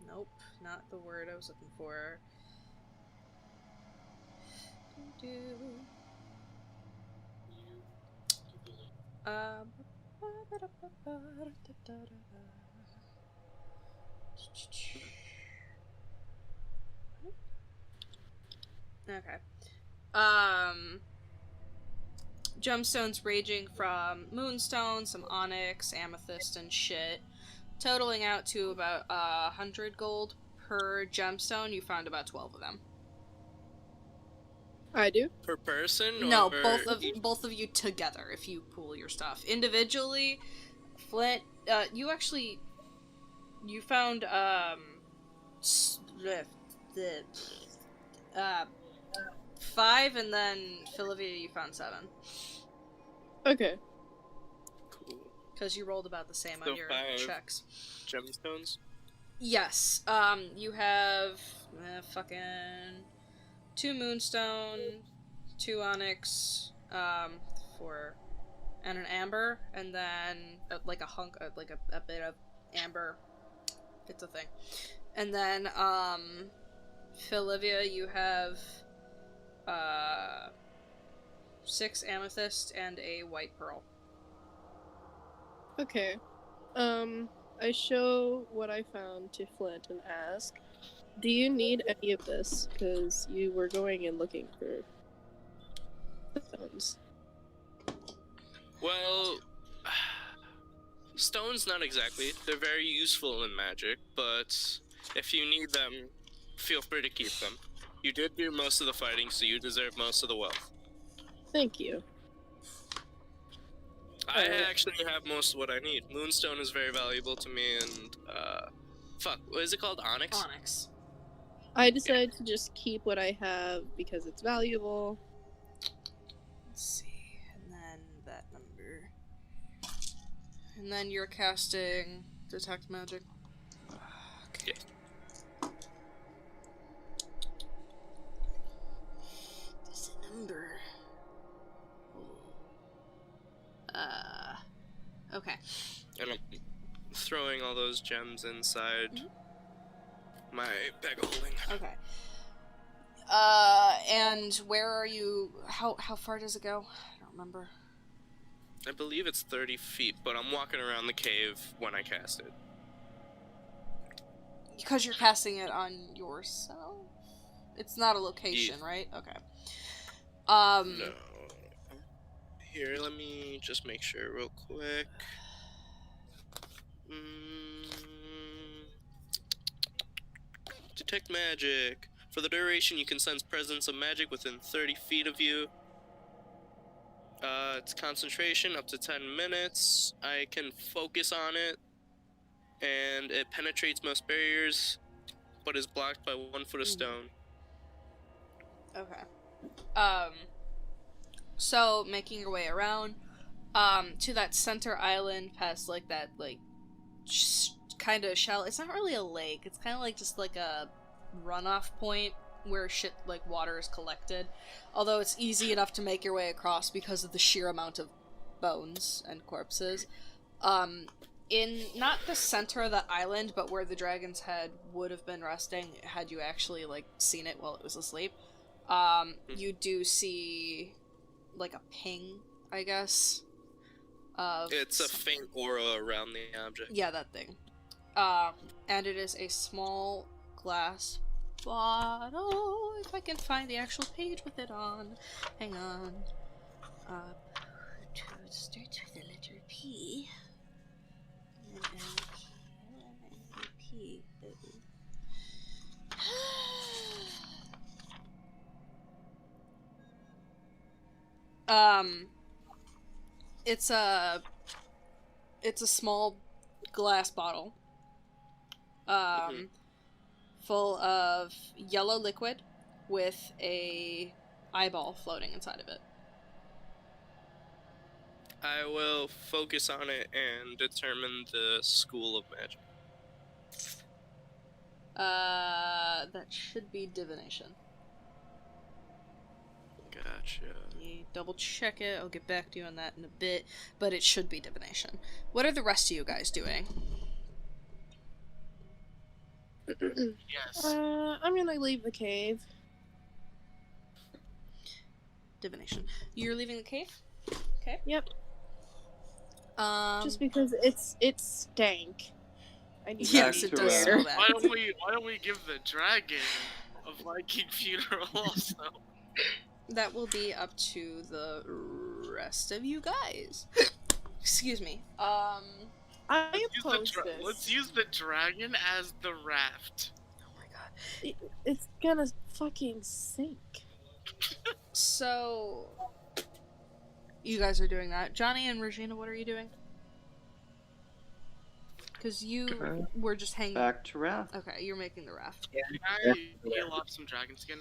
Nope, not the word I was looking for. Okay. Gemstones ranging from moonstone, some onyx, amethyst, and shit, totaling out to about 100 gold per gemstone. You found about 12 of them. I do. Per person? No, or both of you together. If you pool your stuff individually, Flint, you found 5 5, and then Philivia, you found 7. Okay. Cool. Because you rolled about the same So on your 5 checks. gemstones? Yes. You have fucking 2 moonstone, 2 onyx, and an amber, and then like a hunk, like a bit of amber. It's a thing. And then Philivia, you have 6 amethyst and a white pearl. Okay. I show what I found to Flint and ask, do you need any of this? Because you were going and looking for stones. Well, stones not exactly. They're very useful in magic, but if you need them, feel free to keep them. You did do most of the fighting, so you deserve most of the wealth. Thank you. I actually have most of what I need. Moonstone is very valuable to me, and, what is it called? Onyx? Onyx. I decided to just keep what I have because it's valuable. Let's see, and then that number. And then you're casting Detect Magic. Okay. This number. Okay. And I'm throwing all those gems inside my bag of holding. Okay. And where are you? How far does it go? I don't remember. I believe it's 30 feet, but I'm walking around the cave when I cast it. Because you're casting it on yourself? It's not a location, right? Okay. No. Here, let me just make sure real quick. Detect magic. For the duration, you can sense presence of magic within 30 feet of you. It's concentration up to 10 minutes. I can focus on it, and it penetrates most barriers, but is blocked by 1 foot of stone. Okay. So making your way around, to that center island, past like that, like, kind of shallow. It's not really a lake. It's kind of like just like a runoff point where shit like water is collected. Although it's easy enough to make your way across because of the sheer amount of bones and corpses. In not the center of the island, but where the dragon's head would have been resting had you actually like seen it while it was asleep. You do see like a ping, I guess. It's a faint aura around the object. Yeah, that thing. And it is a small glass bottle. If I can find the actual page with it on. Hang on. It starts with the letter P. And then P. It's a small glass bottle. Full of yellow liquid with a eyeball floating inside of it. I will focus on it and determine the school of magic. That should be divination. Gotcha. You double check it. I'll get back to you on that in a bit, but it should be divination. What are the rest of you guys doing? Yes. I'm gonna leave the cave. Divination. You're leaving the cave? Okay. Yep. Um. Just because it stank. I need Yes, to it be does clear. smell bad. Why don't we give the dragon a Viking funeral also? That will be up to the rest of you guys. Excuse me. I oppose this. Let's use the dragon as the raft. Oh my god. It's gonna fucking sink. So, you guys are doing that. Johnny and Regina, what are you doing? Because you were just hanging. Back to raft. Okay, you're making the raft. Can I heal up some dragon skin?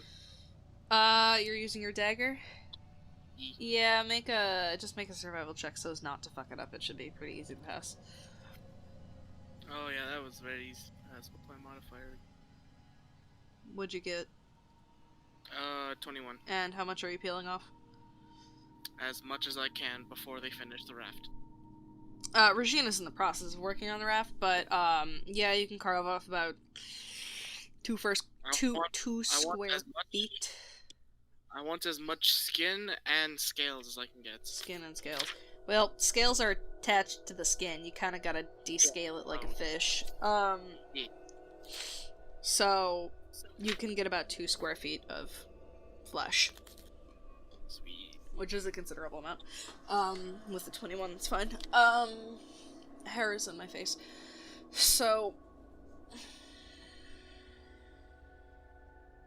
You're using your dagger? Yeah, just make a survival check so as not to fuck it up. It should be pretty easy to pass. Oh yeah, that was very easy. That's my modifier. What'd you get? 21. And how much are you peeling off? As much as I can before they finish the raft. Regina's in the process of working on the raft, but yeah, you can carve off about two square feet. I want as much skin and scales as I can get. Skin and scales. Well, scales are attached to the skin. You kind of gotta descale it like a fish. Yeah. So you can get about 2 square feet of flesh. Sweet. Which is a considerable amount. With the 21, it's fine. Hair is in my face. So...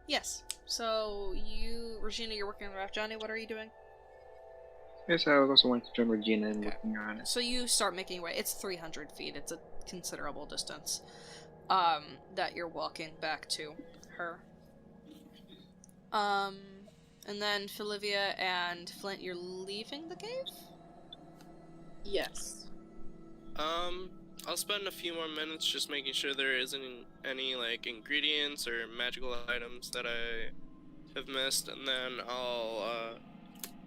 Yes. So, Regina, you're working on the raft. Johnny, what are you doing? Yes, I also want to join Regina and working on it. So you start making your way. It's 300 feet. It's a considerable distance. That you're walking back to her. And then Philivia and Flint, you're leaving the cave? Yes. I'll spend a few more minutes just making sure there isn't any, like, ingredients or magical items that I have missed, and then I'll,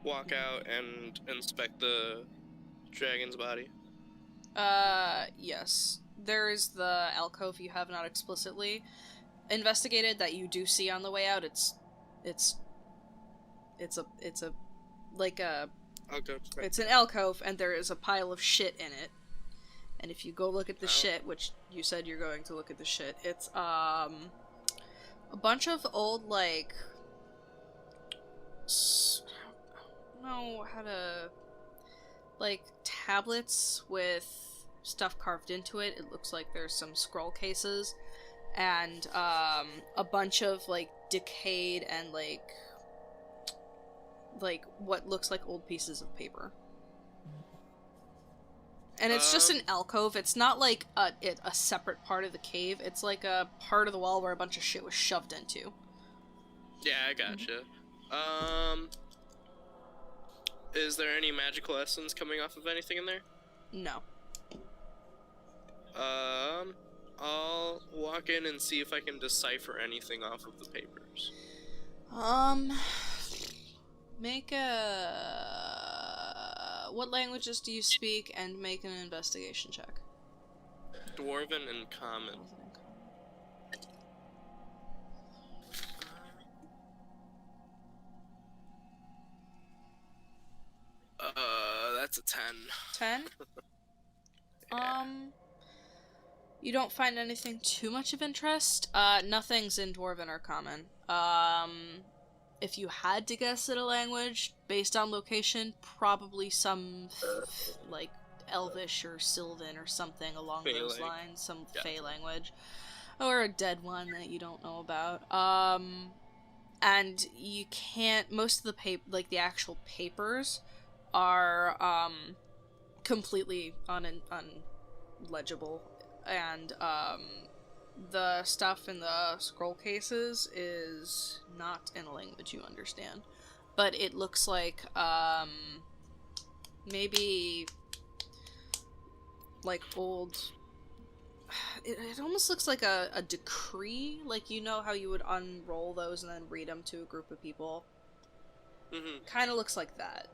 walk out and inspect the dragon's body. Yes. There is the alcove you have not explicitly investigated that you do see on the way out. It's an alcove, and there is a pile of shit in it. And if you go look at the shit, which you said you're going to look at the shit, it's a bunch of old, like, I don't know how to, like, tablets with stuff carved into it. It looks like there's some scroll cases, and a bunch of, like, decayed and, like what looks like old pieces of paper. And it's just an alcove. It's not like a separate part of the cave. It's like a part of the wall where a bunch of shit was shoved into. Yeah, I gotcha. Is there any magical essence coming off of anything in there? No. I'll walk in and see if I can decipher anything off of the papers. Make what languages do you speak, and make an investigation check. Dwarven and Common. That's a 10. 10? Yeah. You don't find anything too much of interest? Nothing's in Dwarven or Common. If you had to guess at a language, based on location, probably some, like, Elvish or Sylvan or something along those lines. Some Fey language. Or a dead one that you don't know about. And you can't... Most of the the actual papers are, completely unlegible. And, the stuff in the scroll cases is not in a language you understand. But it looks like, maybe, like, old... It almost looks like a decree. Like, you know how you would unroll those and then read them to a group of people? Mm-hmm. Kind of looks like that.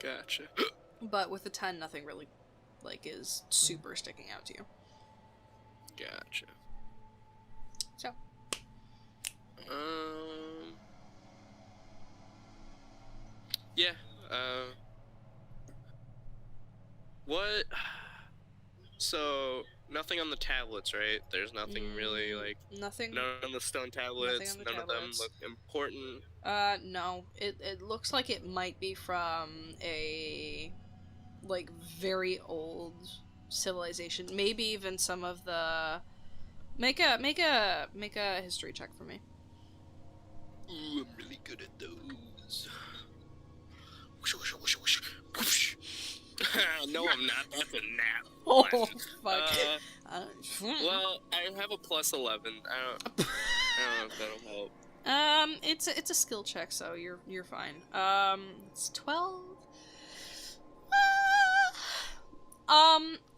Gotcha. But with the 10, nothing really, like, is super sticking out to you. Gotcha. So. Yeah, what? So, nothing on the tablets, right? There's nothing really, like... Nothing. None on the stone tablets, On the none tablets. of them look important. No. It looks like it might be from a, like, very old civilization. Maybe even some of the... Make a history check for me. Ooh, I'm really good at those. No, I'm not. That's a nat. Oh, fuck. Well, I have a plus 11. I don't know if that'll help. It's a skill check, so you're fine. It's 12.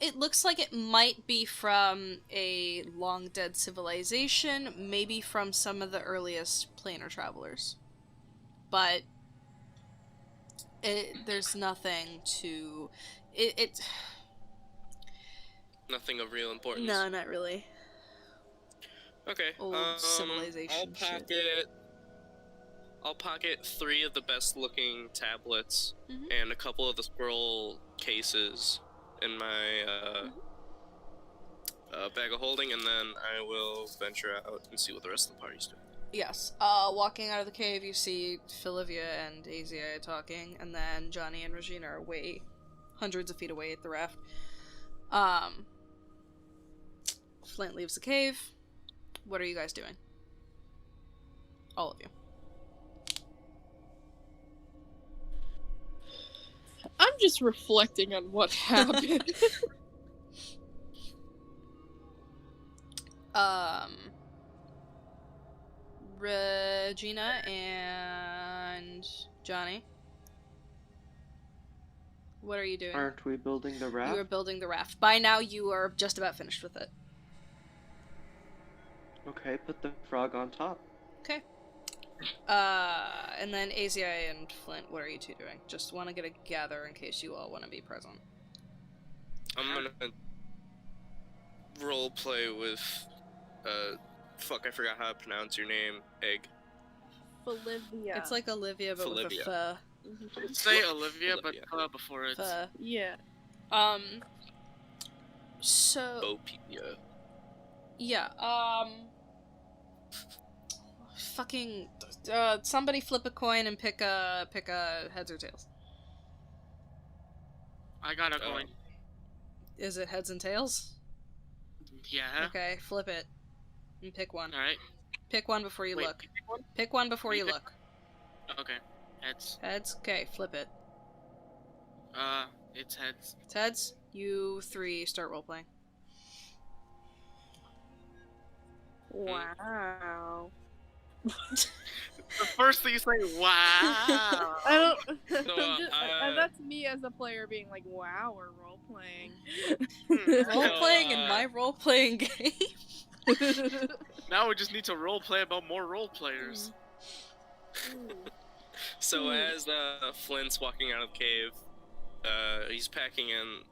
It looks like it might be from a long dead civilization, maybe from some of the earliest planar travelers. But there's nothing to it. Nothing of real importance. No, not really. Okay. Old civilization I'll pocket 3 of the best looking tablets Mhm. and a couple of the scroll cases in my bag of holding, and then I will venture out and see what the rest of the party's doing. Yes. Walking out of the cave, you see Philivia and Asia talking, and then Johnny and Regina are way hundreds of feet away at the raft. Flint leaves the cave. What are you guys doing? All of you. I'm just reflecting on what happened. Regina and Johnny. What are you doing? Aren't we building the raft? You are building the raft. By now, you are just about finished with it. Okay, put the frog on top. Okay. And then Asia and Flint, what are you two doing? Just want to get a gather in case you all want to be present. I'm gonna role play with fuck, I forgot how to pronounce your name. Egg. Olivia. It's like Olivia, but with a Olivia. Say Olivia, Olivia. but before it's... Yeah. So... Bopedia. Yeah, fucking... somebody flip a coin and pick a heads or tails. I got a coin. Is it heads and tails? Yeah. Okay, flip it. And pick one. Alright. Pick one before you Wait, look. pick one? Pick one before you pick- look. Okay. Heads. Heads? Okay, flip it. It's heads. It's heads. You 3 start roleplaying. Wow. The first thing you say, wow! I don't. So, That's me as a player being like, "Wow, we're role playing." Roleplaying in my role-playing game? Now we just need to role play about more role players. So as Flint's walking out of the cave, he's packing in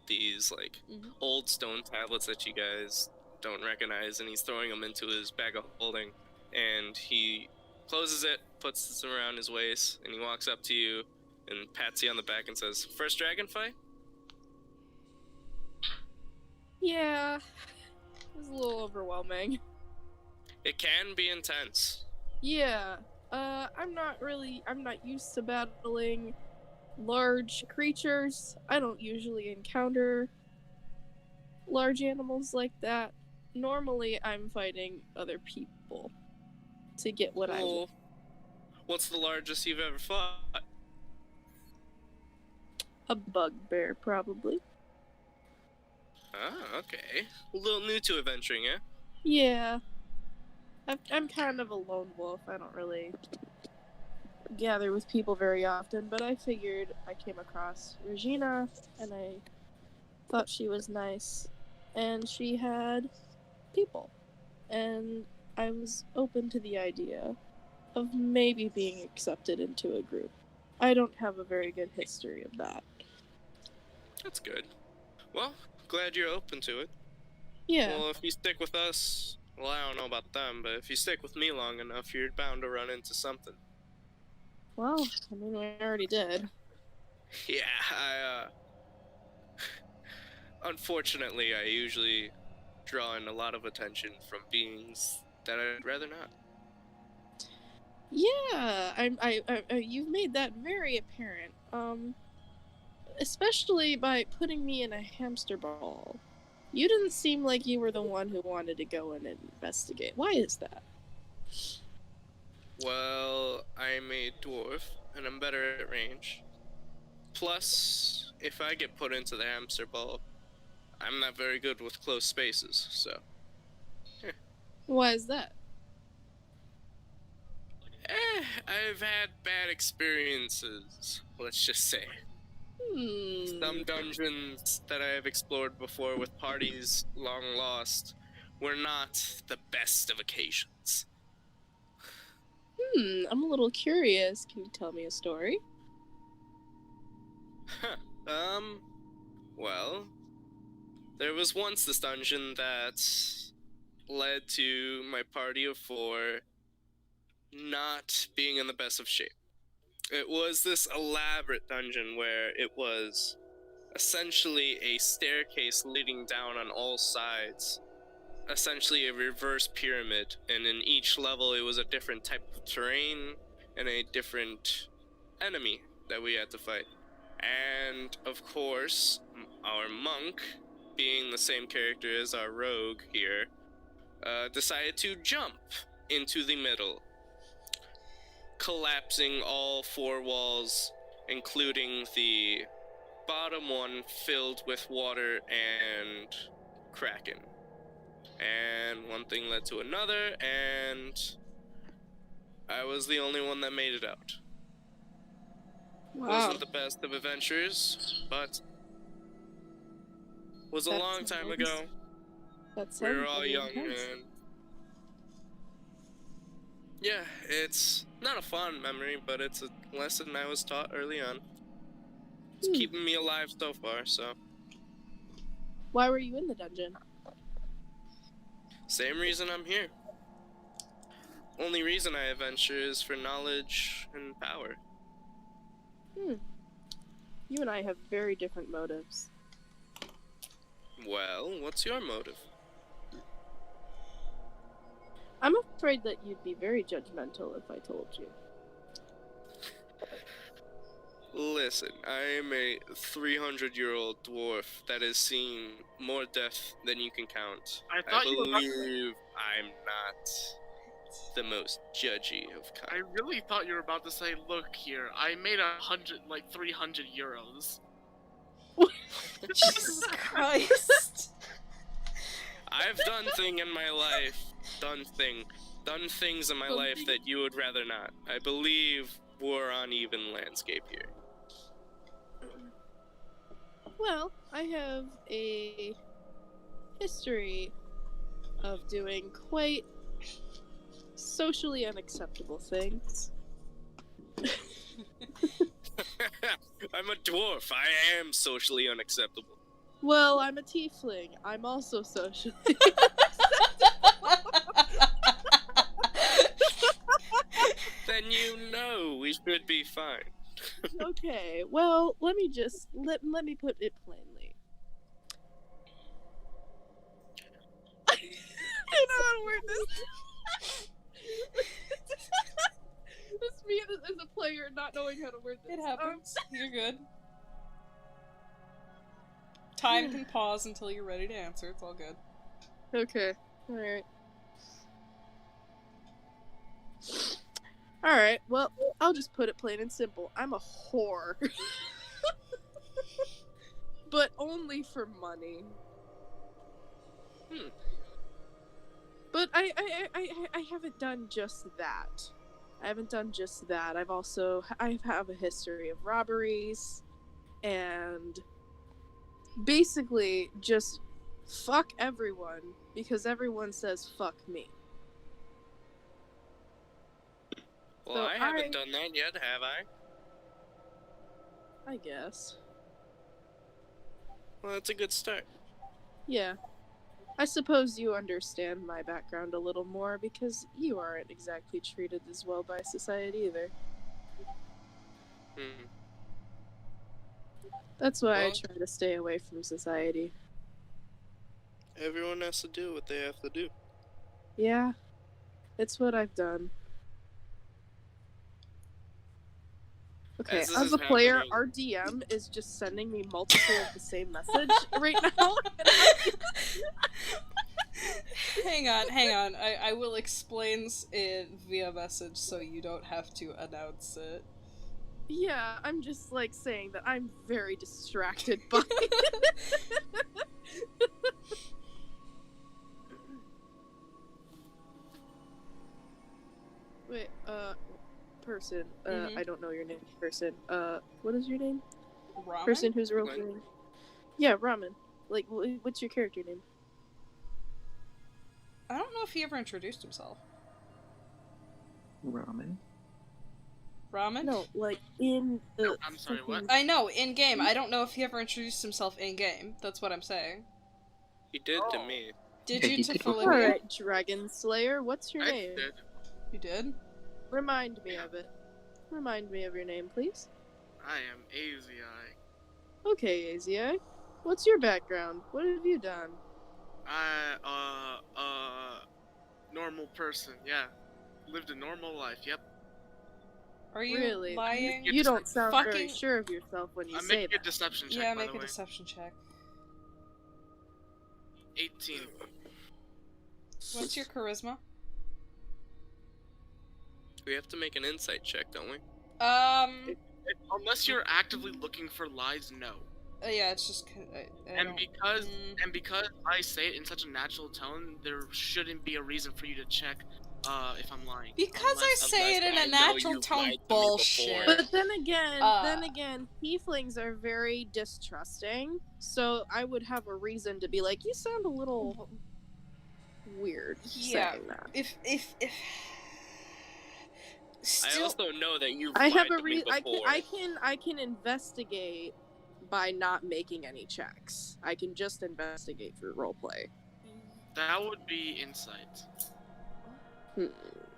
these like old stone tablets that you guys don't recognize, and he's throwing them into his bag of holding, and he closes it, puts it around his waist, and he walks up to you and pats you on the back and says, "First dragon fight?" Yeah, it was a little overwhelming. It can be intense. Yeah, I'm not used to battling large creatures. I don't usually encounter large animals like that. Normally, I'm fighting other people to get what I want. What's the largest you've ever fought? A bugbear, probably. Ah, okay. A little new to adventuring, eh? Yeah. I'm kind of a lone wolf. I don't really gather with people very often, but I figured I came across Regina, and I thought she was nice, and she had people, and I was open to the idea of maybe being accepted into a group. I don't have a very good history of that. That's good. Well, glad you're open to it. Yeah. Well, if you stick with us, well, I don't know about them, but if you stick with me long enough, you're bound to run into something. Well, I mean, we already did. Yeah, unfortunately, I usually draw in a lot of attention from beings that I'd rather not. Yeah, I you've made that very apparent. Especially by putting me in a hamster ball. You didn't seem like you were the one who wanted to go in and investigate. Why is that? Well, I'm a dwarf, and I'm better at range. Plus, if I get put into the hamster ball, I'm not very good with close spaces, so... Why is that? I've had bad experiences, let's just say. Some dungeons that I have explored before with parties long lost were not the best of occasions. I'm a little curious. Can you tell me a story? Well, there was once this dungeon that led to my party of 4 not being in the best of shape. It was this elaborate dungeon where it was essentially a staircase leading down on all sides, essentially a reverse pyramid, and in each level it was a different type of terrain and a different enemy that we had to fight. And of course, our monk, being the same character as our rogue here, decided to jump into the middle, collapsing all 4 walls, including the bottom one filled with water and kraken. And one thing led to another, and I was the only one that made it out. Wow. Wasn't the best of adventures, but was a long time ago. We were all young, and yeah, it's not a fond memory, but it's a lesson I was taught early on. It's keeping me alive so far, so. Why were you in the dungeon? Same reason I'm here. Only reason I adventure is for knowledge and power. You and I have very different motives. Well, what's your motive? I'm afraid that you'd be very judgmental if I told you. Listen, I am a 300-year-old dwarf that has seen more death than you can count. I thought you were about to- believe I'm not the most judgy of I kind. really thought you were about to say, look here, I made 300 euros. Jesus Christ. I've done things in my life that you would rather not. I believe we're on even landscape here. Well, I have a history of doing quite socially unacceptable things. I'm a dwarf. I am socially unacceptable. Well, I'm a tiefling. I'm also socially Then you know we should be fine. Okay, well, let me put it plainly. I don't know how to word this. This me as a player not knowing how to word this. It happens. You're good. Time can pause until you're ready to answer. It's all good. Okay. Alright. Alright, well, I'll just put it plain and simple. I'm a whore. But only for money. But I haven't done just that. I haven't done just that. I have a history of robberies and basically just fuck everyone because everyone says fuck me. Well, So I haven't done that yet, have I? I guess. Well, that's a good start. Yeah. I suppose you understand my background a little more because you aren't exactly treated as well by society either. That's why I try to stay away from society. Everyone has to do what they have to do. Yeah. It's what I've done. Okay, as a player, our DM is just sending me multiple of the same message right now. Hang on. I will explain it via message so you don't have to announce it. Yeah, I'm just like saying that I'm very distracted by Wait, person. Mhm. I don't know your name, person. What is your name? Ramen? Person who's role-playing. Yeah, Ramen. Like, what's your character name? I don't know if he ever introduced himself. Ramen? Ramen? No, like in the. I'm sorry, what? I know, in game. I don't know if he ever introduced himself in game. That's what I'm saying. He did to me. Did Yeah, you he to did Olivia? before. Alright, Dragon Slayer, what's your I name? did. You did? Remind me Yeah. of it. Remind me of your name, please. I am AZI. Okay, AZI. What's your background? What have you done? Normal person, yeah. Lived a normal life, yep. Are you Really? lying? You don't sound very fucking- sure of yourself when you I'm say making a that. deception check, Yeah, by make the a way. deception check. 18. What's your charisma? We have to make an insight check, don't we? Unless you're actively looking for lies, no. Yeah, it's just. I And don't- because I say it in such a natural tone, there shouldn't be a reason for you to check if I'm lying. Because I Unless- say it in I a know natural you've tone, lied to me bullshit. before. But then again, Uh, tieflings are very distrusting. So I would have a reason to be like, you sound a little weird Yeah. saying that. If I still, also know that you've I lied have a to me before. I can investigate by not making any checks. I can just investigate through roleplay. that would be insight.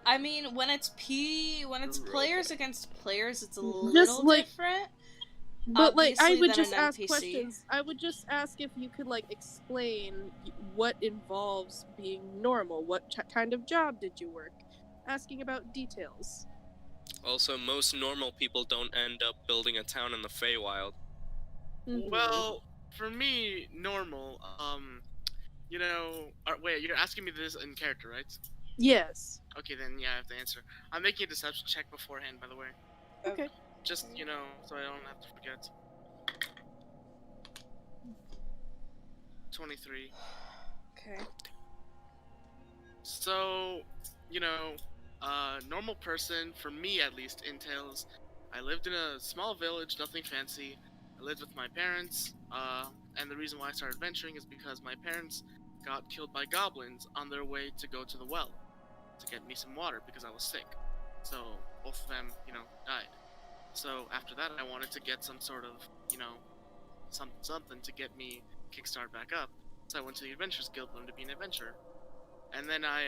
I mean, when it's players against players, it's a little Just, like- different. But like, I Obviously, would than just an ask NPC. questions. I would just ask if you could like explain what involves being normal. What kind of job did you work? Asking about details. Also, most normal people don't end up building a town in the Feywild. Mhm. Well, for me, normal, you know, wait, you're asking me this in character, right? Yes. Okay, then yeah, I have to answer. I'm making a deception check beforehand, by the way. Okay. Just, you know, so I don't have to forget. 23. Okay. So, you know, normal person, for me at least, entails I lived in a small village, nothing fancy. I lived with my parents, and the reason why I started venturing is because my parents got killed by goblins on their way to go to the well to get me some water because I was sick. So, both of them, you know, died. So, after that, I wanted to get some sort of, you know, something to get me kickstart back up. So I went to the Adventurers Guild, learned to be an adventurer. And then I,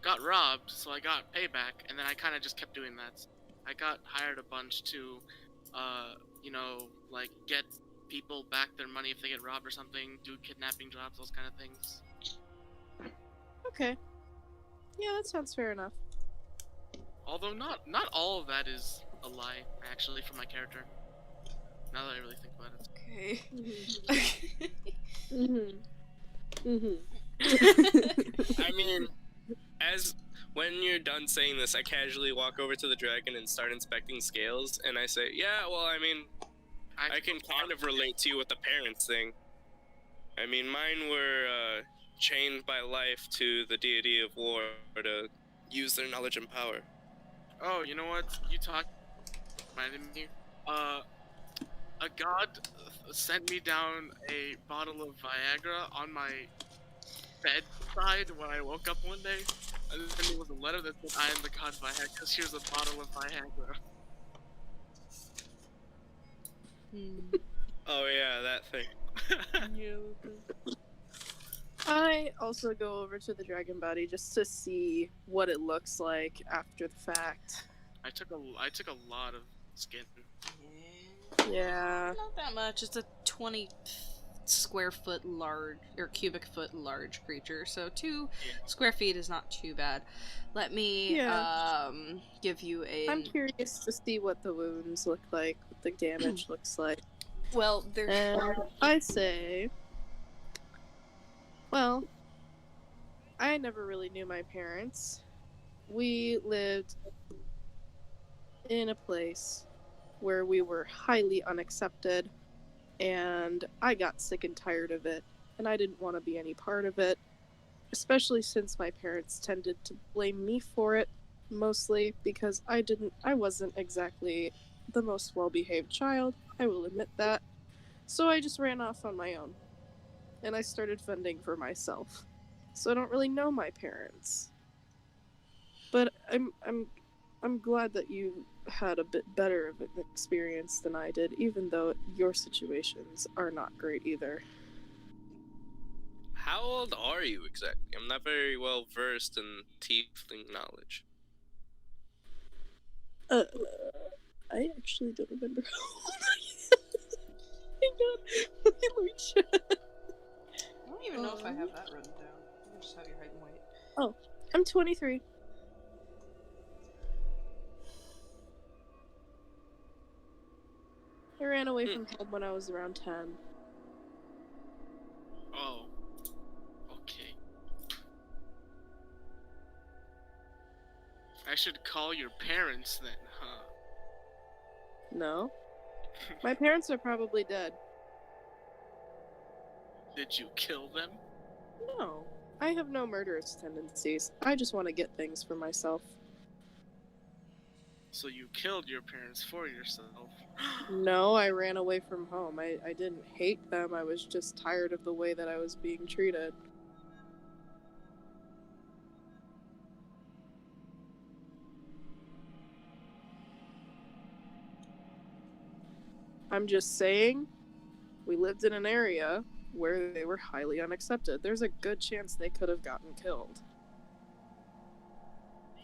got robbed, so I got payback, and then I kind of just kept doing that. I got hired a bunch to, you know, like, get people back their money if they get robbed or something, do kidnapping jobs, those kind of things. Okay. Yeah, that sounds fair enough. Although not all of that is a lie, actually, for my character. Now that I really think about it. Okay. I mean, when you're done saying this, I casually walk over to the dragon and start inspecting scales, and I say, yeah, well, I mean, I can kind of relate to you with the parents thing. I mean, mine were chained by life to the deity of war to use their knowledge and power. Oh, you know what? You reminded me. A god sent me down a bottle of Viagra on my bedside when I woke up one day. And then there was a letter that said, I am the god Viagra. Here's a bottle of Viagra. Oh yeah, that thing. I also go over to the dragon body just to see what it looks like after the fact. I took a lot of skin. Yeah. Not that much. It's a 20 square foot large, or cubic foot large creature, so 2 square feet is not too bad. Let me give you a... I'm curious to see what the wounds look like, what the damage looks like. Well, there's... And I say... Well, I never really knew my parents. We lived in a place where we were highly unaccepted, and I got sick and tired of it, and I didn't want to be any part of it, especially since my parents tended to blame me for it Mostly because I wasn't exactly the most well-behaved child, I will admit that. So I just ran off on my own. And I started fending for myself. So I don't really know my parents. But I'm glad that you had a bit better of an experience than I did, even though your situations are not great either. How old are you exactly? I'm not very well versed in tiefling knowledge. I actually don't remember how old I am. Hang on, let me check. I don't even know if I have that written down. I just have your height and weight. Oh, I'm 23. I ran away from home when I was around 10. Oh. Okay. I should call your parents then, huh? No. My parents are probably dead. Did you kill them? No. I have no murderous tendencies. I just want to get things for myself. So you killed your parents for yourself. No, I ran away from home. I didn't hate them. I was just tired of the way that I was being treated. I'm just saying, we lived in an area where they were highly unaccepted. There's a good chance they could have gotten killed.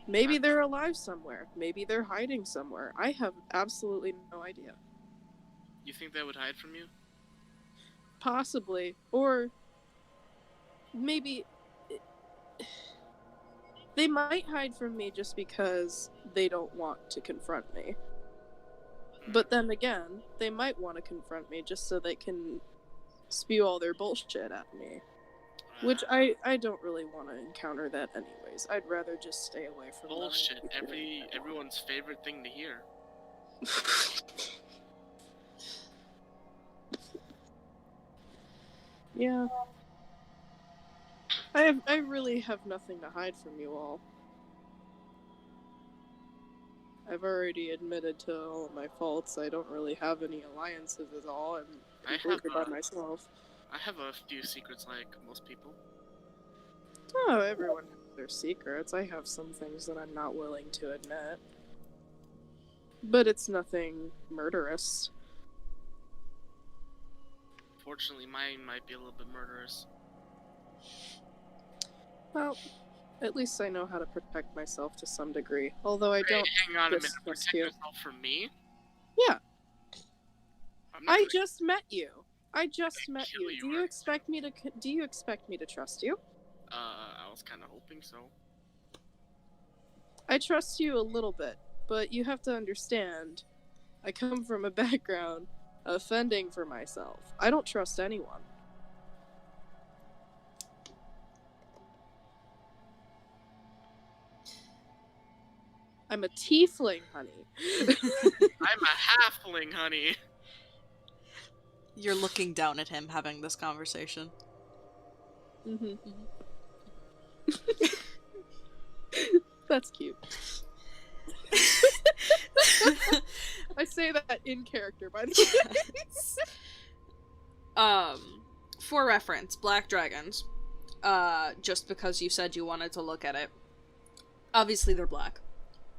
Maybe they're alive somewhere. Maybe they're hiding somewhere. I have absolutely no idea. You think they would hide from you? Possibly. Or maybe they might hide from me just because they don't want to confront me. But then again, they might want to confront me just so they can spew all their bullshit at me. Which I don't really want to encounter that anyways. I'd rather just stay away from bullshit. them. Everyone's favorite thing to hear. Yeah. I really have nothing to hide from you all. I've already admitted to all of my faults. I don't really have any alliances at all. I'm completely by myself. I have a few secrets like most people. Oh, everyone has their secrets. I have some things that I'm not willing to admit. But it's nothing murderous. Fortunately, mine might be a little bit murderous. Well, at least I know how to protect myself to some degree. Although I don't. Hang on a minute. Protect yourself from me? Yeah. I just met you. I just met you. Do you expect me to trust you? I was kind of hoping so. I trust you a little bit, but you have to understand, I come from a background of fending for myself. I don't trust anyone. I'm a tiefling, honey. I'm a halfling, honey. You're looking down at him having this conversation. Mm-hmm. That's cute. I say that in character, by the way. For reference, black dragons. Just because you said you wanted to look at it. Obviously they're black.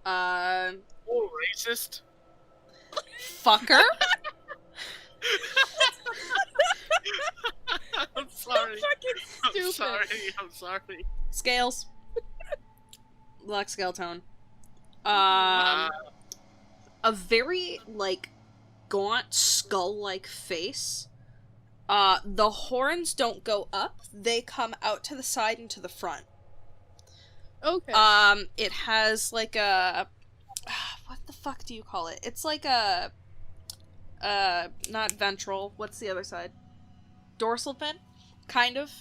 Oh, racist. Fucker. I'm sorry. I'm sorry. Scales. Black scale tone. A very, like, gaunt, skull-like face. The horns don't go up. They come out to the side and to the front. Okay. It has, like, a... what the fuck do you call it? It's like a... not ventral. What's the other side? Dorsal fin? Kind of.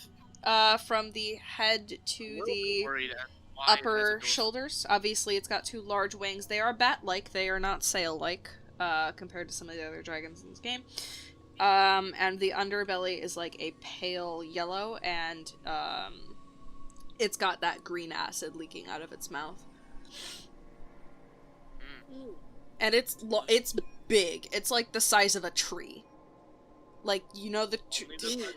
From the head to the upper shoulders. Obviously, it's got two large wings. They are bat-like. They are not sail-like, compared to some of the other dragons in this game. And the underbelly is like a pale yellow, and, it's got that green acid leaking out of its mouth. And it's big. It's like the size of a tree. Like, you know the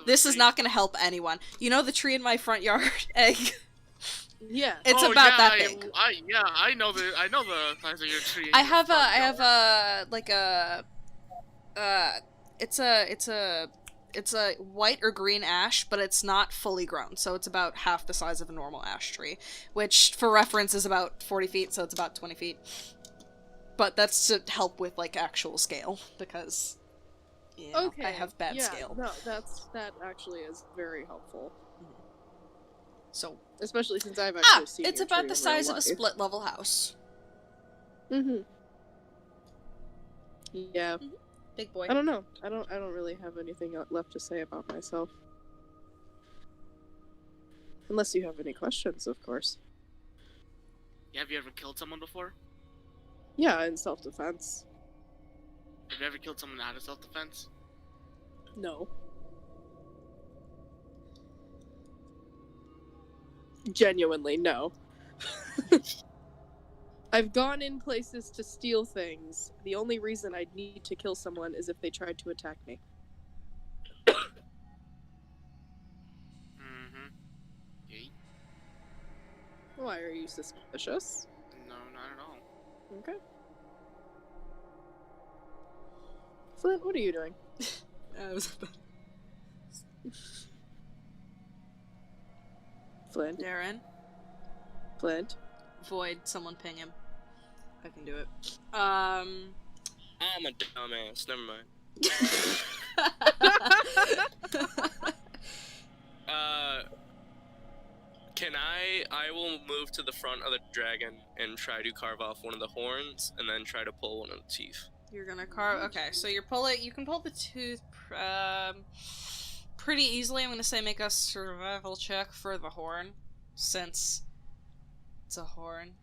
this is not gonna help anyone. You know the tree in my front yard, Egg? Yeah. It's about that big. I know the size of your tree. I have it's a white or green ash, but it's not fully grown, so it's about half the size of a normal ash tree, which, for reference, is about 40 feet, so it's about 20 feet. But that's to help with, like, actual scale, because, you know, I have bad scale. No, that actually is very helpful. So, especially since I've actually seen it's about the size of a split-level house. Mm-hmm. Yeah. Mm-hmm. Big boy. I don't know. I don't really have anything left to say about myself. Unless you have any questions, of course. Yeah, have you ever killed someone before? Yeah, in self-defense. Have you ever killed someone out of self-defense? No. Genuinely, no. I've gone in places to steal things. The only reason I'd need to kill someone is if they tried to attack me. Yay. Why, are you suspicious? No, not at all. Okay. Flint, what are you doing? Flint. Darren. Flint. Void, someone ping him. I can do it. I'm a dumbass, never mind. Can I will move to the front of the dragon and try to carve off one of the horns, and then try to pull one of the teeth. You're gonna carve, okay, so you can pull the tooth, pretty easily. I'm gonna say make a survival check for the horn, since it's a horn.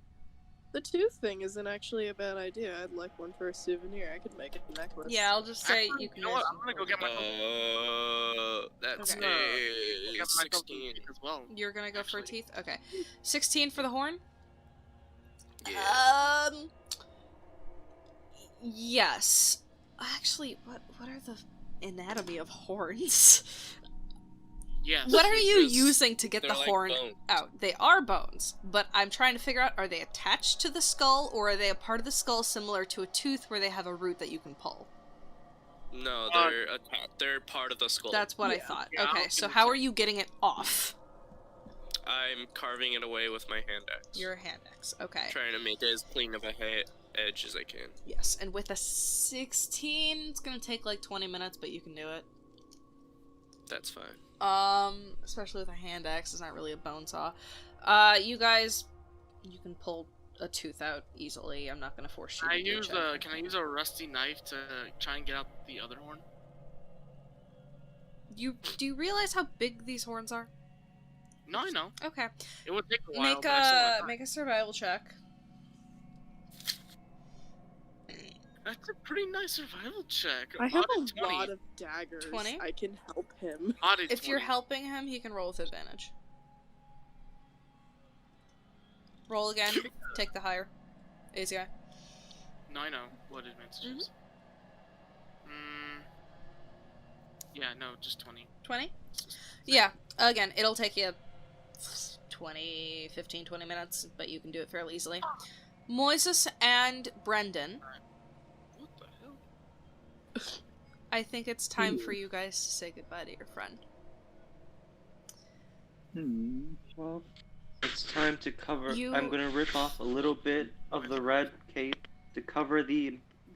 The tooth thing isn't actually a bad idea. I'd like one for a souvenir. I could make a necklace. Yeah, I'll just say you can. You know what? I'm gonna go get my. That's Okay. a 16 as well. You're gonna go for teeth. Okay, 16 for the horn. Yeah. Yes. Actually, what are the anatomy of horns? Yes. What are you using to get the They're like horn bones. out? They are bones, but I'm trying to figure out, are they attached to the skull, or are they a part of the skull similar to a tooth where they have a root that you can pull? No, they're part of the skull. That's what I thought. Yeah, Okay, so how are you getting it off? I'm carving it away with my hand axe. Your hand axe, okay. Trying to make it as clean of a edge as I can. Yes, and with a 16, it's gonna take like 20 minutes, but you can do it. That's fine. Especially with a hand axe, it's not really a bone saw. You guys, you can pull a tooth out easily. I'm not gonna force you to do a check. Can I use a rusty knife to try and get out the other horn? Do you realize how big these horns are? No, I know. Okay. It would take a while. Make a survival check. That's a pretty nice survival check. I have a 20. lot of daggers. 20? I can help him. If you're helping him, he can roll with advantage. Roll again. Take the higher. Easy guy. No, I know what advantage is. Yeah, no, just 20. 20? Yeah, again, it'll take you 15, 20 minutes, but you can do it fairly easily. Moises and Brendan. What the hell? I think it's time for you guys to say goodbye to your friend. Well, it's time to cover. You- I'm gonna rip off a little bit of the red cape to cover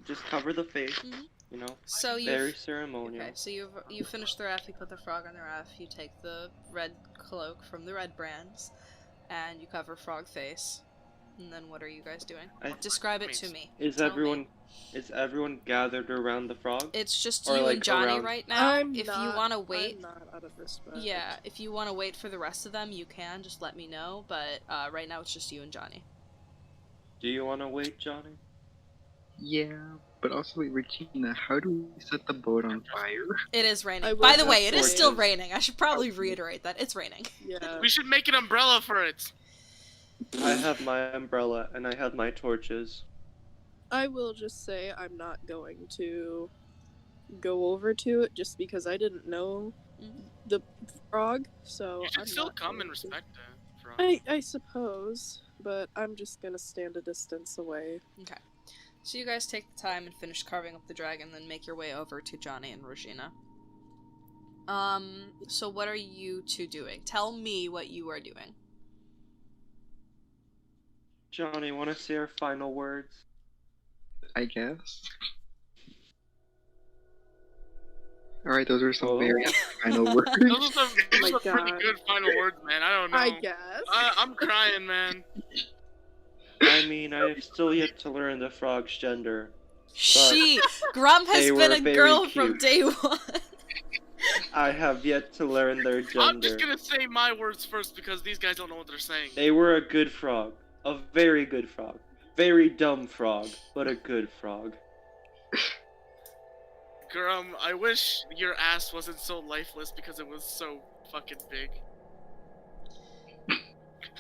just cover the face. Mhm. You know, So very ceremonial. Okay, so you finish the raft, you put the frog on the raft, you take the red cloak from the red brands, and you cover frog face. And then what are you guys doing? Describe it to me. Is Tell everyone me. is everyone gathered around the frog? It's just Or, you like, and Johnny around- right now. I'm If you not- want to wait, I'm not out of respect. yeah, if you want to wait for the rest of them, you can. Just let me know. But right now it's just you and Johnny. Do you want to wait, Johnny? Yeah, but also, wait, Regina, how do we set the boat on fire? It is I raining. will By the have way, it is torches. still raining. I should probably reiterate that it's raining. Yeah. We should make an umbrella for it. I have my umbrella and I have my torches. I will just say I'm not going to go over to it just because I didn't know the frog, so You should I'm still not come going and to. respect it. Frog. I suppose, but I'm just gonna stand a distance away. Okay. So you guys take the time and finish carving up the dragon, then make your way over to Johnny and Regina. So what are you two doing? Tell me what you are doing. Johnny, want to say our final words? I guess. Alright, those are some Oh. very final words. Those are my pretty God. good final words, man. I don't know. I guess. I'm crying, man. I mean, I have still yet to learn the frog's gender. Grum has they been were a very girl from cute. day one. I have yet to learn their gender. I'm just gonna say my words first because these guys don't know what they're saying. They were a good frog. A very good frog. Very dumb frog, but a good frog. Grum, I wish your ass wasn't so lifeless because it was so fucking big.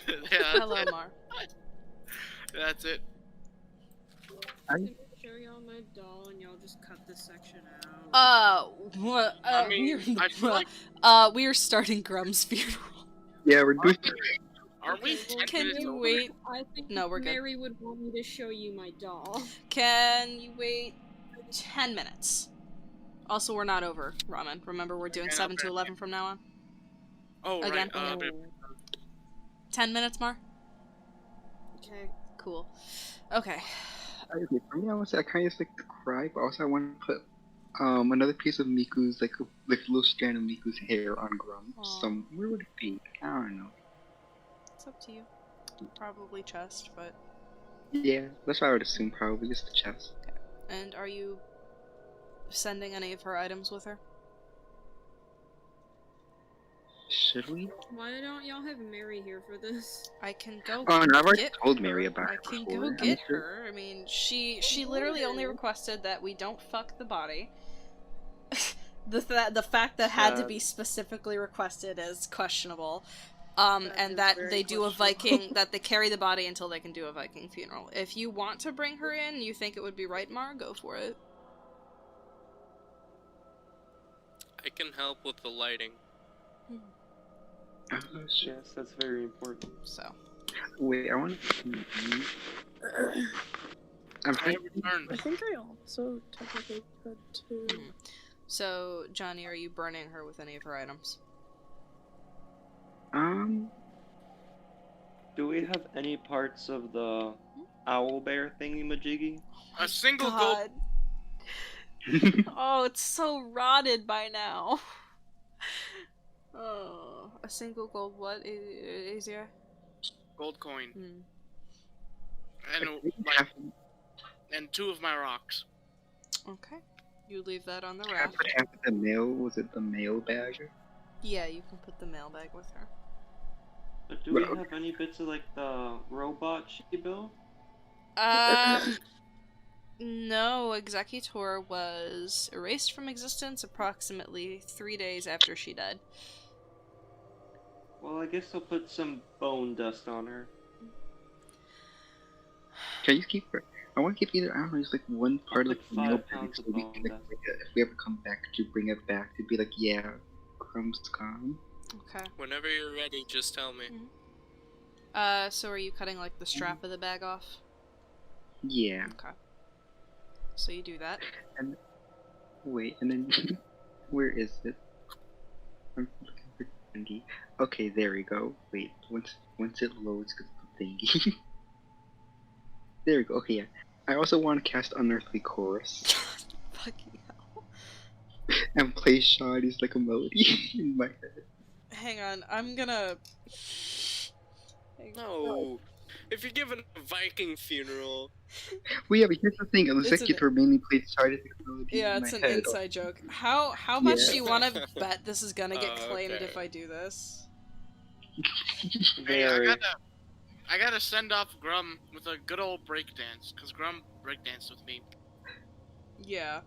Yeah, Hello, Mar. that's it. Can I show y'all my doll and y'all just cut this section out? What? I mean, I feel like we are starting Grum's funeral. Yeah, we're doing. aren't we? 10 Can minutes you over? wait? I think No, we're good. Mary would want me to show you my doll. Can you wait 10 minutes? Also, we're not over, Ramen. Remember, we're doing Okay, 7 to okay. 11 from now on. Oh, Again? right. Okay. 10 minutes, Mar? Okay. Cool. Okay. Okay, for me, I would say I kind of just like to cry, but also I want to put another piece of Miku's like a little strand of Miku's hair on Grum. Aw. Where would it be? I don't know. It's up to you. Probably chest, but... Yeah, that's what I would assume. Probably just the chest. And are you sending any of her items with her? Should we? Why don't y'all have Mary here for this? I can go Oh, no, I've already get told her. Mary about I it can before. go get her. I mean, she literally only requested that we don't fuck the body. the fact that had to be specifically requested is questionable. And that they do a Viking, that they carry the body until they can do a Viking funeral. If you want to bring her in, you think it would be right, Mar, go for it. I can help with the lighting. Oh, shit. Yes, that's very important. So. Wait, I want to. I'm I trying. returned. I think I also technically could too. So, Johnny, are you burning her with any of her items? Do we have any parts of the owl bear thingy majiggy? A single gold. God. Oh, it's so rotted by now. Oh, a single gold what? Easier? Gold coin. Hmm. And 2 of my rocks. Okay. You leave that on the I raft. put half of the mail. Was it the mail bag? Yeah, you can put the mailbag with her. But do we have any bits of like the robot she built? No, Executor was erased from existence approximately 3 days after she died. Well, I guess I'll put some bone dust on her. Can you keep her? I want to keep either. I don't know, just like one part of Like the mail 5 bag, pounds so of we bone can like dust. bring it, if we ever come back to bring it back to be like, yeah, Crumb's gone. Okay. Whenever you're ready, just tell me. So are you cutting like the strap of the bag off? Yeah. Okay. So you do that. And wait, and then where is it? I'm looking for thingy. Okay, there we go. Wait, once it loads, it's the thingy. There we go. Okay, yeah. I also want to cast Unearthly Chorus Fucking hell. and play Shoddy's like a melody in my head. Hang on, I'm gonna... No. If you're giving a Viking funeral, Well, yeah, but here's the thing. It's an- Executor mainly plays Shoddy's like a melody Yeah, in it's my an head. inside joke. How much Yeah. do you want to bet this is gonna get claimed okay. if I do this? Hey, I Very. gotta send off Grum with a good old breakdance, cause Grum breakdanced with me. Yeah.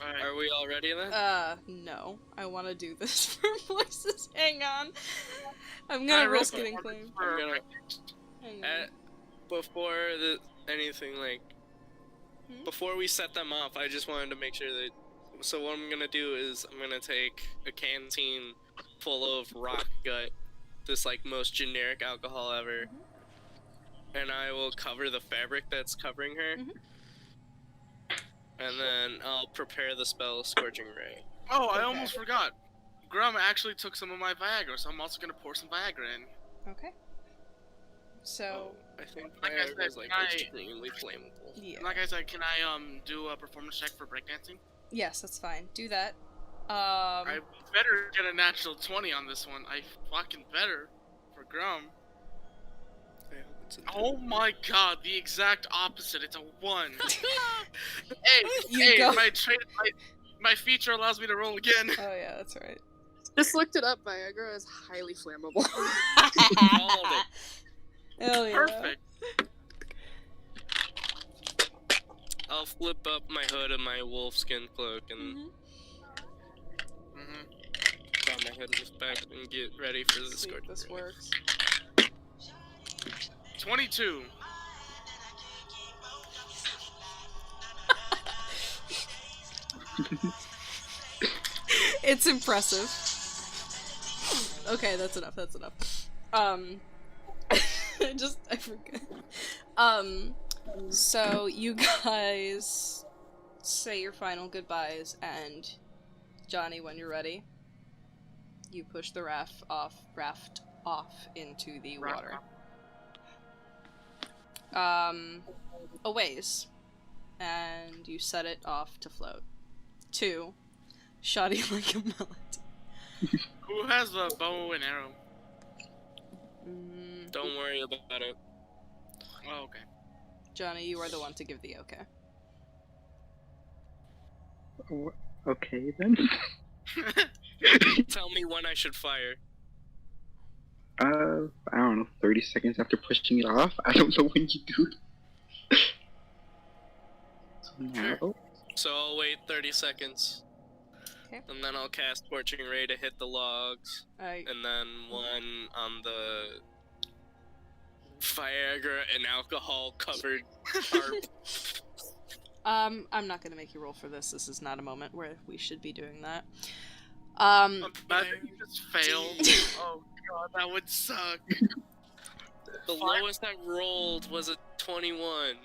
Alright. are we all ready then? No. I want to do this for Moises. Hang on. I'm I gonna wrote risk the getting orders claimed. for I'm gonna- Hang on. Before anything like before we set them off. I just wanted to make sure that. So what I'm gonna do is I'm gonna take a canteen full of rock gut, this like most generic alcohol ever, and I will cover the fabric that's covering her, and then I'll prepare the spell Scorching Ray. Oh, I almost forgot. Grum actually took some of my Viagra, so I'm also gonna pour some Viagra in. Okay. So I think like I Viagra said, is like can I- extremely flammable. yeah. Like I said, can I do a performance check for breakdancing? Yes, that's fine. Do that. I better get a natural 20 on this one. I fucking better for Grum. Oh my god, the exact opposite. It's a 1. You go. My feature allows me to roll again. Oh yeah, that's right. Just looked it up. Viagra is highly flammable. Called it. Hell yeah. Perfect. I'll flip up my hood of my wolfskin cloak and put my hood back and get ready for the See if Scorching this Ray. works. 22. It's impressive. Okay, that's enough. That's enough. I forget. So you guys say your final goodbyes, and Johnny, when you're ready, you push the raft off into the water. A ways, and you set it off to float. 2, shoddy like a melody. Who has a bow and arrow? Don't worry about it. Oh, okay. Johnny, you are the one to give the okay. Okay then. Tell me when I should fire. I don't know, 30 seconds after pushing it off? I don't know when you do it. So now... So I'll wait 30 seconds. Okay. And then I'll cast Scorching Ray to hit the logs. And then one on the Viagra and alcohol covered tarp. I'm not gonna make you roll for this. This is not a moment where we should be doing that. Imagine you just failed. Oh god, that would suck. The lowest I rolled was a 21.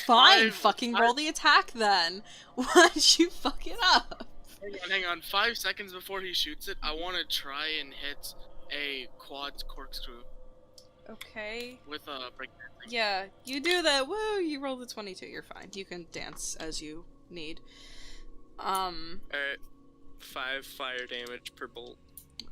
Fine, fucking roll the attack then. Why'd you fuck it up? Hang on. 5 seconds before he shoots it, I want to try and hit a quad corkscrew. Okay. With a breakdancing. Yeah, you do that. Woo! You roll the 22. You're fine. You can dance as you need. Alright. 5 fire damage per bolt.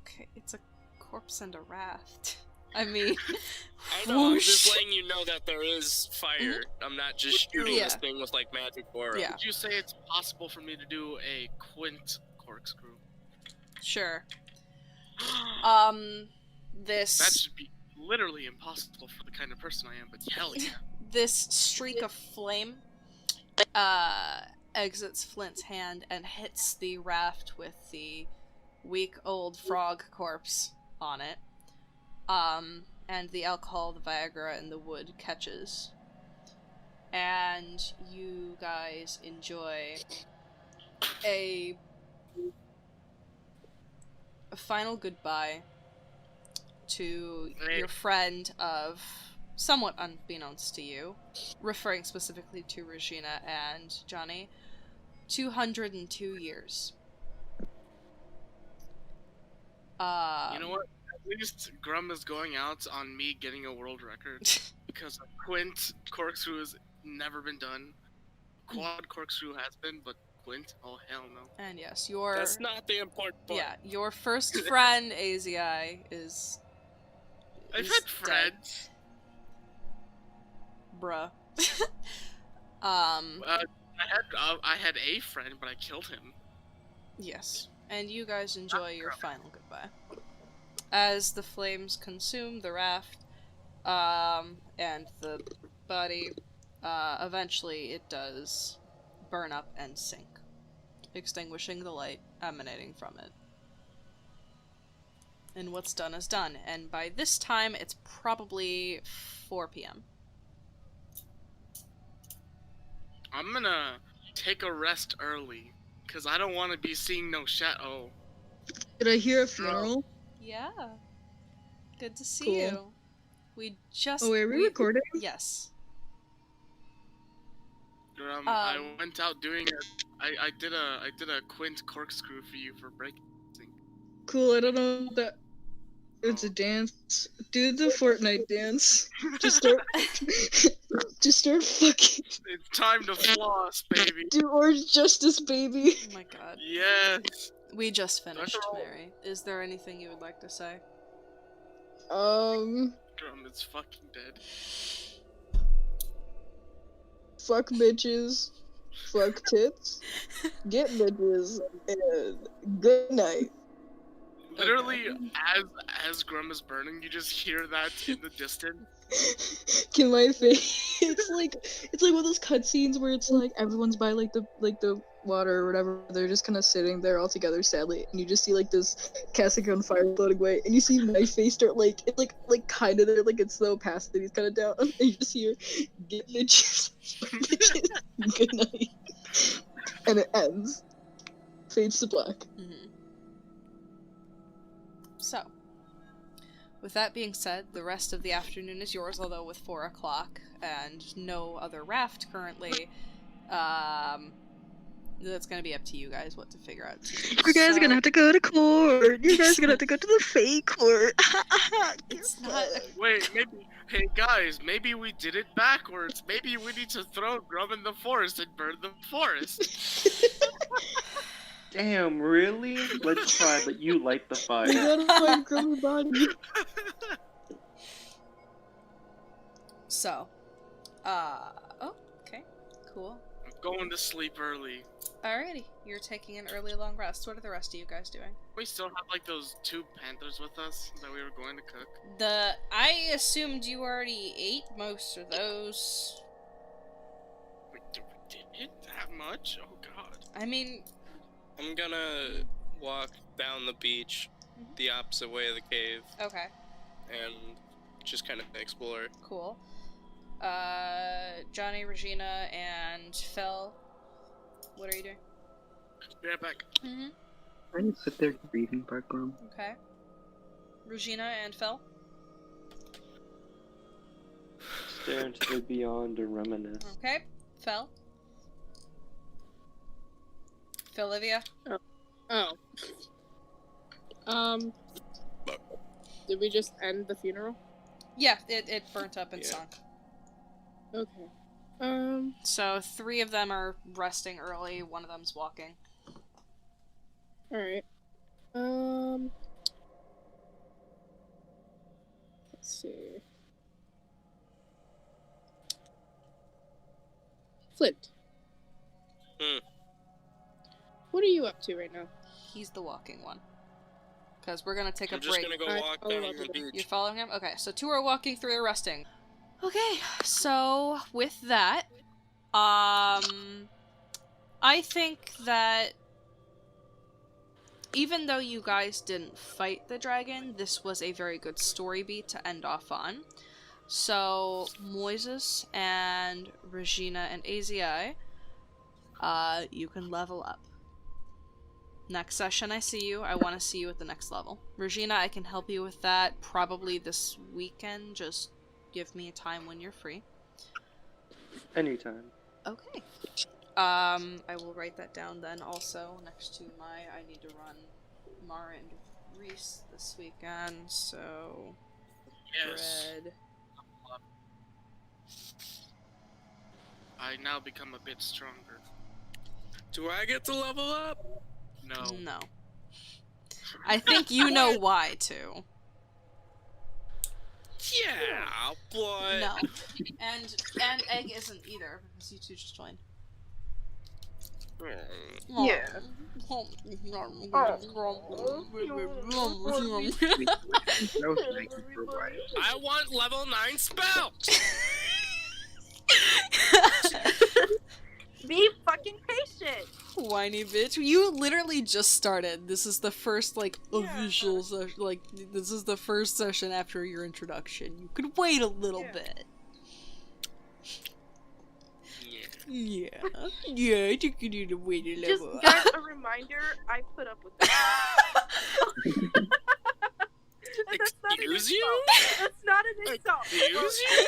Okay, it's a corpse and a raft. I mean, I know. I'm just letting you know that there is fire. I'm not just shooting this thing with like magic aura. Yeah. Would you say it's possible for me to do a quint corkscrew? Sure. This. That should be literally impossible for the kind of person I am, but hell yeah. This streak of flame exits Flint's hand and hits the raft with the weak old frog corpse on it. And the alcohol, the Viagra, and the wood catches. And you guys enjoy a final goodbye to your friend of, somewhat unbeknownst to you, referring specifically to Regina and Johnny, 202 years. You know what? At least Grum is going out on me getting a world record. Because a quint corkscrew has never been done. Quad corkscrew has been, but quint? Oh, hell no. And yes, your... That's not the important part. Yeah, your first friend, AZI, is... I've had friends. Bruh. I had a friend, but I killed him. Yes. And you guys enjoy your final goodbye. As the flames consume the raft, and the body, eventually it does burn up and sink, extinguishing the light emanating from it. And what's done is done, and by this time it's probably 4 p.m. I'm gonna take a rest early, cause I don't want to be seeing no shadow. Did I hear a funeral? Yeah. Good to see Cool. you. We just. Oh, wait, are we recording? Yes. I went out doing I did a quint corkscrew for you for breaking. Cool, I don't know what that... It's a dance. Do the Fortnite dance. Just start... Just start fucking... It's time to floss, baby. Do Orange Justice, baby. Oh my god. Yes. We just finished, Mary. Is there anything you would like to say? Drum is fucking dead. Fuck bitches. Fuck tits. Get bitches. And good night. Literally, as Grum is burning, you just hear that in the distance. Can my face? It's like one of those cutscenes where it's like everyone's by like the water or whatever. They're just kind of sitting there all together, sadly, and you just see like this cassock on fire floating away, and you see my face start like kind of there, like it's slow past it. He's kind of down, and you just hear get bitches, good night, and it ends. Fades to black. Mm-hmm. So, with that being said, the rest of the afternoon is yours, although with 4 o'clock and no other raft currently, that's gonna be up to you guys what to figure out. You guys are gonna have to go to court. You guys are gonna have to go to the fake court. It's not. Wait, maybe. Hey guys, maybe we did it backwards. Maybe we need to throw Grum in the forest and burn the forest. Damn, really? Let's try, but you light the fire. We gotta find Grum's body. So, okay, cool. I'm going to sleep early. Alrighty, you're taking an early long rest. What are the rest of you guys doing? We still have like those 2 panthers with us that we were going to cook. I assumed you already ate most of those. Wait, did it that much? Oh god. I mean, I'm gonna walk down the beach the opposite way of the cave. Okay. And just kind of explore. Cool. Johnny, Regina, and Phil, what are you doing? Be right back. Mm-hmm. I just sit there breathing, Grum. Okay. Regina and Phil? Stare into the beyond and reminisce. Okay. Phil? Philivia? Oh. Did we just end the funeral? Yeah, it burnt up and sunk. Okay. So 3 of them are resting early, 1 of them's walking. Alright. Let's see. Flint. What are you up to right now? He's the walking one. Because we're gonna take a I'm break. just gonna go walk down the beach. You're following him? Okay, so 2 are walking, 3 are resting. Okay, so with that, I think that even though you guys didn't fight the dragon, this was a very good story beat to end off on. So, Moises and Regina and AZI, you can level up. Next session I see you, I want to see you at the next level. Regina, I can help you with that probably this weekend, just give me a time when you're free. Anytime. Okay. I will write that down then also next to I need to run Mara and Reese this weekend, so... Yes. Bread. I now become a bit stronger. Do I get to level up? No. No. I think you know why, too. Yeah, but... No. And Egg isn't either, because you 2 just joined. Yeah. I want level 9 spells! Be fucking patient! Whiny bitch. You literally just started. This is the first, official session. This is the first session after your introduction. You could wait a little bit. Yeah. Yeah. Yeah, I think you need to wait a Just, level. guys, a reminder, I put up with that. And that's not an Excuse you? insult. That's not an insult. Excuse you?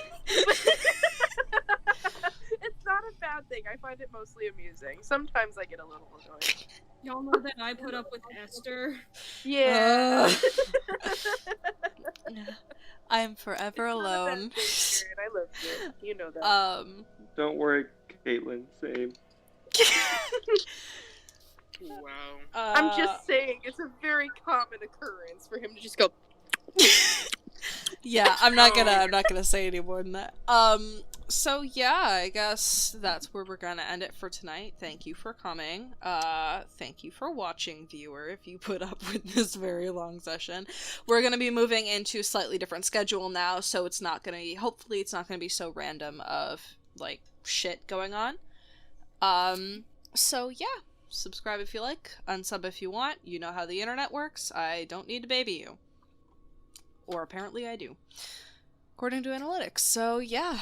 It's not a bad thing. I find it mostly amusing. Sometimes I get a little annoyed. Y'all know that I put up with Esther. Yeah. I am forever It's not a bad alone. thing, Karen. I love you. You know that. Don't worry, Caitlin. Same. Wow. I'm just saying, it's a very common occurrence for him to just go. Yeah, I'm not gonna say any more than that. So yeah, I guess that's where we're gonna end it for tonight. Thank you for coming. Thank you for watching, viewer, if you put up with this very long session. We're gonna be moving into a slightly different schedule now, so it's not gonna be, hopefully it's not gonna be so random of, like, shit going on. So yeah, subscribe if you like, unsub if you want. You know how the internet works. I don't need to baby you. Or apparently I do. According to analytics. So yeah.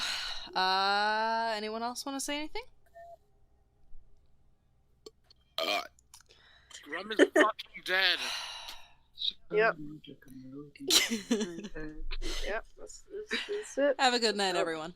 Anyone else want to say anything? Grum is fucking dead. Yep. Yep, that's it. Have a good night, everyone.